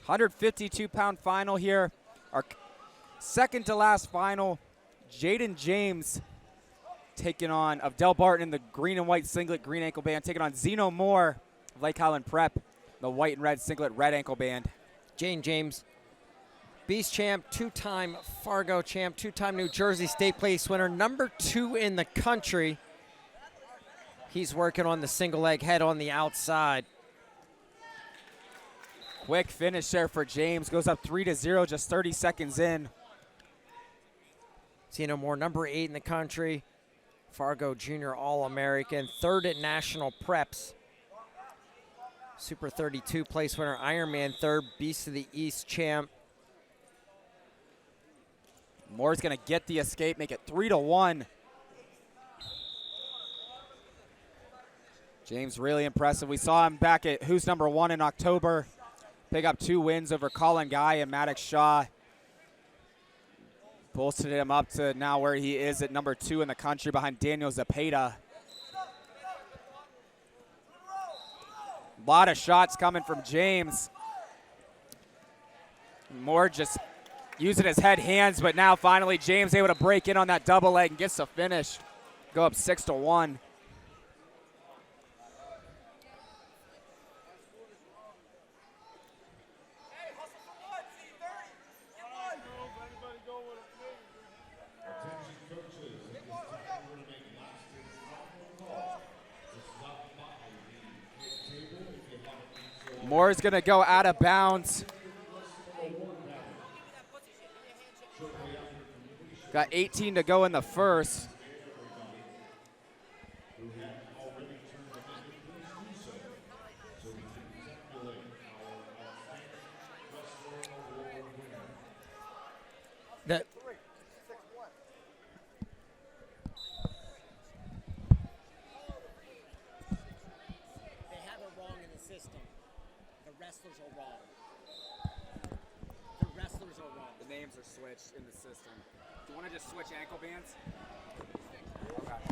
152-pound final here. Our second to last final. Jaden James taking on, of Del Barton in the green and white singlet, green ankle band, taking on Zeno Moore of Lake Highland Prep, the white and red singlet, red ankle band. Jane James, Beast champ, two-time Fargo champ, two-time New Jersey State Place winner, number 2 in the country. He's working on the single leg head on the outside. Quick finish there for James. Goes up 3-0, just 30 seconds in. Zeno Moore, number 8 in the country. Fargo Junior All-American, 3rd at National Preps. Super 32 place winner, Ironman 3rd, Beast of the East champ. Moore's gonna get the escape, make it 3-1. James really impressive. We saw him back at Who's Number 1 in October. Pick up 2 wins over Colin Guy and Maddox Shaw. Bolstered him up to now where he is at number 2 in the country behind Daniel Zepeda. A lot of shots coming from James. Moore just using his head hands, but now finally James able to break in on that double leg and gets the finish. Go up 6-1. Moore's gonna go out of bounds. Got 18 to go in the first. That they have it wrong in the system. The wrestlers are wrong. The wrestlers are wrong. The names are switched in the system. Do you want to just switch ankle bands? Okay.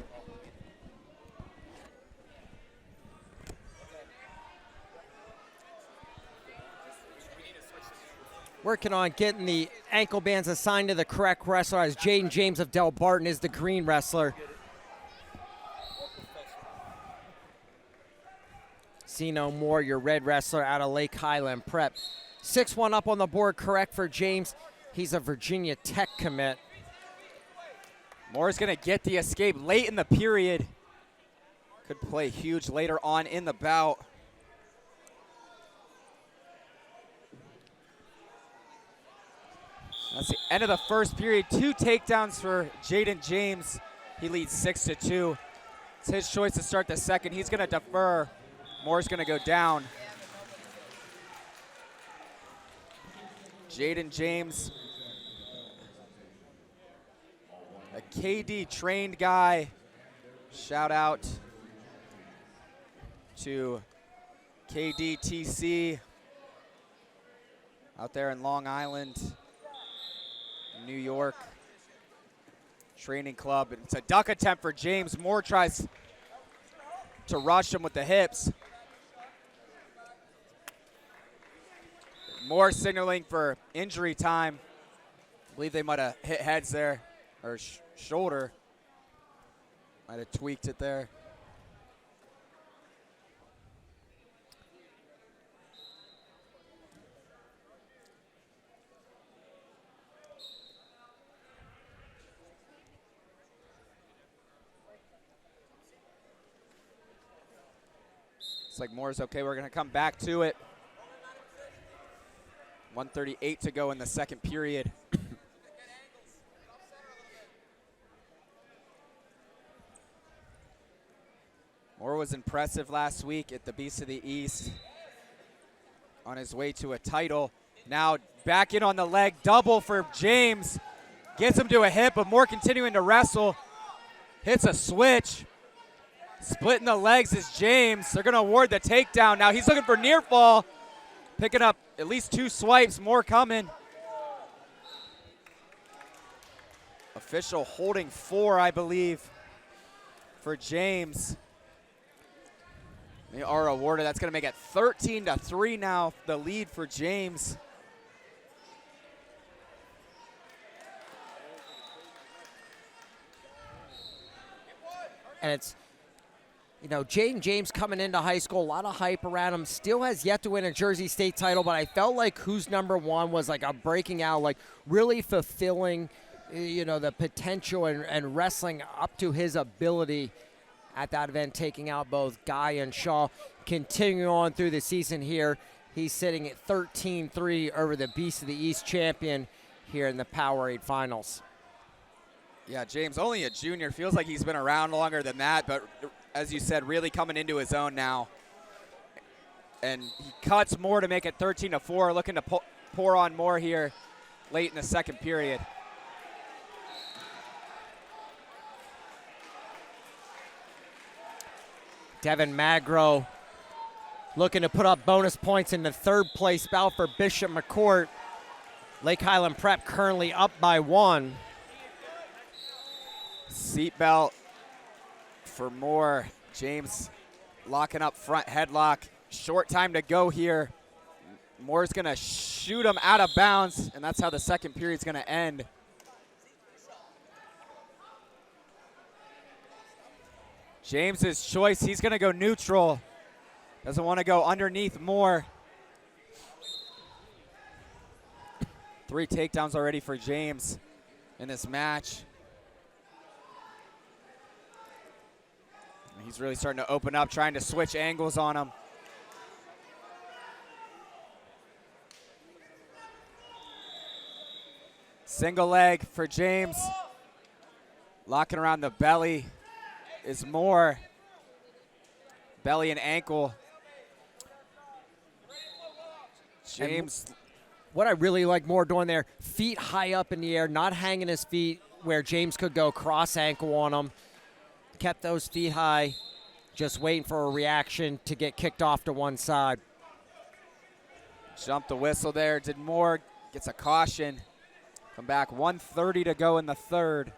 Working on getting the ankle bands assigned to the correct wrestler, as Jaden James of Del Barton is the green wrestler. Zeno Moore, your red wrestler out of Lake Highland Prep. 6-1 up on the board, correct for James. He's a Virginia Tech commit. Moore's gonna get the escape late in the period. Could play huge later on in the bout. That's the end of the first period. 2 takedowns for Jaden James. He leads 6-2. It's his choice to start the second. He's gonna defer. Moore's gonna go down. Jaden James, a KD trained guy. Shout out to KDTC out there in Long Island, New York. Training club. It's a duck attempt for James. Moore tries to rush him with the hips. Moore signaling for injury time. I believe they might have hit heads there, or shoulder. Might have tweaked it there. Looks like Moore's okay. We're going to come back to it. 1:38 to go in the second period. Moore was impressive last week at the Beast of the East on his way to a title. Now back in on the leg, double for James. Gets him to a hip, but Moore continuing to wrestle. Hits a switch. Splitting the legs is James. They're going to award the takedown. Now he's looking for near fall. Picking up at least 2 swipes, more coming. Official holding 4, I believe, for James. They are awarded. That's going to make it 13-3 now, the lead for James. And it's, you know, Jaden James coming into high school, a lot of hype around him, still has yet to win a Jersey State title, but I felt like Who's Number One was like a breaking out, like really fulfilling, you know, the potential and wrestling up to his ability at that event, taking out both Guy and Shaw. Continuing on through the season here, he's sitting at 13-3 over the Beast of the East champion here in the Powerade Finals. Yeah, James, only a junior. Feels like he's been around longer than that, but as you said, really coming into his own now. And he cuts Moore to make it 13-4, looking to pour on Moore here late in the second period. Devin Magro looking to put up bonus points in the third place bout for Bishop McCourt. Lake Highland Prep currently up by 1. Seatbelt for Moore. James locking up front headlock. Short time to go here. Moore's going to shoot him out of bounds, and that's how the second period's going to end. James's choice, he's going to go neutral. Doesn't want to go underneath Moore. 3 takedowns already for James in this match. He's really starting to open up, trying to switch angles on him. Single leg for James. Locking around the belly is Moore. Belly and ankle. James. And what I really like Moore doing there, feet high up in the air, not hanging his feet where James could go cross ankle on him. Kept those feet high, just waiting for a reaction to get kicked off to one side. Jumped the whistle there. Did Moore, gets a caution. Come back, 1:30 to go in the third.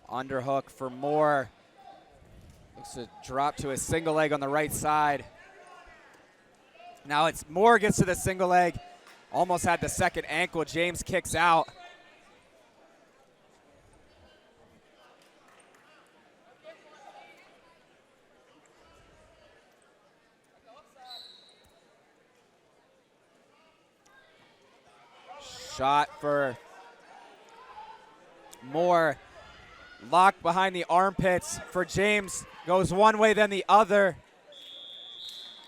Underhook for Moore. Looks to drop to a single leg on the right side. Now it's Moore gets to the single leg. Almost had the second ankle. James kicks out. Shot for Moore. Locked behind the armpits for James. Goes one way, then the other.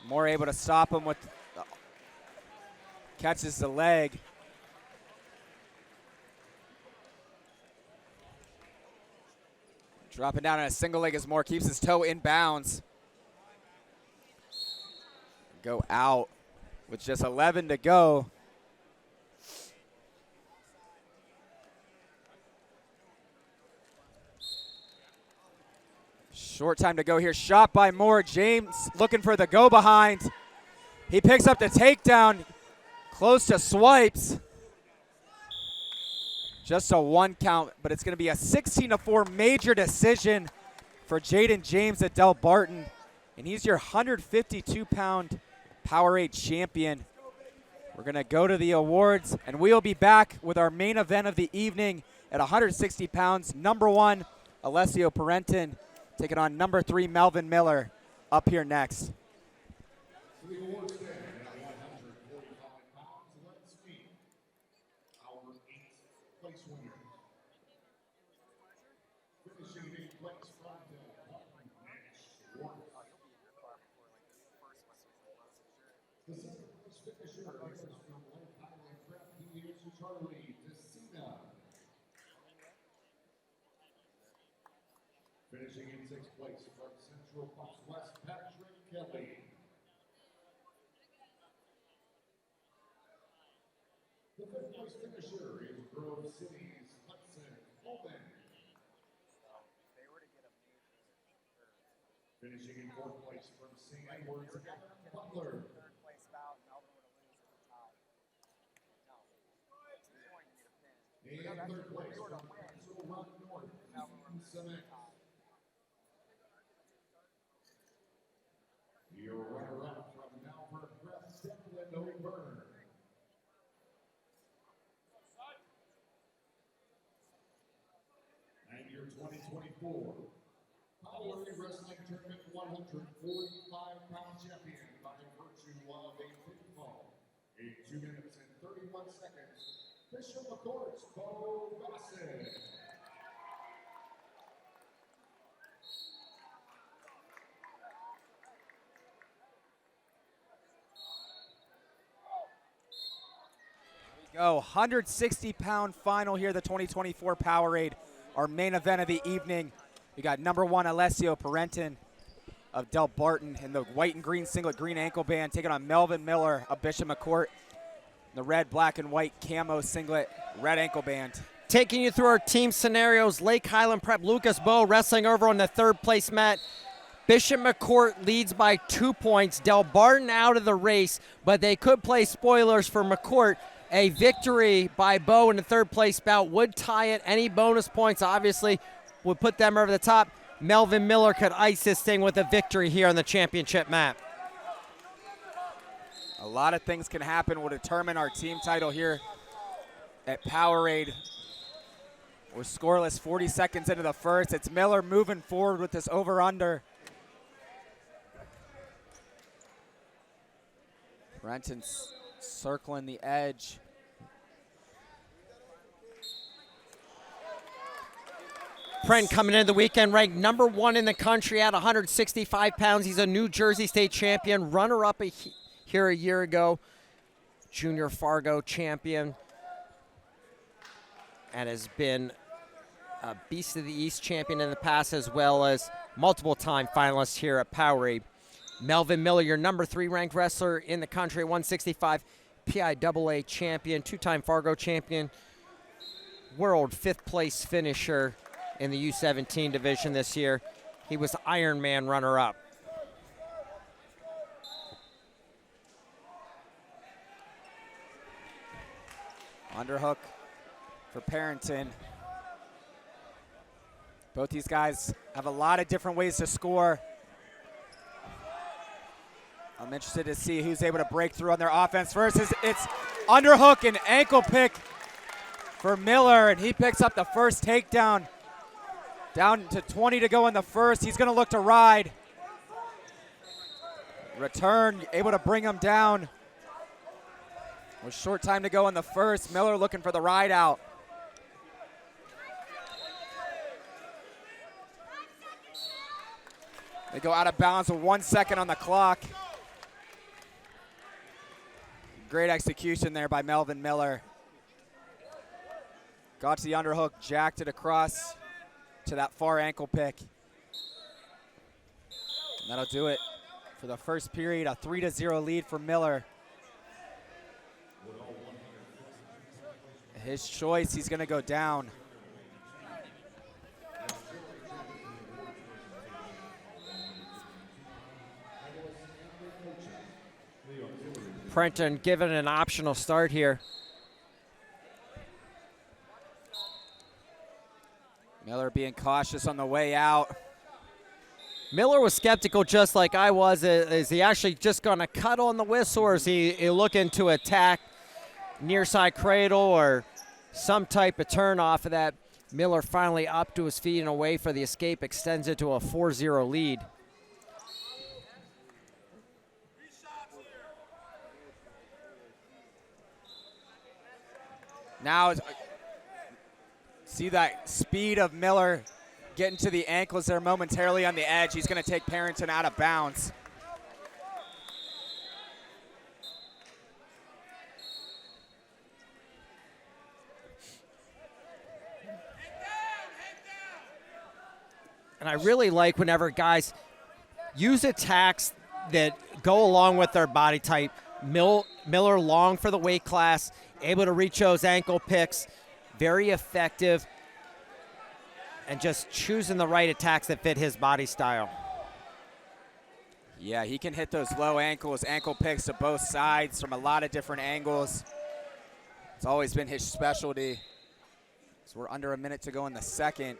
Moore able to stop him with, catches the leg. Dropping down on a single leg as Moore keeps his toe in bounds. Go out with just 11 to go. Short time to go here. Shot by Moore. James looking for the go behind. He picks up the takedown. Close to swipes. Just a 1 count, but it's going to be a 16-4 major decision for Jaden James at Del Barton. And he's your 152-pound Powerade champion. We're going to go to the awards, and we'll be back with our main event of the evening at 160 pounds. Number 1, Alessio Parenton, taking on number 3, Melvin Miller, up here next. To the awards stand at 145 pounds, let's meet our 8th place winners. Finishing 8th place from the 7th place finisher is from Lake Highland Prep. He is Charlie Decina. Finishing in 6th place from Central Fox West, Patrick Kelly. The 5th place finisher is Grove City's Hudson Holman. Finishing in 4th place from St. Edwards, Adam Butler. And 3rd place from Council Rock North, Ethan Cement. Your runner-up from Malvern Prep, Declan O'Byrne. And your 2024 Powerade Wrestling Tournament 145-pound champion by virtue of a pinfall in 2 minutes and 31 seconds. Bishop McCourt's Bo Bassett. Go 160-pound final here, the 2024 Powerade, our main event of the evening. We got number 1, Alessio Parenton of Del Barton in the white and green singlet, green ankle band, taking on Melvin Miller of Bishop McCourt, the red, black, and white camo singlet, red ankle band. Taking you through our team scenarios, Lake Highland Prep, Lucas Bowe wrestling over on the 3rd place mat. Bishop McCourt leads by 2 points. Del Barton out of the race, but they could play spoilers for McCourt. A victory by Bowe in the 3rd place bout would tie it. Any bonus points, obviously, would put them over the top. Melvin Miller could ice this thing with a victory here on the championship mat. A lot of things can happen. Will determine our team title here at Powerade. We're scoreless 40 seconds into the first. It's Miller moving forward with this over-under. Brenton's circling the edge. Prent coming into the weekend ranked number 1 in the country at 165 pounds. He's a New Jersey State champion, runner-up here a year ago, Junior Fargo champion, and has been a Beast of the East champion in the past, as well as multiple-time finalist here at Powerade. Melvin Miller, your number 3 ranked wrestler in the country at 165, PIAA champion, 2-time Fargo champion, world 5th place finisher in the U17 division this year. He was Ironman runner-up. Underhook for Parenton. Both these guys have a lot of different ways to score. I'm interested to see who's able to break through on their offense first. It's underhook and ankle pick for Miller, and he picks up the first takedown. Down to 20 to go in the first. He's going to look to ride. Return, able to bring him down. With short time to go in the first. Miller looking for the ride out. They go out of bounds with 1 second on the clock. Great execution there by Melvin Miller. Got to the underhook, jacked it across to that far ankle pick. And that'll do it for the first period. A 3-0 lead for Miller. His choice, he's going to go down. Prenton given an optional start here. Miller being cautious on the way out. Miller was skeptical just like I was. Is he actually just going to cut on the whistle, or is he looking to attack near side cradle or some type of turn off of that? Miller finally up to his feet and away for the escape, extends it to a 4-0 lead. Now, see that speed of Miller getting to the ankles there momentarily on the edge. He's going to take Parrington out of bounds. And I really like whenever guys use attacks that go along with their body type. Miller long for the weight class, able to reach those ankle picks, very effective, and just choosing the right attacks that fit his body style. Yeah, he can hit those low ankles, ankle picks to both sides from a lot of different angles. It's always been his specialty. So we're under a minute to go in the second.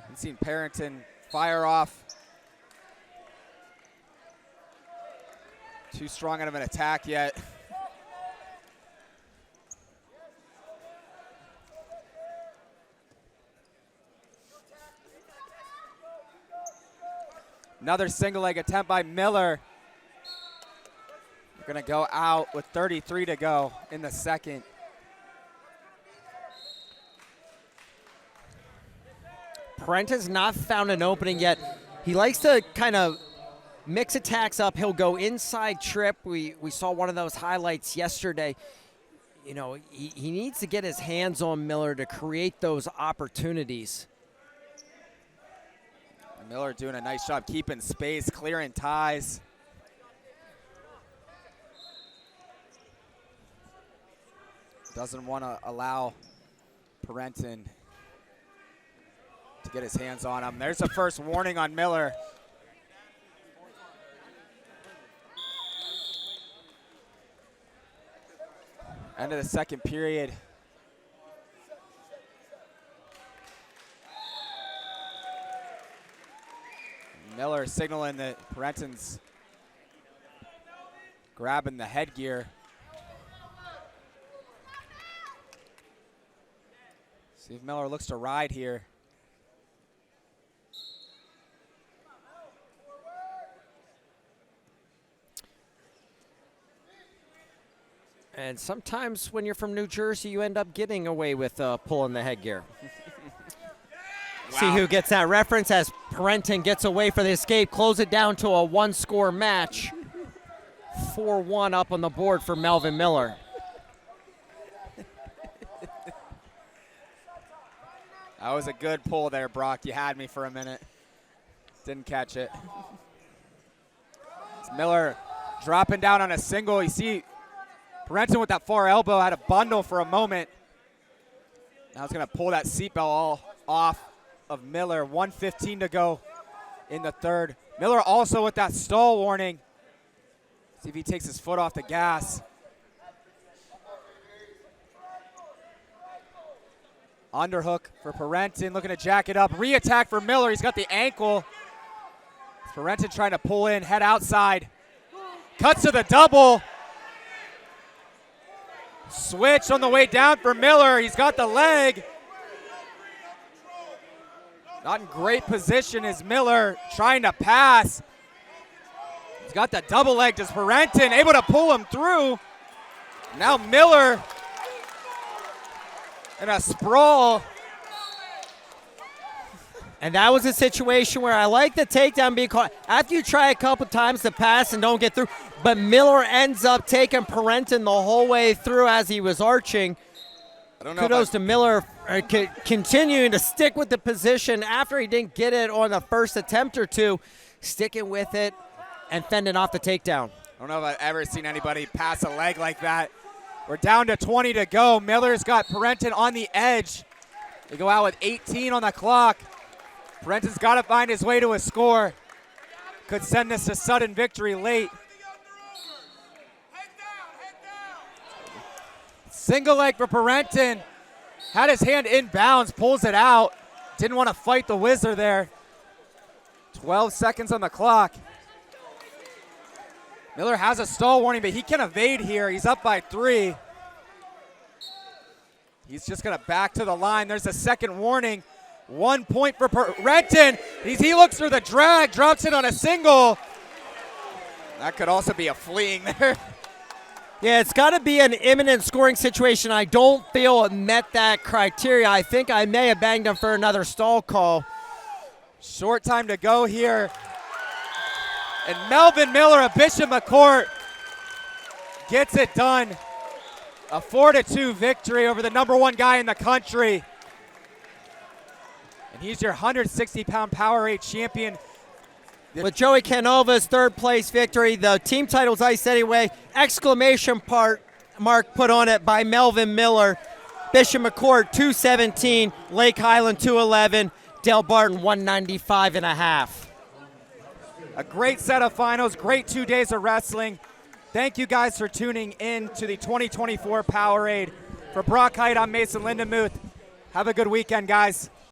I've seen Parrington fire off. Too strong out of an attack yet. Another single leg attempt by Miller. We're going to go out with 33 to go in the second. Parrenton's not found an opening yet. He likes to kind of mix attacks up. He'll go inside trip. We saw one of those highlights yesterday. You know, he needs to get his hands on Miller to create those opportunities. Miller doing a nice job keeping space, clearing ties. Doesn't want to allow Parrington to get his hands on him. There's the first warning on Miller. End of the second period. Miller signaling that Parrington's grabbing the headgear. See if Miller looks to ride here. And sometimes when you're from New Jersey, you end up getting away with pulling the headgear. Wow. See who gets that reference as Parrington gets away for the escape, close it down to a one-score match. 4-1 up on the board for Melvin Miller. That was a good pull there, Brock. You had me for a minute. Didn't catch it. It's Miller dropping down on a single. You see Parrington with that far elbow had a bundle for a moment. Now he's going to pull that seatbelt all off of Miller. 1:15 to go in the third. Miller also with that stall warning. See if he takes his foot off the gas. Underhook for Parrington, looking to jack it up. Re-attack for Miller, he's got the ankle. Parrington trying to pull in, head outside. Cuts to the double. Switch on the way down for Miller, he's got the leg. Not in great position is Miller trying to pass. He's got the double leg, does Parrington able to pull him through. Now Miller in a sprawl. And that was a situation where I like the takedown being caught. After you try a couple times to pass and don't get through, but Miller ends up taking Parrington the whole way through as he was arching. Kudos to Miller continuing to stick with the position after he didn't get it on the first attempt or two, sticking with it and fending off the takedown. I don't know if I've ever seen anybody pass a leg like that. We're down to 20 to go. Miller's got Parrington on the edge. They go out with 18 on the clock. Parrington's got to find his way to a score. Could send this to sudden victory late. Single leg for Parrington. Had his hand inbounds, pulls it out. Didn't want to fight the whizzer there. 12 seconds on the clock. Miller has a stall warning, but he can evade here. He's up by 3. He's just going to back to the line. There's a second warning. 1 point for Renton. He looks for the drag, drops it on a single. That could also be a fleeing there. Yeah, it's got to be an imminent scoring situation. I don't feel it met that criteria. I think I may have banged him for another stall call. Short time to go here. And Melvin Miller of Bishop McCourt gets it done. A 4-2 victory over the #1 guy in the country. And he's your 160-pound Powerade champion. With Joey Canova's third place victory, the team title's ice anyway. Exclamation mark put on it by Melvin Miller. Bishop McCourt 217, Lake Highland 211, Del Barton 195.5. A great set of finals, great 2 days of wrestling. Thank you guys for tuning in to the 2024 Powerade. For Brock Height, I'm Mason Lindemuth. Have a good weekend, guys.